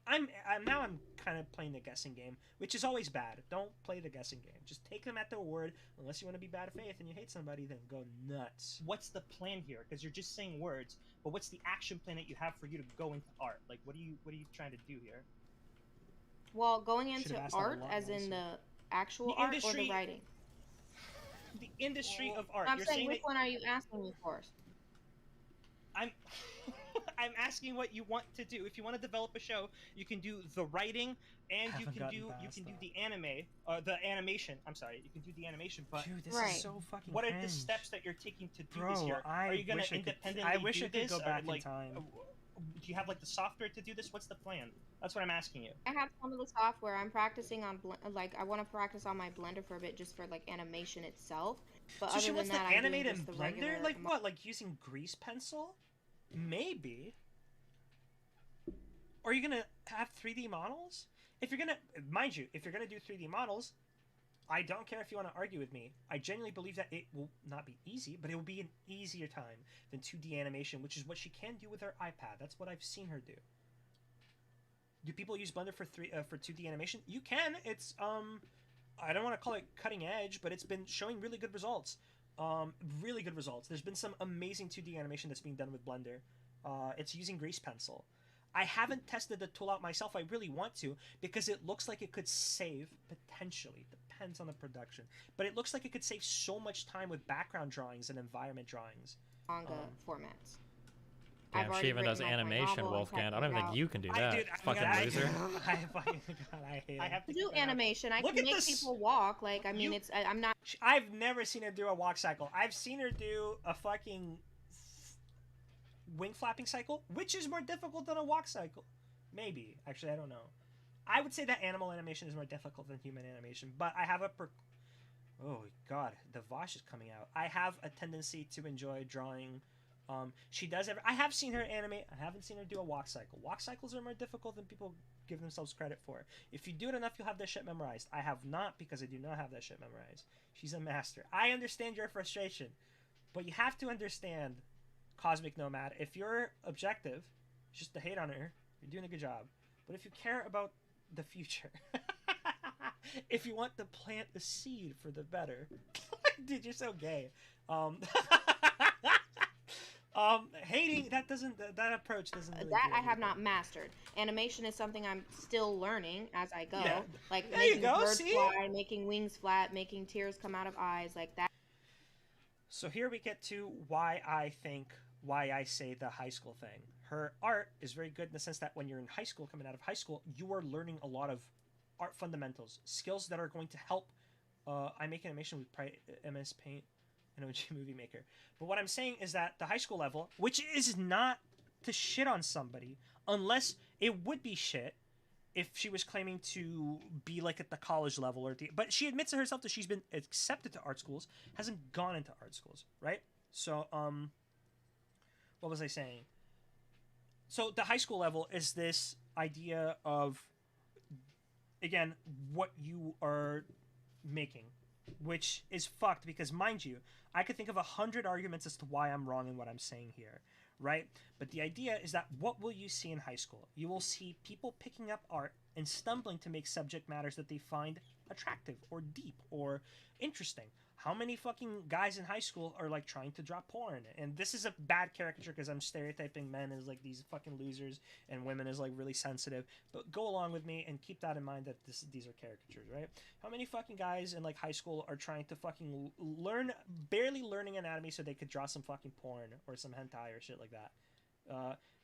I'm kind of playing the guessing game, which is always bad. Don't play the guessing game. Just take them at their word. Unless you want to be bad faith and you hate somebody, then go nuts. What's the plan here? Because you're just saying words, but what's the action plan that you have for you to go into art? Like, what are you trying to do here? Well, going into art, as in the actual art or the writing? The industry of art. I'm You're saying, which that, one are you asking me for? I'm asking what you want to do. If you want to develop a show, you can do the writing and you can do the animation. I'm sorry, you can do the animation. But dude, this is so fucking. What are cringe. the steps that you're taking to do Bro, this here? Are you gonna independently I wish do I could this? go back like, in time. Do you have like the software to do this? What's the plan? That's what I'm asking you. I have some of the software. I'm practicing on I want to practice on my Blender for a bit, just for like animation itself. But So other she wants than to that, animate in I'm doing just the Blender? regular Like what? Like using grease pencil? Maybe. Or are you gonna have 3D models? If you're gonna, mind you, if you're gonna do 3D models, I don't care if you want to argue with me. I genuinely believe that it will not be easy, but it will be an easier time than 2D animation, which is what she can do with her iPad. That's what I've seen her do. Do people use Blender for 2D animation? You can. It's I don't want to call it cutting edge, but it's been showing really good results. Really good results. There's been some amazing 2D animation that's being done with Blender. It's using Grease Pencil. I haven't tested the tool out myself. I really want to, because it looks like it could save, potentially, depends on the production, but it looks like it could save so much time with background drawings and environment drawings. Manga formats. Damn, she even does animation, Wolfgang. I don't even think you can do that. Dude, fucking loser. I fucking God, I hate it. I have to do animation. I can make people walk. Like, I mean, I'm not. I've never seen her do a walk cycle. I've seen her do a fucking wing flapping cycle, which is more difficult than a walk cycle. Maybe. Actually, I don't know. I would say that animal animation is more difficult than human animation, but I have a oh god, the Vosh is coming out. I have a tendency to enjoy drawing. She does I have seen her animate. I haven't seen her do a walk cycle. Walk cycles are more difficult than people give themselves credit for. If you do it enough, you'll have that shit memorized. I have not, because I do not have that shit memorized. She's a master. I understand your frustration, but you have to understand, Cosmic Nomad, if your objective is just to hate on her, you're doing a good job. But if you care about the future, if you want to plant the seed for the better, dude, you're so gay. Hating, that approach doesn't really that I have not mastered. Animation is something I'm still learning as I go. Yeah. Like there making you go, birds see? fly, making wings flap, making tears come out of eyes, like that. So here we get to why I say the high school thing. Her art is very good in the sense that when you're in high school, coming out of high school, you are learning a lot of art fundamentals, skills that are going to help. I make animation with MS Paint and OG Movie Maker. But what I'm saying is that the high school level, which is not to shit on somebody, unless it would be shit if she was claiming to be like at the college level but she admits to herself that she's been accepted to art schools, hasn't gone into art schools, right? So what was I saying? So the high school level is this idea of, again, what you are making, which is fucked because, mind you, I could think of 100 arguments as to why I'm wrong in what I'm saying here, right? But the idea is that what will you see in high school? You will see people picking up art and stumbling to make subject matters that they find attractive or deep or interesting. How many fucking guys in high school are like trying to draw porn? And this is a bad caricature because I'm stereotyping men as like these fucking losers and women as like really sensitive. But go along with me and keep that in mind that these are caricatures, right? How many fucking guys in like high school are trying to fucking barely learning anatomy so they could draw some fucking porn or some hentai or shit like that?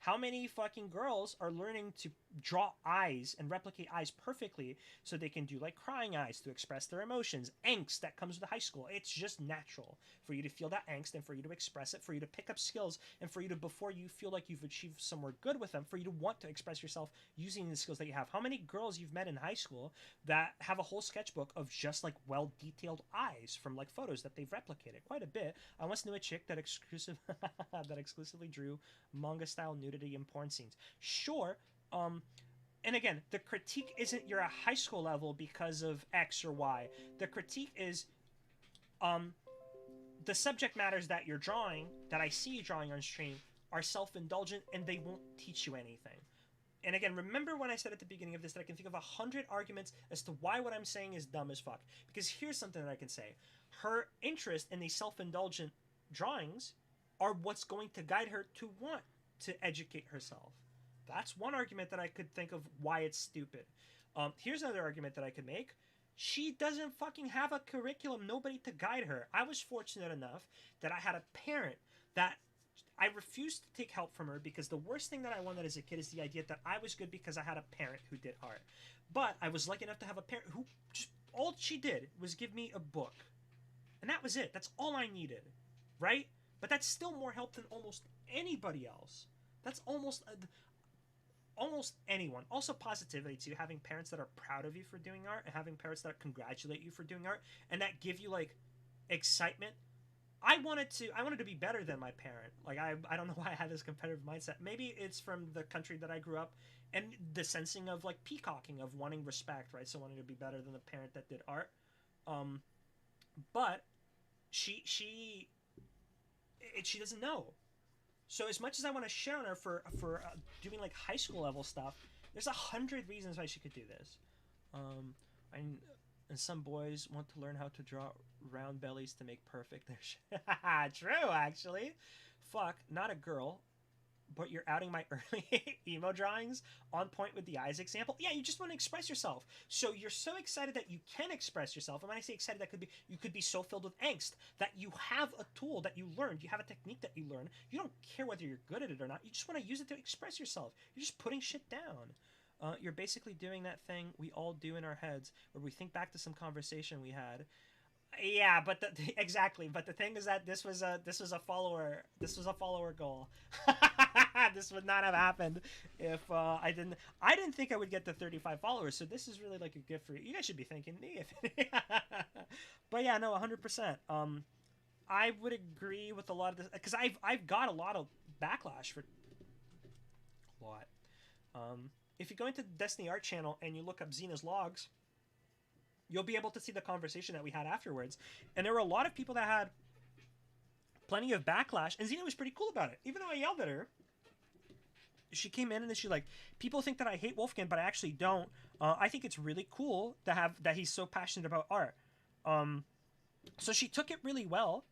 How many fucking girls are learning to draw eyes and replicate eyes perfectly so they can do like crying eyes to express their emotions? Angst that comes with high school. It's just natural for you to feel that angst and for you to express it, for you to pick up skills, and for you to, before you feel like you've achieved somewhere good with them, for you to want to express yourself using the skills that you have. How many girls you've met in high school that have a whole sketchbook of just like well-detailed eyes from like photos that they've replicated? Quite a bit. I once knew a chick that exclusively drew manga-style nudity and porn scenes. Sure, and again, the critique isn't you're a high school level because of X or Y. The critique is the subject matters that you're drawing, that I see you drawing on stream, are self-indulgent and they won't teach you anything. And again, remember when I said at the beginning of this that I can think of 100 arguments as to why what I'm saying is dumb as fuck. Because here's something that I can say. Her interest in these self-indulgent drawings are what's going to guide her to want to educate herself. That's one argument that I could think of why it's stupid. Here's another argument that I could make. She doesn't fucking have a curriculum, nobody to guide her. I was fortunate enough that I had a parent that I refused to take help from her because the worst thing that I wanted as a kid is the idea that I was good because I had a parent who did art. But I was lucky enough to have a parent who just, all she did was give me a book. And that was it. That's all I needed. Right? But that's still more help than almost anybody else. That's almost anyone. Also positivity too, having parents that are proud of you for doing art and having parents that congratulate you for doing art and that give you like excitement. I wanted to be better than my parent. Like I don't know why I had this competitive mindset. Maybe it's from the country that I grew up and the sensing of like peacocking, of wanting respect, right? So wanting to be better than the parent that did art. But she doesn't know. So as much as I want to shit on her for doing like high school level stuff, there's 100 reasons why she could do this. And some boys want to learn how to draw round bellies to make perfect their shit. True, actually. Fuck, not a girl, but you're outing my early emo drawings on point with the eyes example. Yeah, you just want to express yourself. So you're so excited that you can express yourself. And when I say excited, that could be, you could be so filled with angst that you have a tool that you learned. You have a technique that you learn. You don't care whether you're good at it or not. You just want to use it to express yourself. You're just putting shit down. You're basically doing that thing we all do in our heads where we think back to some conversation we had. Yeah, but exactly. But the thing is that this was a follower goal. This would not have happened if I didn't think I would get to 35 followers. So this is really like a gift for you. You guys should be thanking me. But yeah, no, 100%. I would agree with a lot of this because I've got a lot of backlash for a lot. If you go into the Destiny Art channel and you look up Xena's logs, you'll be able to see the conversation that we had afterwards. And there were a lot of people that had plenty of backlash, and Xena was pretty cool about it. Even though I yelled at her, she came in and then she's like, people think that I hate Wolfgang, but I actually don't. I think it's really cool to have that he's so passionate about art. So she took it really well.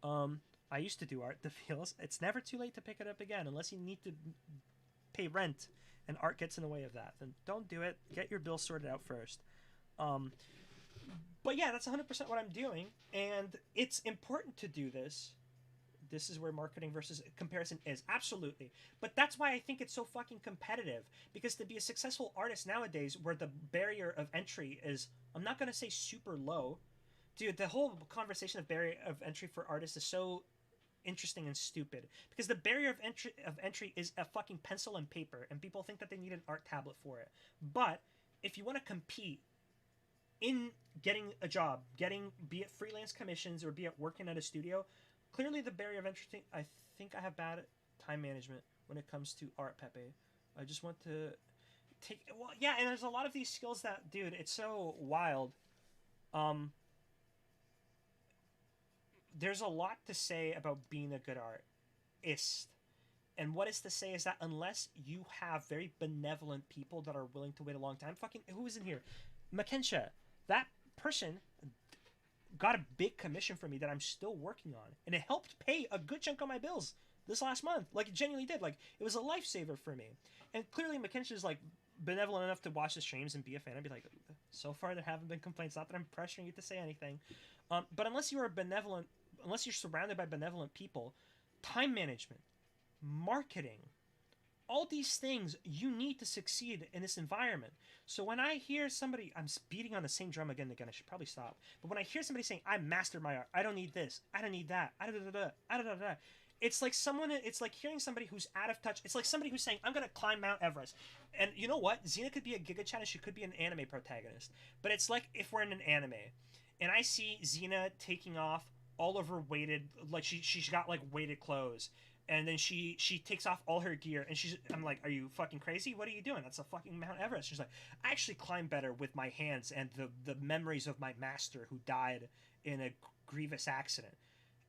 I used to do art, the feels. It's never too late to pick it up again, unless you need to pay rent and art gets in the way of that. Then don't do it. Get your bill sorted out first. But yeah, that's 100% what I'm doing, and it's important to do this. This is where marketing versus comparison is. Absolutely. But that's why I think it's so fucking competitive. Because to be a successful artist nowadays, where the barrier of entry is, I'm not going to say super low. Dude, the whole conversation of barrier of entry for artists is so interesting and stupid. Because the barrier of entry is a fucking pencil and paper, and people think that they need an art tablet for it. But if you want to compete in getting a job, be it freelance commissions or be it working at a studio, clearly the barrier of entry thing, I think I have bad time management when it comes to art, Pepe. I just want to take, well, yeah, and there's a lot of these skills that, dude, it's so wild. There's a lot to say about being a good artist. And what is to say is that unless you have very benevolent people that are willing to wait a long time, fucking, who is in here? Makensha, that person got a big commission for me that I'm still working on. And it helped pay a good chunk of my bills this last month. Like, it genuinely did. Like, it was a lifesaver for me. And clearly Makensha is, like, benevolent enough to watch the streams and be a fan and be like, so far there haven't been complaints. Not that I'm pressuring you to say anything. But unless you are benevolent, unless you're surrounded by benevolent people, time management, marketing, all these things you need to succeed in this environment. So when I hear somebody, I'm beating on the same drum again and again, I should probably stop. But when I hear somebody saying, I mastered my art, I don't need this, I don't need that, it's like it's like hearing somebody who's out of touch. It's like somebody who's saying, I'm going to climb Mount Everest. And you know what? Xena could be a Giga Chat and she could be an anime protagonist. But it's like if we're in an anime and I see Xena taking off all of her weighted, like she's got like weighted clothes. And then she takes off all her gear, and I'm like, are you fucking crazy? What are you doing? That's a fucking Mount Everest. She's like, I actually climb better with my hands and the memories of my master who died in a grievous accident.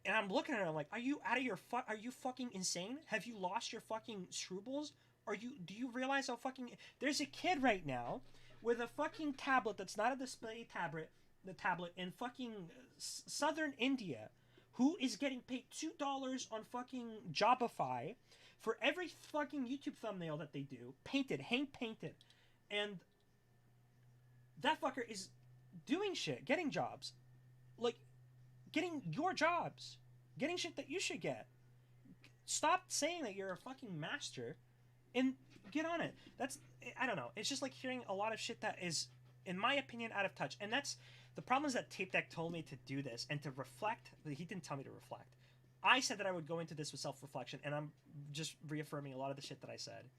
And I'm looking at her, I'm like, are you out of your are you fucking insane? Have you lost your fucking scruples? Do you realize how fucking, there's a kid right now with a fucking tablet that's not a display tablet, the tablet in fucking southern India, who is getting paid $2 on fucking Jobify for every fucking YouTube thumbnail that they do, painted, hand painted. And that fucker is doing shit, getting jobs. Like, getting your jobs. Getting shit that you should get. Stop saying that you're a fucking master and get on it. That's, I don't know. It's just like hearing a lot of shit that is, in my opinion, out of touch. And that's, the problem is that Tape Deck told me to do this and to reflect. He didn't tell me to reflect. I said that I would go into this with self-reflection, and I'm just reaffirming a lot of the shit that I said.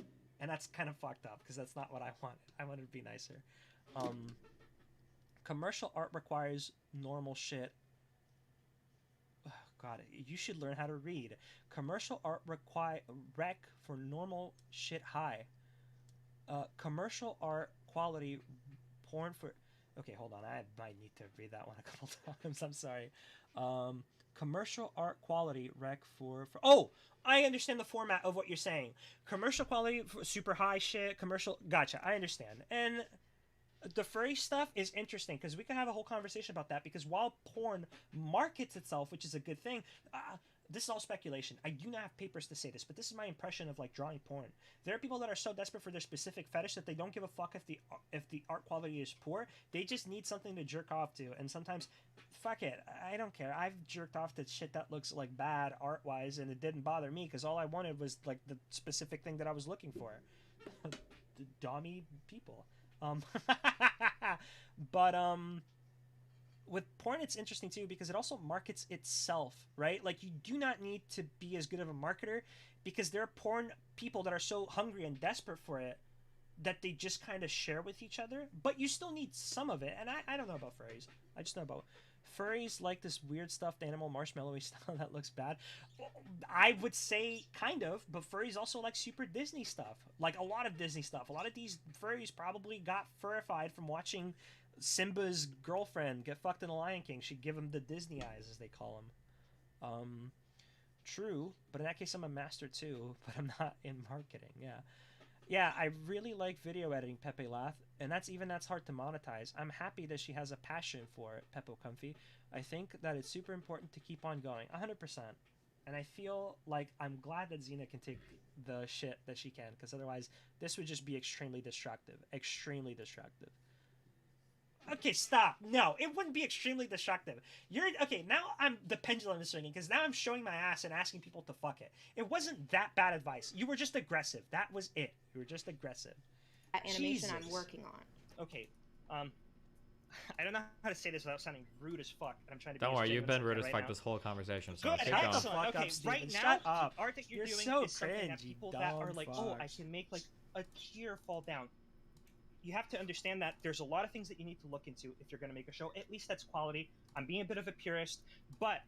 And that's kind of fucked up, because that's not what I wanted. I wanted to be nicer. Commercial art requires normal shit. Oh, God, you should learn how to read. Commercial art rec for normal shit high. Commercial art quality porn for... Okay, hold on. I might need to read that one a couple times. I'm sorry. Commercial art quality rec for oh, I understand the format of what you're saying. Commercial quality, super high shit. Commercial, gotcha. I understand. And the furry stuff is interesting because we can have a whole conversation about that. Because while porn markets itself, which is a good thing, this is all speculation. I do not have papers to say this, but this is my impression of like drawing porn. There are people that are so desperate for their specific fetish that they don't give a fuck if the art quality is poor. They just need something to jerk off to, and sometimes, fuck it, I don't care. I've jerked off to shit that looks like bad art wise, and it didn't bother me because all I wanted was like the specific thing that I was looking for. Dommy people. But with porn, it's interesting too because it also markets itself, right? Like you do not need to be as good of a marketer because there are porn people that are so hungry and desperate for it that they just kind of share with each other. But you still need some of it, and I don't know about furries. I just know about furries like this weird stuffed animal marshmallowy stuff that looks bad. I would say kind of, but furries also like super Disney stuff. Like a lot of Disney stuff. A lot of these furries probably got furified from watching Simba's girlfriend get fucked in The Lion King. She'd give him the Disney eyes, as they call them. True, but in that case I'm a master too, but I'm not in marketing. Yeah, I really like video editing, Pepe Lath, and that's hard to monetize. I'm happy that she has a passion for it, Peppo Comfy. I think that it's super important to keep on going, 100%. And I feel like I'm glad that Xena can take the shit that she can, because otherwise this would just be extremely destructive. Extremely destructive. Okay, stop. No, it wouldn't be extremely destructive. Okay, now the pendulum is swinging, because now I'm showing my ass and asking people to fuck it. It wasn't that bad advice. You were just aggressive. That was it. You were just aggressive. That animation I'm working on. Okay, I don't know how to say this without sounding rude as fuck. And I'm trying to. Don't worry, you've been rude as fuck this whole conversation. So good, keep going. Excellent. Okay, right now, the art that you're doing so is something that cringe, people that are like, oh, I can make like a tear fall down. You have to understand that there's a lot of things that you need to look into if you're going to make a show. At least that's quality. I'm being a bit of a purist, but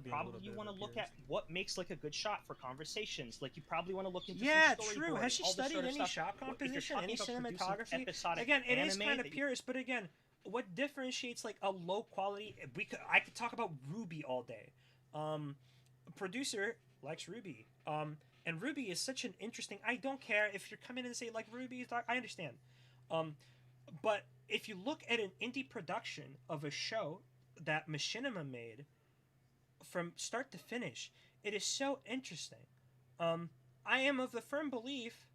probably you want to look at what makes like a good shot for conversations. Like you probably want to look into some true. Has she studied any shot composition, any cinematography? Again, it is kind of purist, but again, what differentiates like a low quality? I could talk about RWBY all day. Producer likes RWBY. And RWBY is such an interesting. I don't care if you're coming in and say like RWBY. I understand. But if you look at an indie production of a show that Machinima made from start to finish, it is so interesting. I am of the firm belief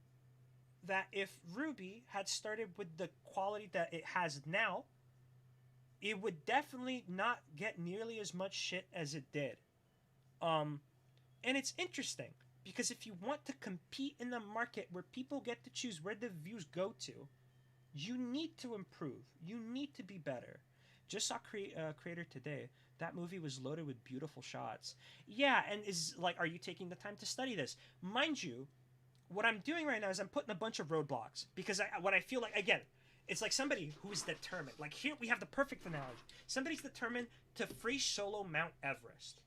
that if RWBY had started with the quality that it has now, it would definitely not get nearly as much shit as it did. And it's interesting because if you want to compete in the market where people get to choose where the views go to, you need to improve. You need to be better. Just saw Creator today. That movie was loaded with beautiful shots. Yeah, and is like, are you taking the time to study this? Mind you, what I'm doing right now is I'm putting a bunch of roadblocks because what I feel like, again, it's like somebody who's determined. Like here we have the perfect analogy. Somebody's determined to free solo Mount Everest.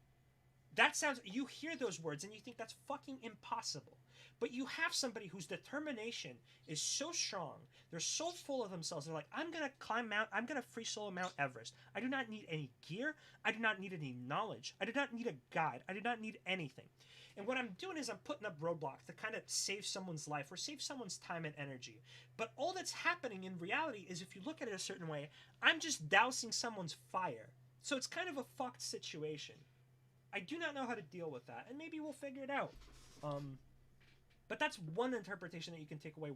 That sounds, you hear those words and you think that's fucking impossible. But you have somebody whose determination is so strong, they're so full of themselves, they're like, I'm going to free solo Mount Everest. I do not need any gear, I do not need any knowledge, I do not need a guide, I do not need anything. And what I'm doing is I'm putting up roadblocks to kind of save someone's life or save someone's time and energy. But all that's happening in reality is if you look at it a certain way, I'm just dousing someone's fire. So it's kind of a fucked situation. I do not know how to deal with that, and maybe we'll figure it out. But that's one interpretation that you can take away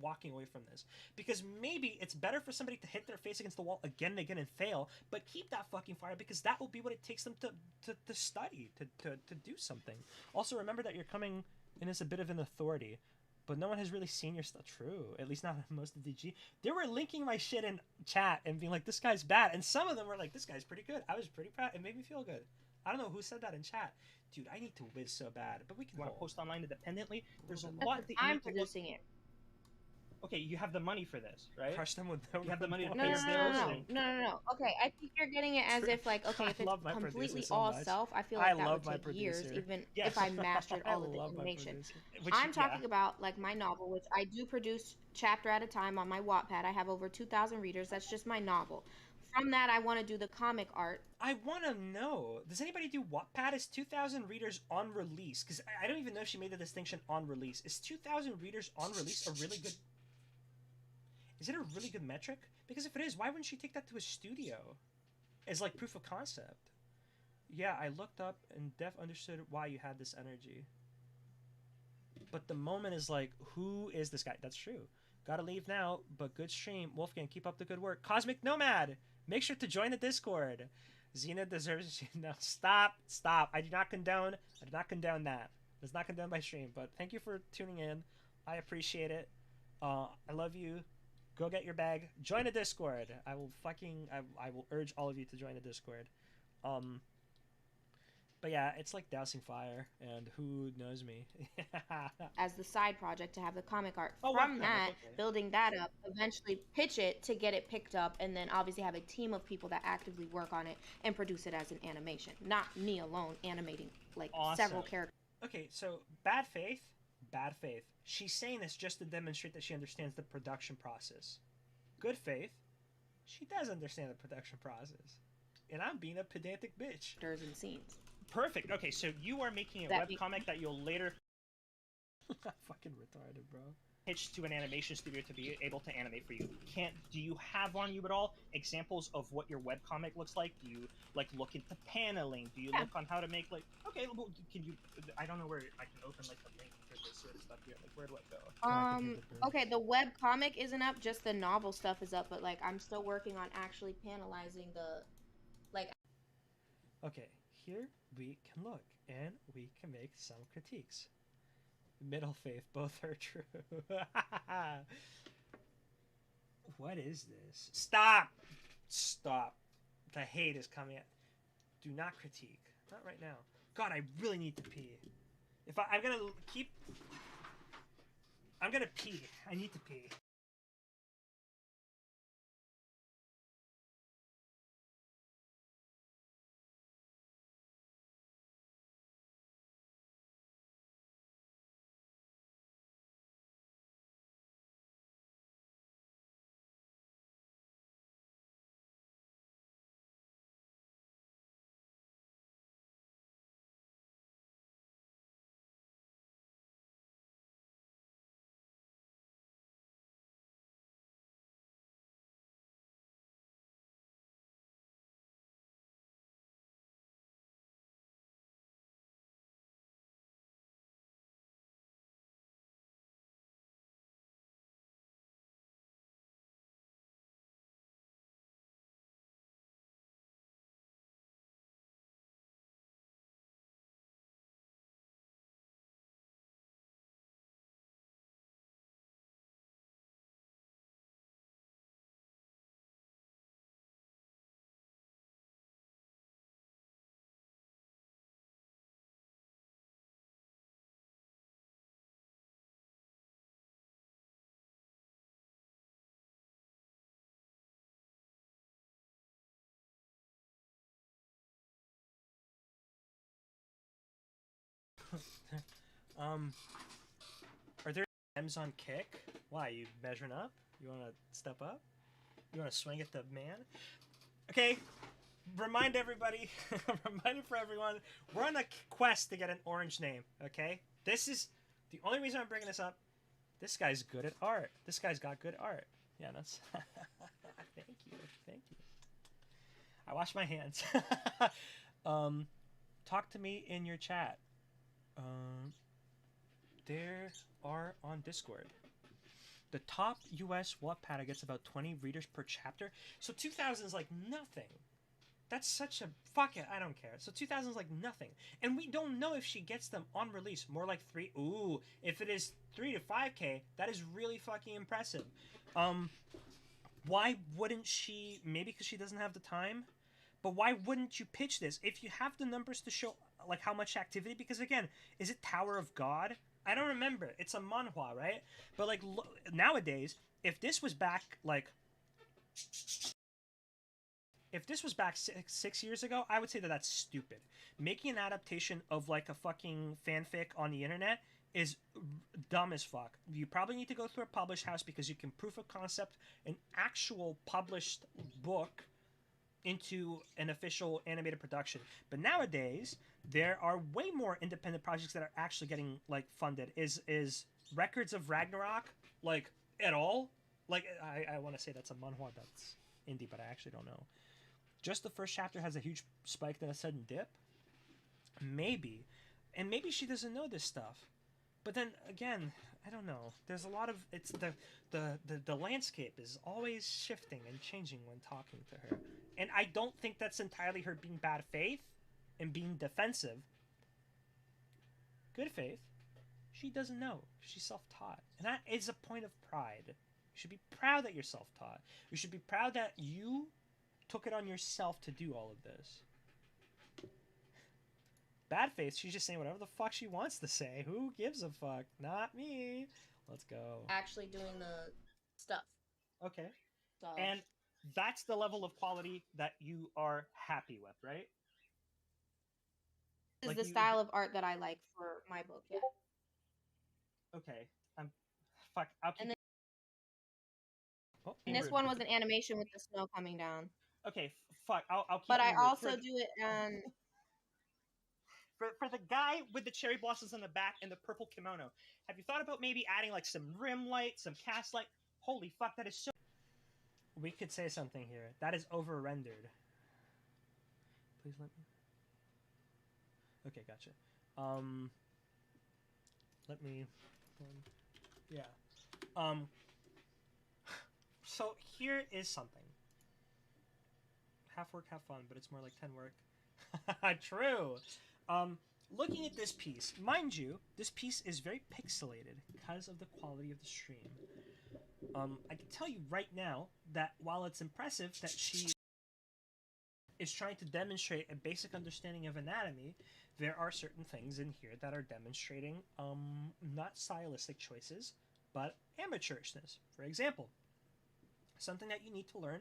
walking away from this. Because maybe it's better for somebody to hit their face against the wall again and again and fail, but keep that fucking fire because that will be what it takes them to study, to do something. Also, remember that you're coming in as a bit of an authority, but no one has really seen your stuff. True. At least not most of DG. They were linking my shit in chat and being like, this guy's bad. And some of them were like, this guy's pretty good. I was pretty proud. It made me feel good. I don't know who said that in chat. Dude, I need to whiz so bad, but we can want to post online independently. There's a lot that I'm producing it. okay, you have the money for this, right? Crush them with no. You have the money to No, pay no, this no, no, no, person. no, no, no. Okay, I think you're getting it as if like, okay, if it's love my completely producer so all much. self, I feel I like that love my would take years, producer. even Yes. if I mastered I all of the love my animation. producer. I'm talking about like my novel, which I do produce chapter at a time on my Wattpad. I have over 2,000 readers. That's just my novel. From that, I want to do the comic art. I want to know, does anybody do Wattpad? Is 2,000 readers on release? Because I don't even know if she made the distinction on release. Is 2,000 readers on release a really good... Is it a really good metric? Because if it is, why wouldn't she take that to a studio? As like proof of concept. Yeah, I looked up and Def understood why you had this energy. But the moment is like, who is this guy? That's true. Gotta leave now, but good stream. Wolfgang, keep up the good work. Cosmic Nomad! Make sure to join the Discord. Xena deserves... No, stop. I do not condone that. It's not condone my stream, but thank you for tuning in. I appreciate it. I love you. Go get your bag. Join the Discord. I will urge all of you to join the Discord. But yeah, it's like dousing fire, and who knows me? As the side project to have the comic art. Oh, From webcomic, that, okay. building that up, eventually pitch it to get it picked up, and then obviously have a team of people that actively work on it and produce it as an animation. Not me alone animating like several characters. Okay, so bad faith. She's saying this just to demonstrate that she understands the production process. Good faith. She does understand the production process. And I'm being a pedantic bitch. And scenes. Perfect. Okay, so you are making a webcomic that you'll later fucking retarded, bro. Pitch to an animation studio to be able to animate for you. Do you have on you at all examples of what your webcomic looks like? Do you like look into paneling? Do you look on how to make like well, can you I don't know where I can open like a link for this sort of stuff here. Like where do I go? Okay, the webcomic isn't up, just the novel stuff is up, but like I'm still working on actually panelizing the like. Okay, here we can look and we can make some critiques. Middle faith, both are true. What is this? Stop! The hate is coming at. Do not critique. Not right now. God, I really need to pee. I'm gonna pee. I need to pee. Are there M's on kick? Why, you measuring up? You wanna step up? You wanna swing at the man? Okay, remind everybody, reminder for everyone, we're on a quest to get an orange name, okay? This is, the only reason I'm bringing this up, this guy's good at art. This guy's got good art. Yeah, that's, thank you. I wash my hands. Talk to me in your chat. There are on Discord. The top US Wattpad gets about 20 readers per chapter. So 2,000 is like nothing. That's such a... Fuck it, I don't care. So 2,000 is like nothing. And we don't know if she gets them on release. More like 3... Ooh, if it is 3 to 5K, that is really fucking impressive. Why wouldn't she... Maybe because she doesn't have the time? But why wouldn't you pitch this? If you have the numbers to show like how much activity... Because again, is it Tower of God? I don't remember. It's a manhwa, right? But like nowadays, if this was back like, if this was back six years ago, I would say that that's stupid. Making an adaptation of like a fucking fanfic on the internet is dumb as fuck. You probably need to go through a published house because you can proof of concept an actual published book into an official animated production. But nowadays, there are way more independent projects that are actually getting like funded. Is Records of Ragnarok like at all? Like I want to say that's a manhwa that's indie, but I actually don't know. Just the first chapter has a huge spike, then a sudden dip. Maybe, and maybe she doesn't know this stuff. But then again, I don't know. There's a lot of it's the landscape is always shifting and changing when talking to her, and I don't think that's entirely her being bad faith and being defensive. Good faith. She doesn't know. She's self-taught, and that is a point of pride. You should be proud that you're self-taught. You should be proud that you took it on yourself to do all of this. Bad faith, she's just saying whatever the fuck she wants to say. Who gives a fuck? Not me. Let's go. Actually doing the stuff. Okay. So. And that's the level of quality that you are happy with, right? This Like is the style of art that I like for my book, yeah. Okay. Fuck. I'll keep... And this one was an animation with the snow coming down. Okay, fuck. I'll keep But I rude. also do it on... For the guy with the cherry blossoms on the back and the purple kimono, have you thought about maybe adding like some rim light, some cast light? Holy fuck, that is so... We could say something here. That is over-rendered. Please let me... Okay, gotcha. Let me... yeah. So here is something. Half work, half fun, but it's more like 10 work. True. Looking at this piece, mind you, this piece is very pixelated because of the quality of the stream. I can tell you right now that while it's impressive that she is trying to demonstrate a basic understanding of anatomy, there are certain things in here that are demonstrating not stylistic choices, but amateurishness. For example, something that you need to learn.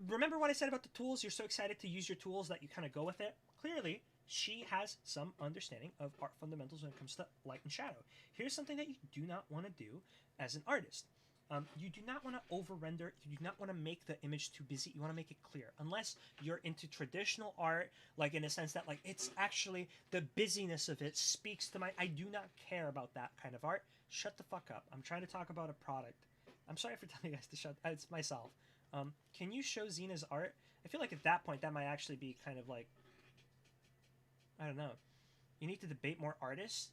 Remember what I said about the tools? You're so excited to use your tools that you kind of go with it. Clearly, she has some understanding of art fundamentals when it comes to light and shadow. Here's something that you do not want to do as an artist. You do not want to over-render. You do not want to make the image too busy. You want to make it clear. Unless you're into traditional art, like in a sense that like it's actually the busyness of it speaks to my... I do not care about that kind of art. Shut the fuck up. I'm trying to talk about a product. I'm sorry for telling you guys to shut... It's myself. Can you show Xena's art? I feel like at that point that might actually be kind of like... I don't know. You need to debate more artists?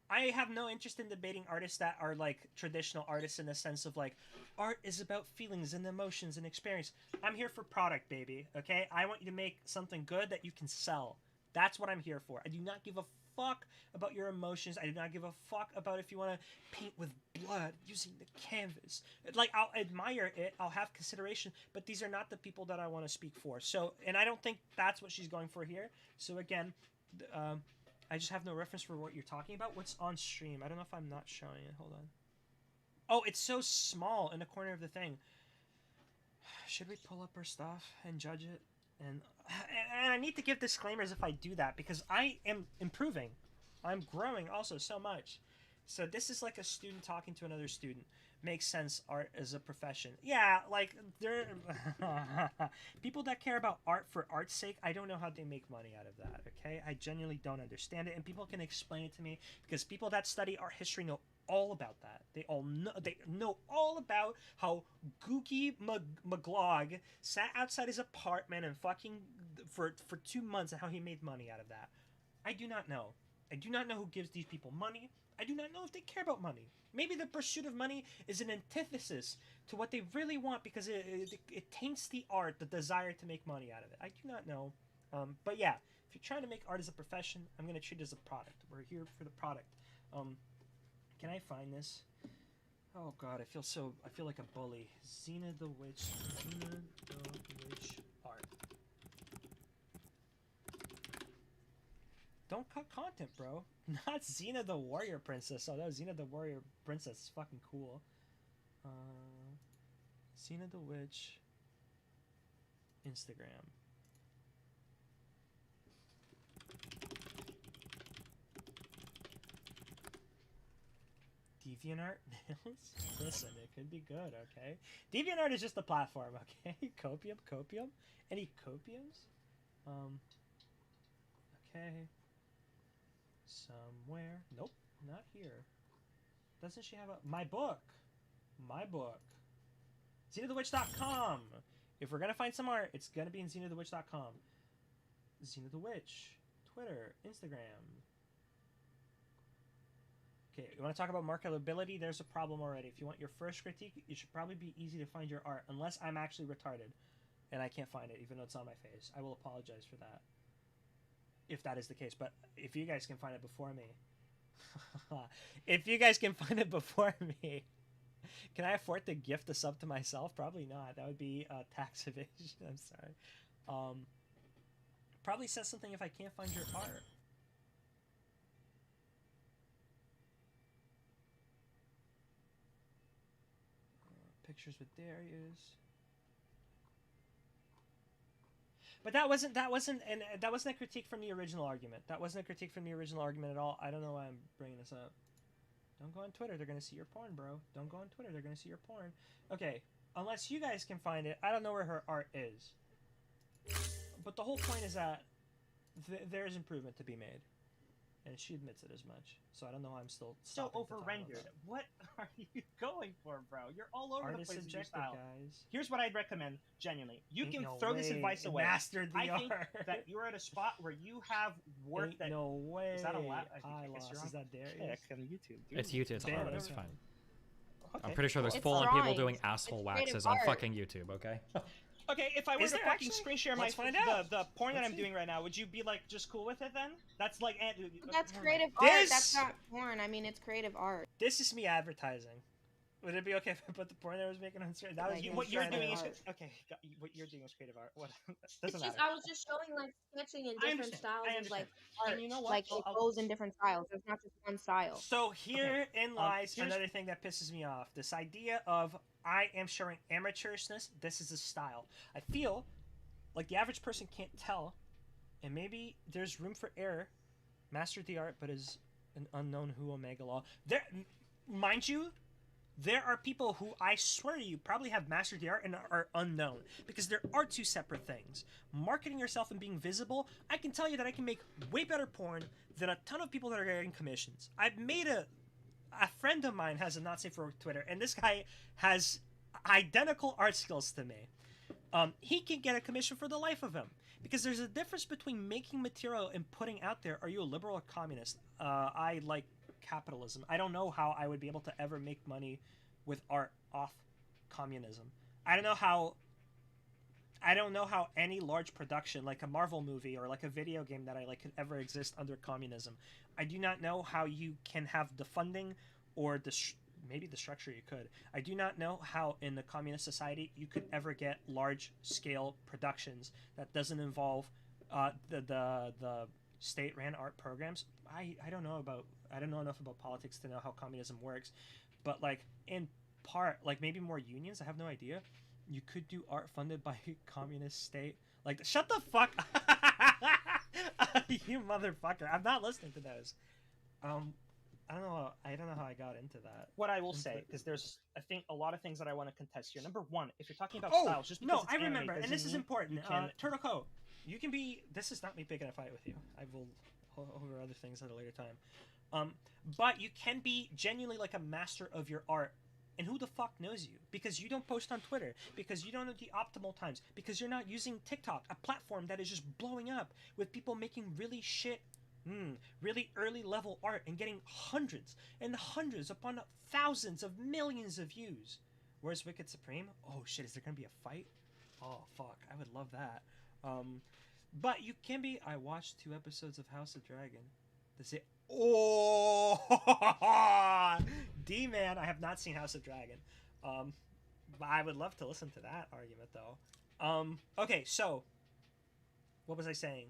I have no interest in debating artists that are like traditional artists in the sense of like art is about feelings and emotions and experience. I'm here for product, baby. Okay? I want you to make something good that you can sell. That's what I'm here for. I do not give a fuck about your emotions. I do not give a fuck about if you want to paint with blood using the canvas. Like, I'll admire it. I'll have consideration. But these are not the people that I want to speak for. So, and I don't think that's what she's going for here. So again, I just have no reference for what you're talking about. What's on stream? I don't know if I'm not showing it. Hold on. Oh, it's so small in the corner of the thing. Should we pull up her stuff and judge it? And I need to give disclaimers if I do that because I am improving. I'm growing also so much. So this is like a student talking to another student. Makes sense, art as a profession. Yeah, like, there people that care about art for art's sake, I don't know how they make money out of that, okay? I genuinely don't understand it, and people can explain it to me, because people that study art history know all about that. They know all about how Googie McGlog sat outside his apartment and fucking for 2 months and how he made money out of that. I do not know. I do not know who gives these people money. I do not know if they care about money. Maybe the pursuit of money is an antithesis to what they really want because it taints the art, the desire to make money out of it. I do not know. But yeah, if you're trying to make art as a profession, I'm going to treat it as a product. We're here for the product. Can I find this? Oh god, I feel like a bully. Xena the Witch art. don't cut content, bro. Not Xena the Warrior Princess. Oh, no, Xena the Warrior Princess is fucking cool. Xena the Witch. Instagram. DeviantArt nails? Listen, it could be good, okay? DeviantArt is just a platform, okay? Copium? Any copiums? Okay. Somewhere. Nope, not here. Doesn't she have a... My book! XenaTheWitch.com! If we're gonna find some art, it's gonna be in XenaTheWitch.com. Xena the Witch. Twitter. Instagram. Okay, you want to talk about marketability? There's a problem already. If you want your first critique, it should probably be easy to find your art, unless I'm actually retarded and I can't find it, even though it's on my face. I will apologize for that, if that is the case. But if you guys can find it before me... if you guys can find it before me... Can I afford to gift a sub to myself? Probably not. That would be tax evasion. I'm sorry. Probably says something if I can't find your art. Pictures with Darius. But that wasn't a critique from the original argument. That wasn't a critique from the original argument at all. I don't know why I'm bringing this up. Don't go on Twitter. They're gonna see your porn, bro. Don't go on Twitter. They're gonna see your porn. Okay, unless you guys can find it, I don't know where her art is. But the whole point is that there is improvement to be made. And she admits it as much. So I don't know why I'm still so stopping to talk about over-rendered. that. What are you going for, bro? You're all over Art the is place with your subjective, style. guys. Here's what I'd recommend, genuinely. You Ain't can no throw this way. advice away. Master the I think art. that you're at a spot where you have work Ain't that... no way. Is that a lot? I guess lost. you're Is on that Darius? Kick on YouTube. Dude. It's YouTube. It's Damn, alright. It's okay. fine. Okay. I'm pretty sure there's It's full-on people drawings. doing It's asshole creative waxes on art. fucking YouTube, okay? Okay, if I were Is to there fucking actually? screen share Let's find out. the porn that Let's I'm see. doing right now, would you be like just cool with it then? That's like That's oh my- creative This- art. That's not porn. I mean, it's creative art. This is me advertising. Would it be okay if I put the porn I was making on screen? That was Like, me What you're trying to- doing is art. okay. What you're doing is creative art. What It's doesn't just matter. I was just showing like sketching in I different understand. styles I of understand. like art. And you know what? Like I'll- it goes in different styles. There's not just one style. So herein lies here's- another thing that pisses me off. This idea of I am showing amateurishness. This is a style. I feel like the average person can't tell, and maybe there's room for error. Mastered the art, but is an unknown who Omega Law. There, mind you, there are people who I swear to you probably have mastered the art and are unknown, because there are two separate things. Marketing yourself and being visible, I can tell you that I can make way better porn than a ton of people that are getting commissions. I've made a friend of mine has a not safe for work Twitter, and this guy has identical art skills to me. He can get a commission for the life of him, because there's a difference between making material and putting out there. Are you a liberal or communist? I like capitalism. I don't know how I would be able to ever make money with art off communism. I don't know how any large production like a Marvel movie or like a video game that I like could ever exist under communism. I do not know how you can have the funding or maybe the structure you could. I do not know how in the communist society you could ever get large scale productions that doesn't involve the state ran art programs. I don't know enough about politics to know how communism works, but like in part, like maybe more unions, I have no idea. You could do art funded by a communist state. Like, shut the fuck you motherfucker. I'm not listening to those. I don't know how I got into that. What I will say, because there's, I think, a lot of things that I want to contest here. Number one, if you're talking about Oh, styles, just because no, it's I anime remember, and doesn't this is mean important. you can- Turtle Co, you can be. This is not me picking a fight with you. I will over other things at a later time. But you can be genuinely like a master of your art. And who the fuck knows you? Because you don't post on Twitter. Because you don't know the optimal times. Because you're not using TikTok, a platform that is just blowing up with people making really shit, really early level art and getting hundreds and hundreds upon thousands of millions of views. Where's Wicked Supreme? Oh shit, is there gonna be a fight? Oh fuck, I would love that. But you can be. I watched 2 episodes of House of Dragon. Does it? Oh, D-Man, I have not seen House of Dragon. But I would love to listen to that argument, though. Okay, so, what was I saying?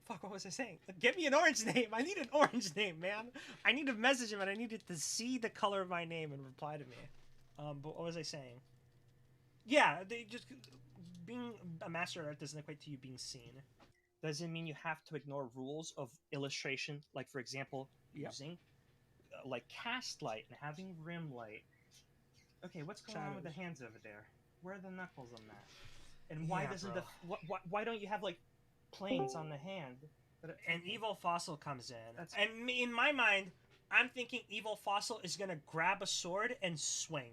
Fuck, what was I saying? Give me an orange name. I need an orange name, man. I need to message him and I needed to see the color of my name and reply to me. But what was I saying? Yeah, they just being a master of art doesn't equate to you being seen. Doesn't mean you have to ignore rules of illustration, like for example, using like cast light and having rim light. Okay, what's going on with the hands over there? Where are the knuckles on that? And why doesn't why don't you have like planes on the hand? And Evil Fossil comes in. And in my mind, I'm thinking Evil Fossil is gonna grab a sword and swing.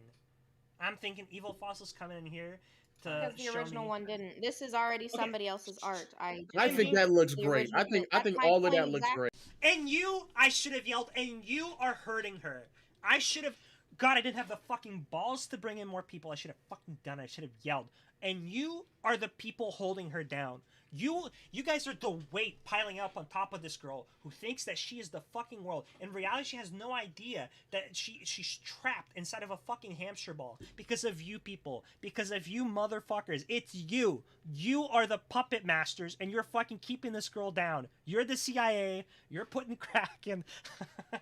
I'm thinking Evil Fossil's coming in here to because the original one didn't. This is already somebody else's art. I think that looks great. I think all of that looks great. And I should have yelled, and you are hurting her. I should have. God, I didn't have the fucking balls to bring in more people. I should have fucking done it. I should have yelled. And you are the people holding her down. You guys are the weight piling up on top of this girl who thinks that she is the fucking world. In reality, she has no idea that she's trapped inside of a fucking hamster ball because of you people. Because of you motherfuckers. It's you. You are the puppet masters and you're fucking keeping this girl down. You're the CIA. You're putting crack in.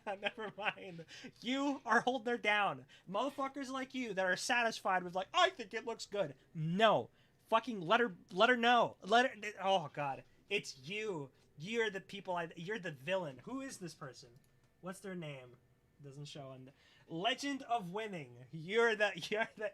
Never mind. You are holding her down. Motherfuckers like you that are satisfied with like, I think it looks good. No. Fucking let her know. Oh god, it's you. You're the people. You're the villain. Who is this person? What's their name? Doesn't show on the Legend of Winning. You're the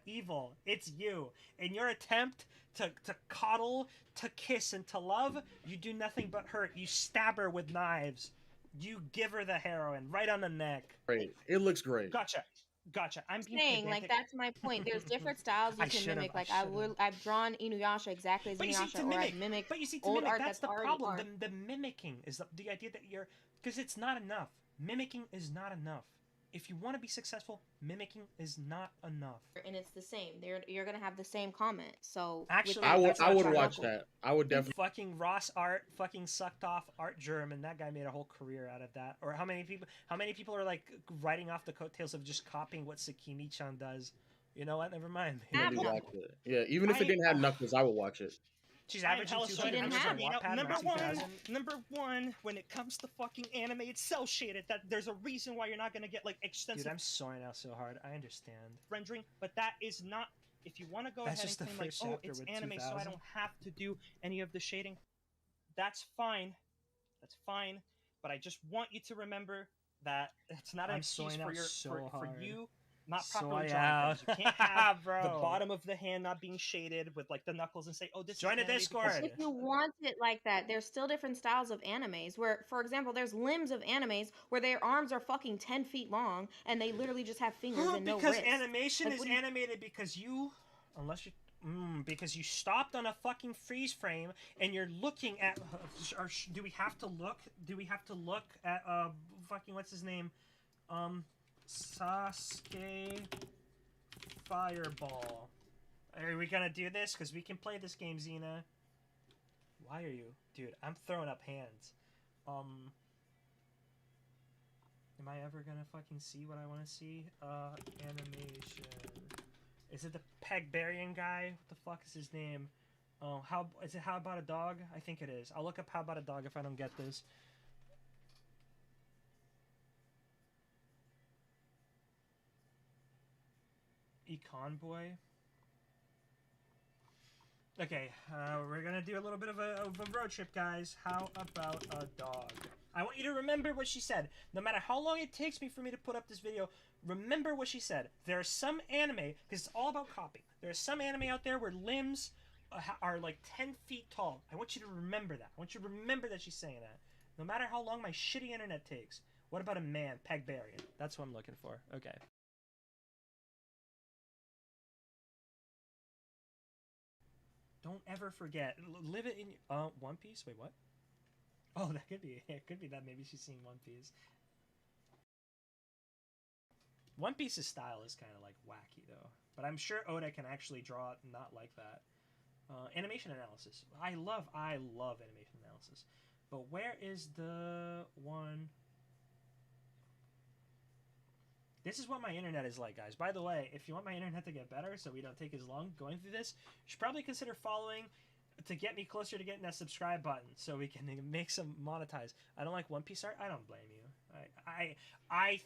evil. It's you. In your attempt to coddle, to kiss, and to love, you do nothing but hurt. You stab her with knives. You give her the heroin right on the neck. Great. It looks great. Gotcha. I'm saying like that's my point. There's different styles you can mimic. Like I've drawn Inuyasha exactly as Inuyasha, or I've mimicked old art that's the already problem. art. The mimicking is the idea that you're because it's not enough. Mimicking is not enough. If you want to be successful, mimicking is not enough. And it's the same. You're gonna have the same comment. So actually, I would watch that. I would definitely. Fucking Ross Art fucking sucked off Art Germ, and that guy made a whole career out of that. Or how many people are like writing off the coattails of just copying what Sakimi-chan does? You know what? Never mind. Yeah, even if it didn't have knuckles, I would watch it. She's averaging 200 on Wattpad. Number one, when it comes to fucking anime, it's cel shaded. That there's a reason why you're not gonna get like extensive. Dude, I'm sorry now so hard. I understand. Rendering, but that is not. If you want to go ahead and claim like, oh, it's anime, so I don't have to do any of the shading. That's fine. That's fine. But I just want you to remember that it's not an excuse for you. Not properly drawn things. You can't have the bottom of the hand not being shaded with like the knuckles and say, "Oh, this." Join a Discord. If you want it like that, there's still different styles of animes. Where, for example, there's limbs of animes where their arms are fucking 10 feet long and they literally just have fingers and no wrists. Because animation is animated because because you stopped on a fucking freeze frame and you're looking at. Or do we have to look? Do we have to look at fucking what's his name? Sasuke Fireball. Are we gonna do this? Because we can play this game, Xena. Why are you? Dude, I'm throwing up hands. Am I ever gonna fucking see what I want to see? Animation. Is it the Pegbarian guy? What the fuck is his name? Oh, How About a Dog? I think it is. I'll look up How About a Dog if I don't get this. Econ Boy. Okay, we're gonna do a little bit of a road trip, guys. How about a dog? I want you to remember what she said. No matter how long it takes me for me to put up this video, remember what she said. There are some anime, because it's all about copying. There are some anime out there where limbs are like 10 feet tall. I want you to remember that. I want you to remember that she's saying that. No matter how long my shitty internet takes. What about a man, Pegbarian? That's what I'm looking for. Okay. Don't ever forget. Live it in One Piece. Wait, what? Oh, that could be. It could be that maybe she's seeing One Piece. One Piece's style is kind of like wacky though, but I'm sure Oda can actually draw it not like that. Animation analysis. I love animation analysis, but where is the one? This is what my internet is like, guys. By the way, if you want my internet to get better so we don't take as long going through this, you should probably consider following to get me closer to getting that subscribe button so we can make some monetize. I don't like One Piece art. I don't blame you. I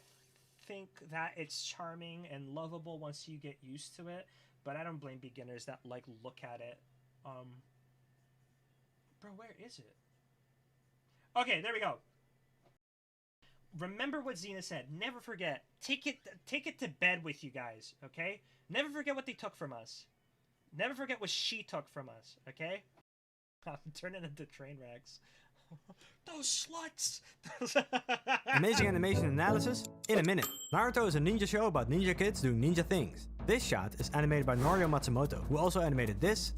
think that it's charming and lovable once you get used to it, but I don't blame beginners that like look at it. Bro, where is it? Okay, there we go. Remember what Xena said. Never forget. Take it to bed with you guys, okay? Never forget what they took from us. Never forget what she took from us, okay? I'm turning into train wrecks. Those sluts! Amazing animation analysis in a minute. Naruto is a ninja show about ninja kids doing ninja things. This shot is animated by Norio Matsumoto, who also animated this,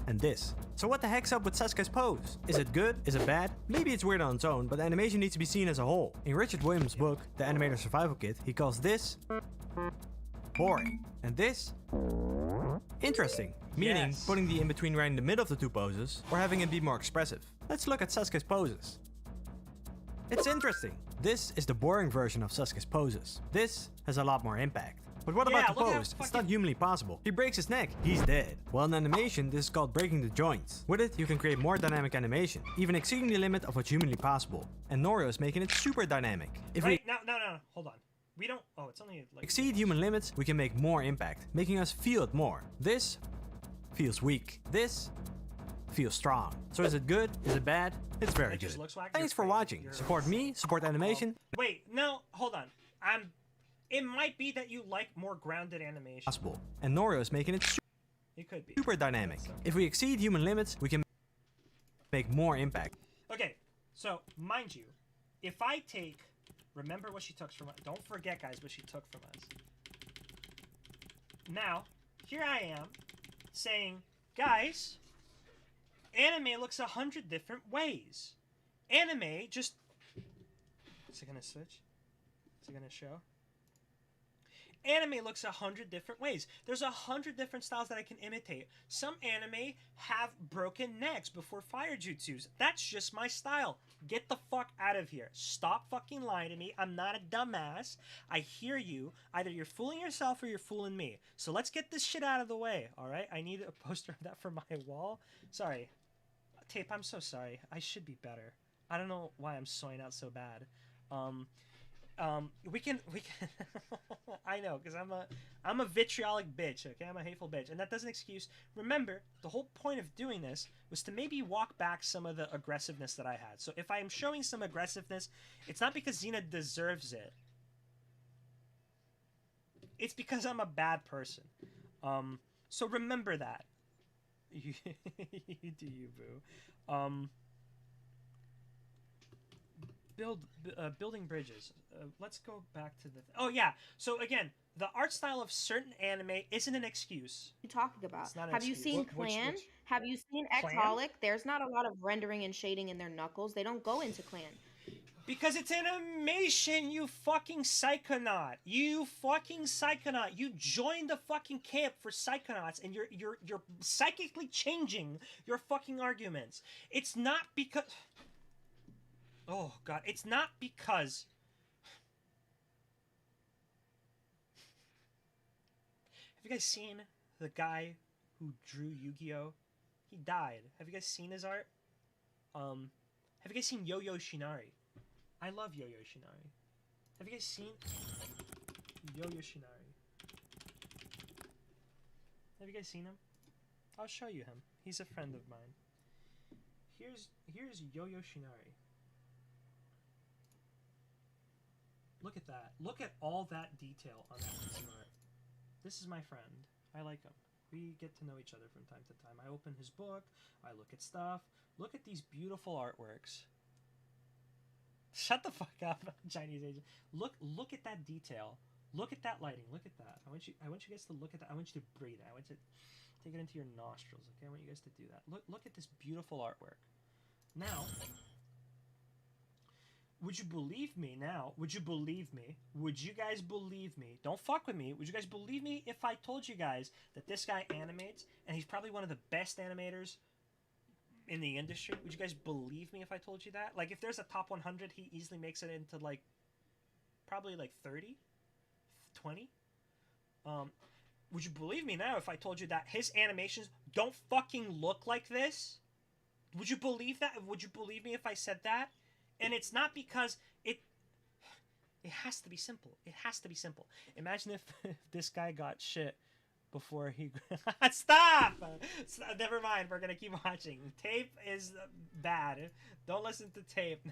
and this. So what the heck's up with Sasuke's pose? Is it good? Is it bad? Maybe it's weird on its own, but the animation needs to be seen as a whole. In Richard Williams' book, The Animator Survival Kit, he calls this boring, and this interesting, meaning putting the in-between right in the middle of the two poses, or having it be more expressive. Let's look at Sasuke's poses. It's interesting. This is the boring version of Sasuke's poses. This has a lot more impact. But what about the pose? It's not humanly possible. He breaks his neck, he's dead. Well, in animation, this is called breaking the joints. With it, you can create more dynamic animation, even exceeding the limit of what's humanly possible. And Norio is making it super dynamic. If we no, hold on. We don't, oh, it's only like... exceed human limits, we can make more impact, making us feel it more. This feels weak. This feels strong. So is it good? Is it bad? It's very good. Thanks for watching. Support me, support animation. Wait, no, hold on. It might be that you like more grounded animation. Possible. And Norio is making it could be super dynamic. If we exceed human limits, we can make more impact. Okay, so mind you, if I take, remember what she took from us. Don't forget, guys, what she took from us. Now, here I am saying, guys, anime looks 100 different ways. Anime just... Is it gonna switch? Is it gonna show? Anime looks 100 different ways. There's 100 different styles that I can imitate. Some anime have broken necks before fire jutsus. That's just my style. Get the fuck out of here. Stop fucking lying to me. I'm not a dumbass. I hear you. Either you're fooling yourself or you're fooling me. So let's get this shit out of the way, alright? I need a poster of that for my wall. Sorry. Tape, I'm so sorry. I should be better. I don't know why I'm soying out so bad. We can I know, because I'm a vitriolic bitch, okay? I'm a hateful bitch, and that doesn't excuse. Remember, the whole point of doing this was to maybe walk back some of the aggressiveness that I had. So if I am showing some aggressiveness, it's not because Xena deserves it. It's because I'm a bad person. So remember that. You do you, boo. Building bridges. Let's go back to the... oh, yeah. So, again, the art style of certain anime isn't an excuse. What are you talking about? It's not an Have you excuse. seen Clan? Have you seen Exholic? There's not a lot of rendering and shading in their knuckles. They don't go into Clan. Because it's animation, you fucking psychonaut. You fucking psychonaut. You joined the fucking camp for psychonauts, and you're psychically changing your fucking arguments. It's not because... oh, God. It's not because... have you guys seen the guy who drew Yu-Gi-Oh? He died. Have you guys seen his art? Have you guys seen Yo-Yo Shinari? I love Yo-Yo Shinari. Have you guys seen Yo-Yo Shinari? Have you guys seen him? I'll show you him. He's a friend of mine. Here's Yo-Yo Shinari. Look at that. Look at all that detail on that piece of art. This is my friend. I like him. We get to know each other from time to time. I open his book. I look at stuff. Look at these beautiful artworks. Shut the fuck up, Chinese agent. Look at that detail. Look at that lighting. Look at that. I want you guys to look at that. I want you to breathe it. I want you to take it into your nostrils. Okay, I want you guys to do that. Look at this beautiful artwork. Now, would you believe me now? Would you believe me? Would you guys believe me? Don't fuck with me. Would you guys believe me if I told you guys that this guy animates and he's probably one of the best animators in the industry? Would you guys believe me if I told you that? Like, if there's a top 100, he easily makes it into, like, probably, like, 30? 20? would you believe me now if I told you that his animations don't fucking look like this? Would you believe that? Would you believe me if I said that? And it's not because it has to be simple. It has to be simple. Imagine if this guy got shit before he... Stop! Never mind. We're going to keep watching. Tape is bad. Don't listen to tape.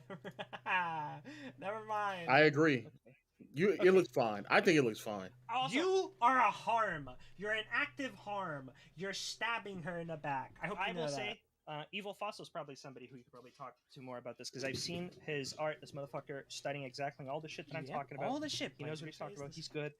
Never mind. I agree. It looks fine. I think it looks fine. Also, you are a harm. You're an active harm. You're stabbing her in the back. I hope you know will that. say, Evil Fossil is probably somebody who you could probably talk to more about this, because I've seen his art. This motherfucker studying exactly all the shit that I'm talking about. All the shit. He knows what he's talking about. He's good.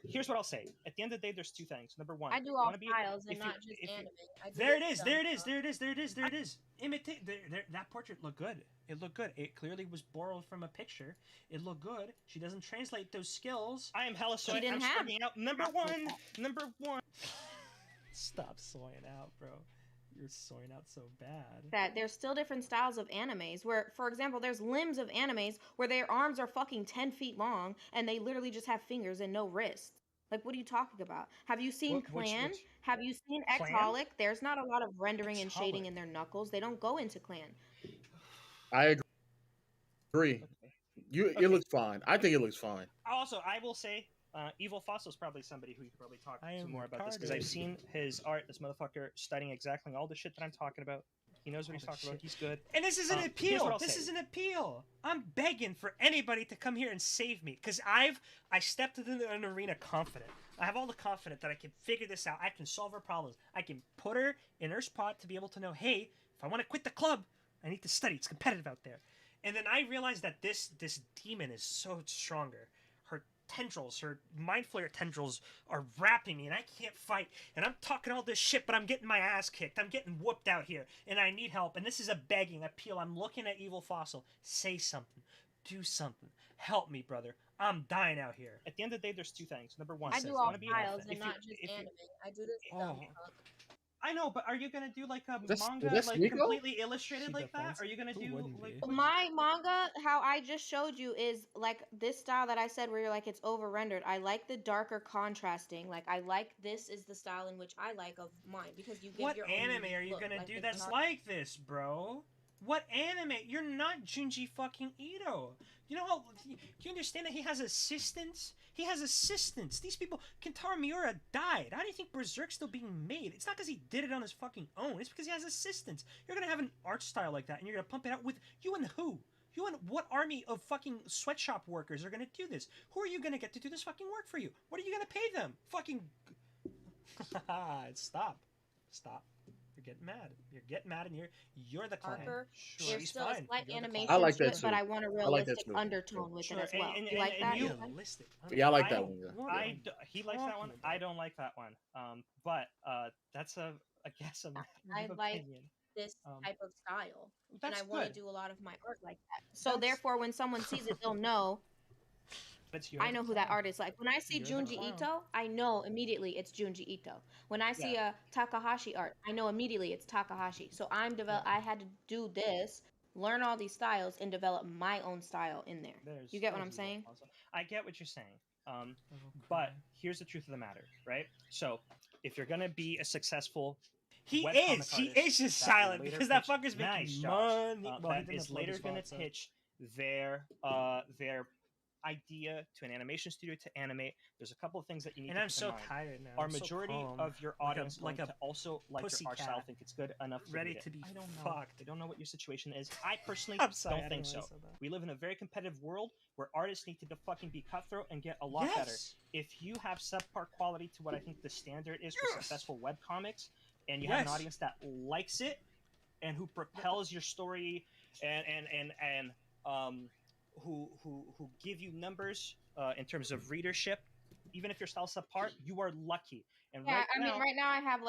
Here's what I'll say. At the end of the day, there's two things. Number one, I do all styles and not just anime. There it is. There it is. There it is. There it is. There it is. Imitate. That portrait looked good. It looked good. It clearly was borrowed from a picture. It looked good. She doesn't translate those skills. I am hella soy. didn't I'm have starting out. Number one. Stop soying out, bro. You're soying out so bad. That there's still different styles of animes where, for example, there's limbs of animes where their arms are fucking 10 feet long and they literally just have fingers and no wrists. Like, what are you talking about? Have you seen Clan? Have you seen Exholic? There's not a lot of rendering and shading in their knuckles. They don't go into Clan. I agree. It looks fine. I think it looks fine. Also, I will say, Evil Fossil is probably somebody who you could probably talk to more about this, because I've seen his art. This motherfucker studying exactly all the shit that I'm talking about. He knows what he's talking about. He's good. And this is an appeal. This is an appeal. I'm begging for anybody to come here and save me, because I stepped into an arena confident. I have all the confidence that I can figure this out. I can solve her problems. I can put her in her spot to be able to know, hey, if I want to quit the club, I need to study. It's competitive out there. And then I realized that this demon is so stronger. Her tendrils, her mind flayer tendrils are wrapping me, and I can't fight. And I'm talking all this shit, but I'm getting my ass kicked. I'm getting whooped out here, and I need help. And this is a begging appeal. I'm looking at Evil Fossil. Say something. Do something. Help me, brother. I'm dying out here. At the end of the day, there's two things. Number one, I do all styles and not just anime. I do this stuff. I know, but are you gonna do like a That's manga, like Nico? completely illustrated like that? Are you gonna do like? My manga, how I just showed you, is like this style that I said where you're like it's over rendered. I like the darker contrasting. Like I like this is the style in which I like of mine, because you give What your anime own are you look. gonna Like, do it's that's not- like this, bro? What anime? You're not Junji fucking Ito. You know how? Do you understand that he has assistants? He has assistants. These people. Kentaro Miura died. How do you think Berserk's still being made? It's not because he did it on his fucking own. It's because he has assistants. You're gonna have an art style like that, and you're gonna pump it out with you and who? You and what army of fucking sweatshop workers are gonna do this? Who are you gonna get to do this fucking work for you? What are you gonna pay them? Fucking. Stop. You're getting mad. You're getting mad, and you're the client. Harper, Sure, there's he's still fine. a slight You're the animation client. I like to that it, but too. I want a I like that realistic too. undertone with it as Sure, well. and- You like and that? you- Realistic. Yeah, I like that one. Yeah. He likes that one. I don't like that one. But that's I guess a matter I of like opinion. this type of style, and that's I want to good. do a lot of my art like that. So therefore, when someone sees it, they'll know. I know who that artist is. Like when I see You're the Junji clown. Ito, I know immediately it's Junji Ito. When I see a Takahashi art, I know immediately it's Takahashi. So I had to do this, learn all these styles, and develop my own style in there. You get what I'm saying? I get what you're saying. But here's the truth of the matter, right? So if you're gonna be a successful He webcomic is. He artist is just that silent later because that pitch- fucker's making Nice, Josh. money. That is later going to pitch their idea to an animation studio to animate. There's a couple of things that you need And to I'm keep so in mind. tired now. Our I'm so majority calm. of your Like a- audience like going a to also like your art style, pussycat. think it's good enough to Ready read it. to be I don't know. fucked. I don't know what your situation is. I personally I'm sorry, I don't didn't think realize so. that. We live in a very competitive world where artists need to fucking be cutthroat and get a lot better. Yes. If you have subpar quality to what I think the standard is for successful webcomics, and you have an Yes. audience that likes it and who propels your story and who give you numbers in terms of readership, even if your style's subpar, you are lucky. And Yeah, right right now I have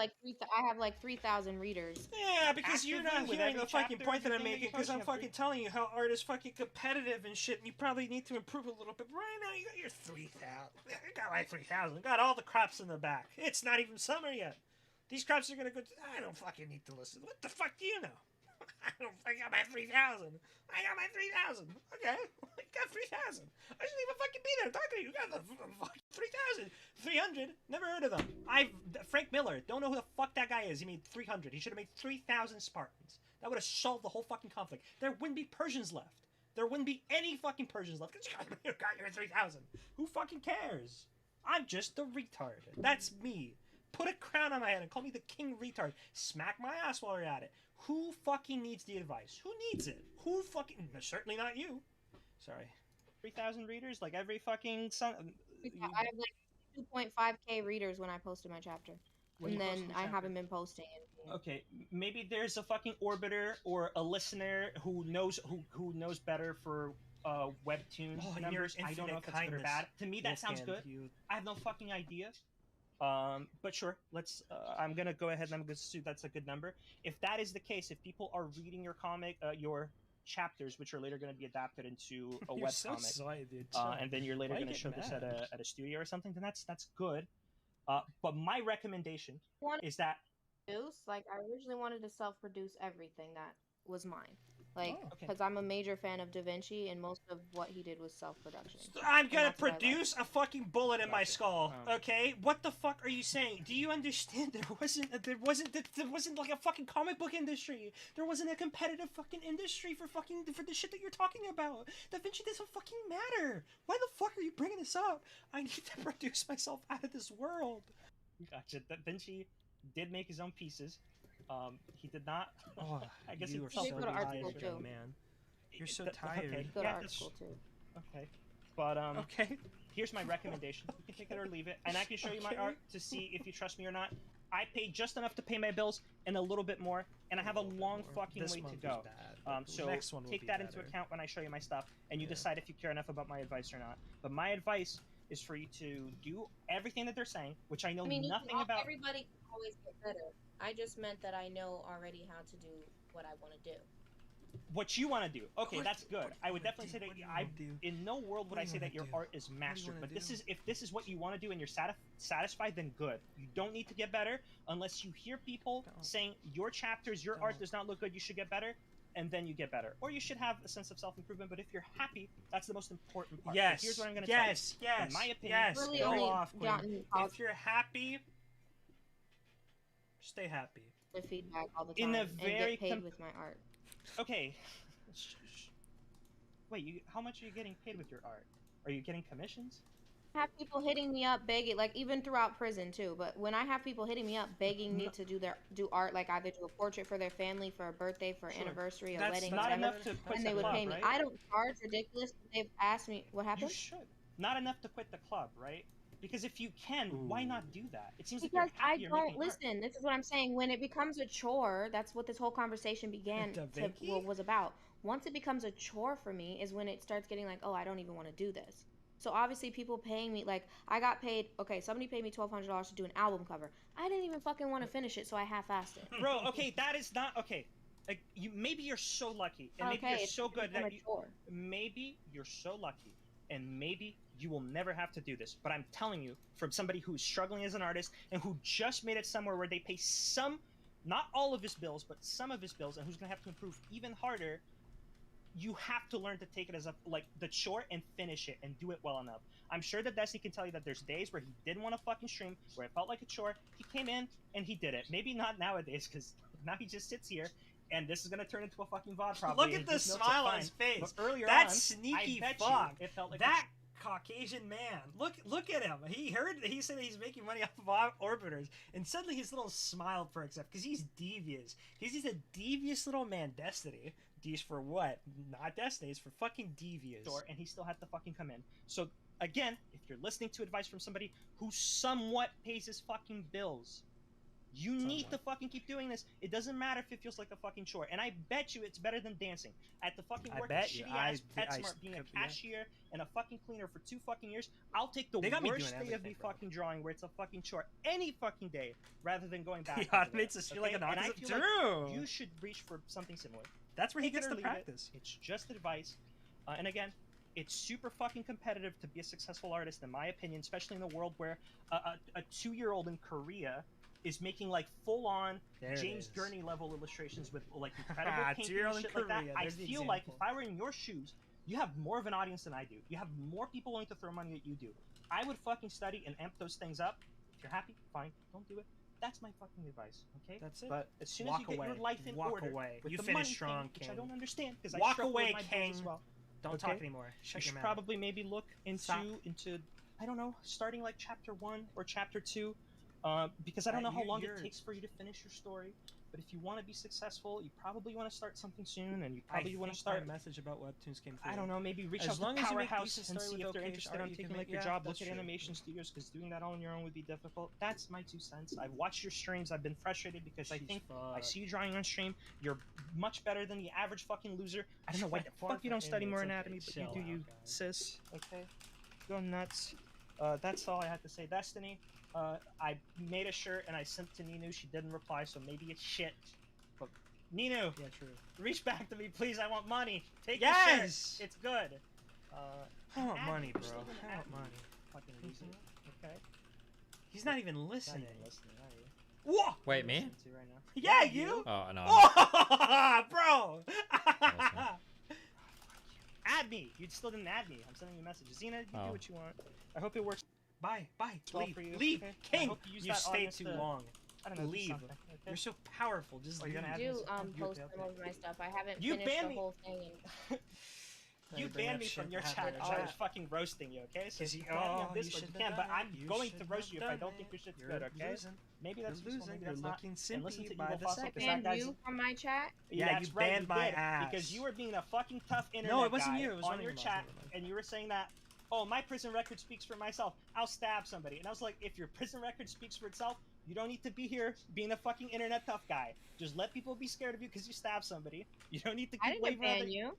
like 3,000 readers. Yeah, because you're not Actively with hearing every the fucking chapter, point that I'm everything making. that Because you're I'm pushing, fucking telling you how art is fucking competitive and shit, and you probably need to improve a little bit. But right now, you got your 3,000. You got like 3,000. Got all the crops in the back. It's not even summer yet. These crops are gonna go. I don't fucking need to listen. What the fuck do you know? I got my 3,000. I got my 3,000. Okay, I got 3,000. I shouldn't even fucking be there. Talk to you. You got the fucking 3,000. 300. Never heard of them. Frank Miller. Don't know who the fuck that guy is. He made 300. He should have made 3,000 Spartans. That would have solved the whole fucking conflict. There wouldn't be Persians left. There wouldn't be any fucking Persians left. Because you got your 3,000. Who fucking cares? I'm just a retard. That's me. Put a crown on my head and call me the king retard. Smack my ass while you're at it. Who fucking needs the advice? Who needs it? Who fucking... Certainly not you. Sorry. 3,000 readers? Like every fucking... I have like 2.5k readers when I posted my chapter. And then I haven't been posting it. Okay, maybe there's a fucking orbiter or a listener who knows better for webtoon numbers. I don't know if it's good or bad. To me, that sounds good. I have no fucking idea. But sure, let's. I'm gonna go ahead and I'm gonna assume that's a good number. If that is the case, if people are reading your comic, your chapters, which are later going to be adapted into a web comic, and then you're later going to show this at a studio or something, then that's good. But my recommendation is that like I originally wanted to self-produce everything that was mine. Like, because I'm a major fan of Da Vinci, and most of what he did was self-production. I'm gonna produce a fucking bullet in my skull. Okay, what the fuck are you saying? Do you understand? There wasn't like a fucking comic book industry. There wasn't a competitive fucking industry for the shit that you're talking about. Da Vinci doesn't fucking matter. Why the fuck are you bringing this up? I need to produce myself out of this world. Gotcha. Da Vinci did make his own pieces. He did not. Oh, I guess you it's so tired, man. You're so tired. Okay, go to art school too. Okay, but here's my recommendation. You can take it or leave it, and I can show you my art to see if you trust me or not. I paid just enough to pay my bills and a little bit more, and I have a long fucking way to go. So take that into account when I show you my stuff, and you decide if you care enough about my advice or not. But my advice is for you to do everything that they're saying, which I know nothing about. Everybody can always get better. I just meant that I know already how to do what I want to do. What you want to do? Okay, that's good. I would definitely say that in no world would I say that your art is mastered. But if this is what you want to do and you're satisfied, then good. You don't need to get better unless you hear people saying your chapters, your art does not look good. You should get better, and then you get better. Or you should have a sense of self-improvement. But if you're happy, that's the most important part. Yes. So here's what I'm going to tell you. In my opinion, really go off, Quinn. If you're happy, stay happy. The feedback all the time. And get paid with my art. Okay. Wait, how much are you getting paid with your art? Are you getting commissions? I have people hitting me up begging, like even throughout prison too. But when I have people hitting me up begging me to do art, like either do a portrait for their family, for a birthday, for an anniversary, a wedding, not whatever, enough to quit and they would pay me. Right? I don't charge ridiculous. They've asked me what happened. You should. Not enough to quit the club, right? Because if you can, why not do that? It seems because like I don't listen. This is what I'm saying. When it becomes a chore, that's what this whole conversation was about. Once it becomes a chore for me is when it starts getting like, oh, I don't even want to do this. So obviously people paying me, like I got paid, okay, somebody paid me $1,200 to do an album cover. I didn't even fucking want to finish it, so I half-assed it. Bro, okay, that is not, okay. Like, maybe you're so lucky, and maybe you're so good that maybe you're so lucky, and maybe you will never have to do this. But I'm telling you, from somebody who's struggling as an artist and who just made it somewhere where they pay some, not all of his bills, but some of his bills, and who's gonna have to improve even harder, you have to learn to take it as the chore and finish it and do it well enough. I'm sure that Destiny can tell you that there's days where he didn't want to fucking stream, where it felt like a chore. He came in and he did it. Maybe not nowadays, because now he just sits here. And this is gonna turn into a fucking VOD probably. Look at the smile on his face. But earlier that on, sneaky I bet fuck. It felt like that Caucasian man. Look at him. He said he's making money off of orbiters, and suddenly his little smile perks up because he's devious. He's a devious little man. Destiny. Devious for what? Not Destiny. It's for fucking devious. And he still had to fucking come in. So again, if you're listening to advice from somebody who somewhat pays his fucking bills, you need to fucking keep doing this. It doesn't matter if it feels like a fucking chore. And I bet you it's better than dancing. At the fucking work of shitty-ass PetSmart being a cashier and a fucking cleaner for 2 fucking years, I'll take the worst day of me fucking drawing where it's a fucking chore any fucking day rather than going back. He automates us like an autism. Drew! You should reach for something similar. That's where he gets to practice. It's just advice. And again, it's super fucking competitive to be a successful artist, in my opinion, especially in a world where a 2-year-old in Korea is making like full-on There it James is. Gurney level illustrations with like incredible painting Tyrell and and shit like that. Korea, I there's the feel like example. if I were in your shoes, you have more of an audience than I do. You have more people willing to throw money at you do. I would fucking study and amp those things up. If you're happy, fine. Don't do it. That's my fucking advice, okay? That's it. But as soon Walk as you get your away. life in Walk order, away. with You the finish money strong, thing, which I King. don't understand because I Walk struggle away, with my bills King. as well. Don't Okay? talk anymore. Shut You should your mouth. probably maybe look Stop. into I don't know, starting like chapter 1 or chapter 2, because I don't know how long it takes for you to finish your story. But if you want to be successful, you probably want to start something soon, and you probably want to start. My message about webtoons came through. I don't know, maybe reach As out long to as you make Powerhouse decent and story see with if they're okay interested art, in you can taking make- like your yeah, job. Look that's at true. Animation Studios because doing that all on your own would be difficult. That's my 2 cents. I've watched your streams. I've been frustrated because I think I see you drawing on stream. You're much better than the average fucking loser. I don't know why the fuck you don't study more anatomy, but you do, you sis. Okay, go nuts. That's all I had to say. Destiny. I made a shirt and I sent to Ninu. She didn't reply, so maybe it's shit. But Ninu, Yeah, true. reach back to me, please. I want money. Take Yes! the shirt. It's good. I want add money, me. bro. You're still gonna I add want me. money. Fucking loser. Okay. He's not even Not listening. even listening, are you? Whoa! Wait, me? Listen to right now. Yeah, you. Oh no. Oh, bro. Add me. You still didn't add me. I'm sending you a message. Xena, you Oh. do what you want. I hope it works. Bye. well Leave. for you. Leave. Okay? I King. hope you use You that stayed audience too to- long. I don't know. do Leave. something, okay? You're so powerful. Just Oh, you're leave. gonna I add do me? post some of my stuff. I haven't You finished banned the me. whole thing. And You bring banned up me from shit your that chat happened because in I was chat. fucking roasting you, okay? So Because you you- can add me on oh, this you one, you shouldn't can, have but done I'm it. You going to shouldn't roast have you if I done don't think it. your shit's You're good, okay? losing. Maybe that's You're useful, losing. maybe You're that's not. looking And listen simpy to by Evil the Fossil, second. because that banned guy's... you from my chat. Yeah, that's you right, banned my did, ass. because you were being a fucking tough internet No, it wasn't guy you, it was on one of your your chat, mods. and you were saying that, oh, my prison record speaks for myself. I'll stab somebody. And I was like, if your prison record speaks for itself, you don't need to be here being a fucking internet tough guy. Just let people be scared of you because you stabbed somebody. You don't need to keep I didn't waving ban around the- you.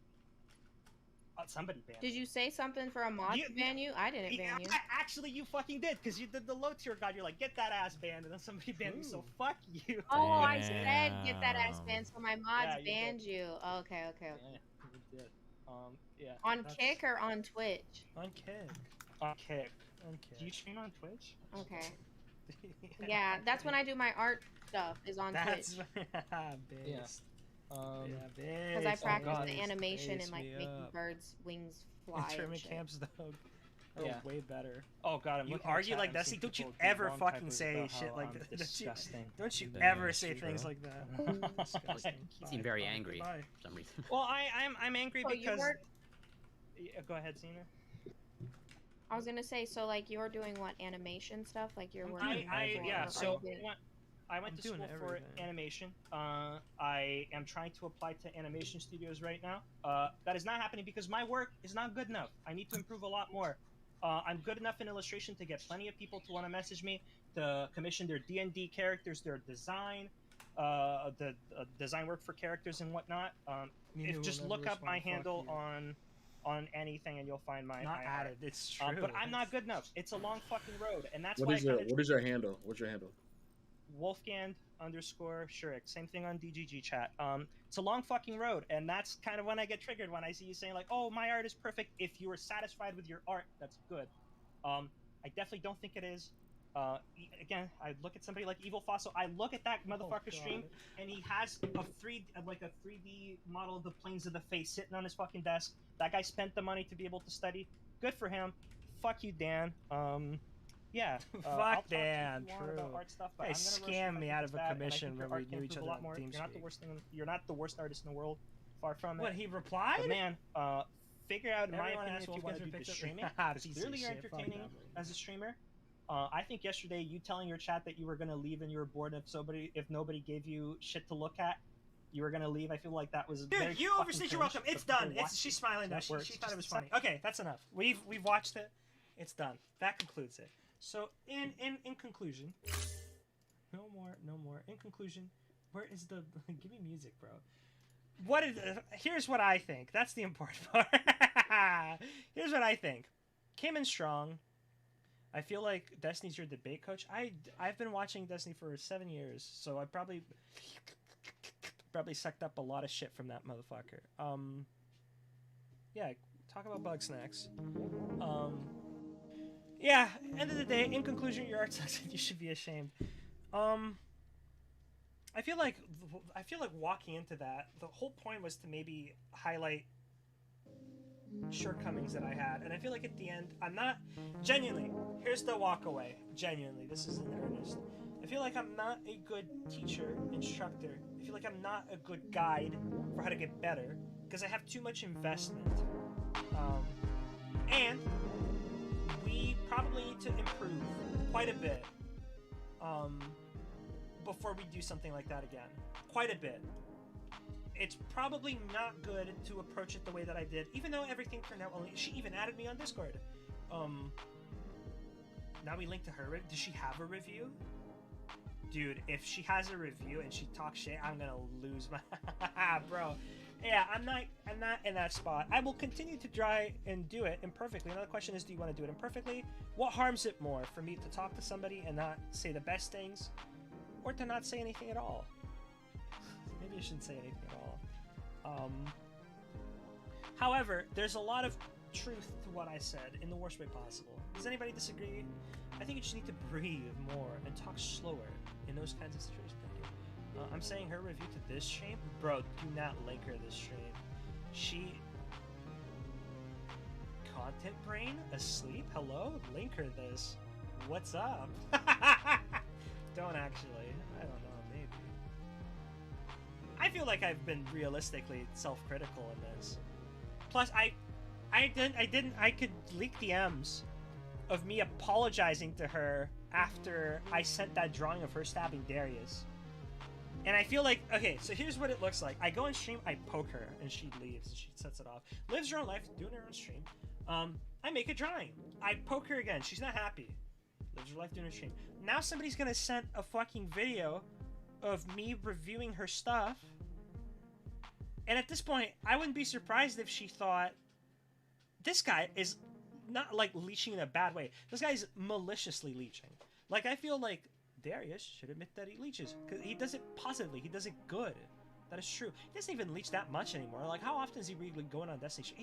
Somebody banned Did me. you say something for a mod You- to ban you? I didn't ban you. Actually, you fucking did, because you did the low tier god. You're like, get that ass banned, and then somebody banned me, so fuck you. Oh, I said get that ass Damn. banned, so my mods Yeah, you banned did. you. Okay, okay, okay. Yeah, you did. Yeah. On that's- Kick or on Twitch? On Kick. On Kick. On Do you Kick. stream on Twitch? Okay. Yeah, that's when I do my art stuff, is on That's Twitch. based. Um, Yeah, Because based. I practice God, the it's animation based and like me making up. birds' wings fly. and Internment shit. camps though are Yeah. way better. Oh god, I'm You looking at argue chat, like I'm that. seeing See, don't you people do ever wrong fucking typos say about shit how like I'm that. disgusting. Don't you That's ever say true. things like that. Disgusting. You seem very angry Goodbye. for some reason. Well, I'm angry So you because. work- Yeah, go ahead, Cena. I was gonna say, so like you're doing what, animation stuff? Like you're working for, Yeah. or So are you doing- I went I'm to doing school for everything. animation. I am trying to apply to animation studios right now. That is not happening because my work is not good enough. I need to improve a lot more. I'm good enough in illustration to get plenty of people to want to message me to commission their D&D characters, their design, the design work for characters and whatnot. Ninu If will just never look up my respond, fuck handle you. on anything and you'll find my Not my added. art. It's true. But I'm not good enough. It's a long fucking road, and that's What why is I your kinda What is your handle? What's your handle? Wolfgang_Shurik. Same thing on DGG chat. It's a long fucking road, and that's kind of when I get triggered when I see you saying like, "Oh, my art is perfect." If you are satisfied with your art, that's good. I definitely don't think it is. Again, I look at somebody like Evil Fossil. I look at that motherfucker stream, and he has a 3D model of the planes of the face sitting on his fucking desk. That guy spent the money to be able to study. Good for him. Fuck you, Dan. Yeah. I'll Fuck talk to you if Dan. you want about True. art stuff, but Guy I'm gonna roast you scammed if I me think out it's of a bad, and I commission think your when art we can knew each improve other a lot on more. You're not the TeamSpeak. worst thing. You're not the worst artist in the world. Far from it. What, he replied? But man, figure out, in my Everyone opinion, asked if you Wolf want to Guys do picked the up- streaming. Ah, Because piece of clearly you're shit, fuck entertaining that, man. as a streamer. I think yesterday you telling your chat that you were gonna leave and you were bored if nobody gave you shit to look at, you were gonna leave. I feel like that was very Dude, you fucking overstayed your cringe, welcome. but It's people done. watch It's, she's smiling now. that She works. thought it was Just funny. Okay, that's enough. We've watched it. It's done. That concludes it. So in conclusion, no more. In conclusion, where is the give me music, bro? Here's what I think. That's the important part. Here's what I think. Came in strong. I feel like Destiny's your debate coach. I've been watching Destiny for 7 years, so I probably sucked up a lot of shit from that motherfucker. Yeah, talk about bug snacks. Yeah, end of the day, in conclusion, your art sucks and you should be ashamed. I feel like walking into that, the whole point was to maybe highlight shortcomings that I had, and I feel like at the end, I'm not genuinely. Here's the walk away. Genuinely, this is in earnest. I feel like I'm not a good teacher, instructor. I feel like I'm not a good guide for how to get better because I have too much investment. And we probably need to improve quite a bit before we do something like that again. Quite a bit. It's probably not good to approach it the way that I did, even though everything turned out well. She even added me on Discord. Now we link to her. Does she have a review? Dude, if she has a review and she talks shit, I'm gonna lose my bro. Yeah, I'm not in that spot. I will continue to try and do it imperfectly. Another question is, do you want to do it imperfectly? What harms it more, for me to talk to somebody and not say the best things, or to not say anything at all? Maybe I shouldn't say anything at all. However, there's a lot of truth to what I said in the worst way possible. Does anybody disagree? I think you just need to breathe more and talk slower in those kinds of situations. I'm saying her review to this stream. Bro, do not link her this stream. Content brain? Asleep? Hello? Link her this. What's up? Don't actually. I don't know, maybe. I feel like I've been realistically self-critical in this. Plus, I could leak DMs of me apologizing to her after I sent that drawing of her stabbing Darius. And I feel like, okay, so here's what it looks like. I go on stream, I poke her, and she leaves, and she sets it off. Lives her own life, doing her own stream. I make a drawing. I poke her again. She's not happy. Lives her life doing her stream. Now somebody's gonna send a fucking video of me reviewing her stuff. And at this point, I wouldn't be surprised if she thought, this guy is not, like, leeching in a bad way. This guy's maliciously leeching. Like, I feel like Darius should admit that he leeches, because he does it positively. He does it good. That is true. He doesn't even leech that much anymore. Like, how often is he really going on Destiny?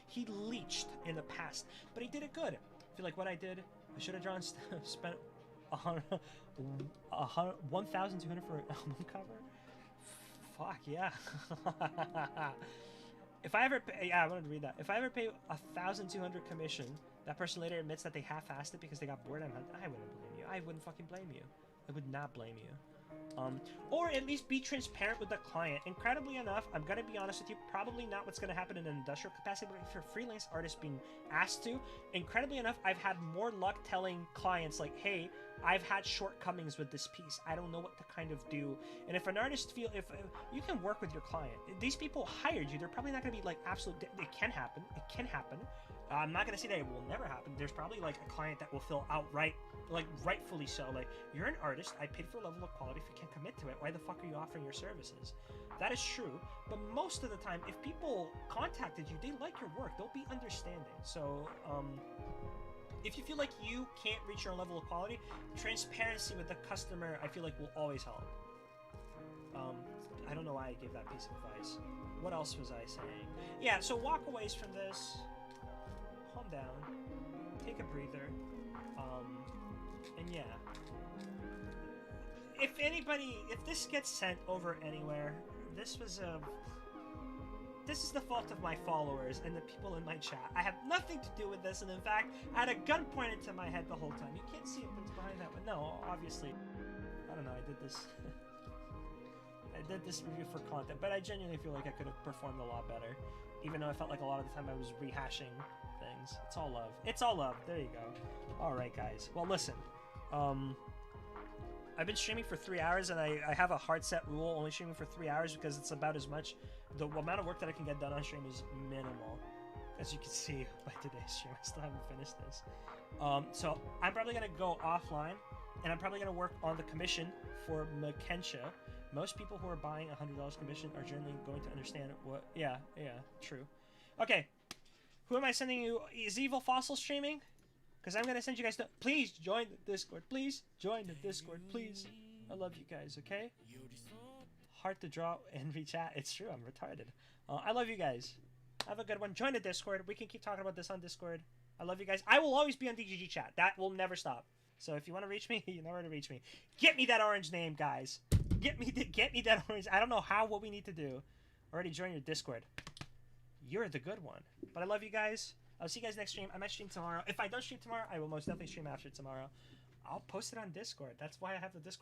He leeched in the past, but he did it good. I feel like what I did, I should have spent 1,200 for an album cover. Fuck yeah. If I ever pay, yeah, I wanted to read that. If I ever pay 1,200 commission, that person later admits that they half-assed it because they got bored, I wouldn't blame you. I wouldn't fucking blame you. I would not blame you. Or at least be transparent with the client. Incredibly enough, I'm gonna be honest with you, probably not what's gonna happen in an industrial capacity, but if you're a freelance artist being asked to, incredibly enough, I've had more luck telling clients like, hey, I've had shortcomings with this piece. I don't know what to kind of do. And if an artist if you can work with your client, these people hired you, they're probably not gonna be like absolute, it can happen. It can happen. I'm not gonna say that it will never happen. There's probably like a client that will feel outright, like rightfully so, like, you're an artist, I paid for a level of quality. If you can't commit to it, why the fuck are you offering your services? That is true, but most of the time, if people contacted you, they like your work, they'll be understanding. So if you feel like you can't reach your level of quality, transparency with the customer, I feel like, will always help. I don't know why I gave that piece of advice. What else was I saying? Yeah, so walkaways from this. Calm down. Take a breather. And yeah. If this gets sent over anywhere, this is the fault of my followers and the people in my chat. I have nothing to do with this, and in fact, I had a gun pointed to my head the whole time. You can't see it, but it's behind that one. No, obviously. I don't know, I did this. I did this review for content, but I genuinely feel like I could have performed a lot better. Even though I felt like a lot of the time I was rehashing things. It's all love. It's all love. There you go. Alright, guys. Well, listen. I've been streaming for 3 hours, and I have a hard set rule, only streaming for 3 hours, because it's about as much. The amount of work that I can get done on stream is minimal. As you can see by today's stream, I still haven't finished this. So I'm probably going to go offline, and I'm probably going to work on the commission for Makensha. Most people who are buying $100 commission are generally going to understand what... Yeah, true. Okay. Who am I sending you? Is Evil Fossil streaming? Because I'm going to send you guys to... Please join the Discord. Please join the Discord. Please. I love you guys, okay? Hard to draw and reach out. It's true. I'm retarded. I love you guys. Have a good one. Join the Discord. We can keep talking about this on Discord. I love you guys. I will always be on DGG chat. That will never stop. So if you want to reach me, you know where to reach me. Get me that orange name, guys. Get me that orange. I don't know what we need to do. Already joined your Discord. You're the good one. But I love you guys. I'll see you guys next stream. I might stream tomorrow. If I don't stream tomorrow, I will most definitely stream after tomorrow. I'll post it on Discord. That's why I have the Discord.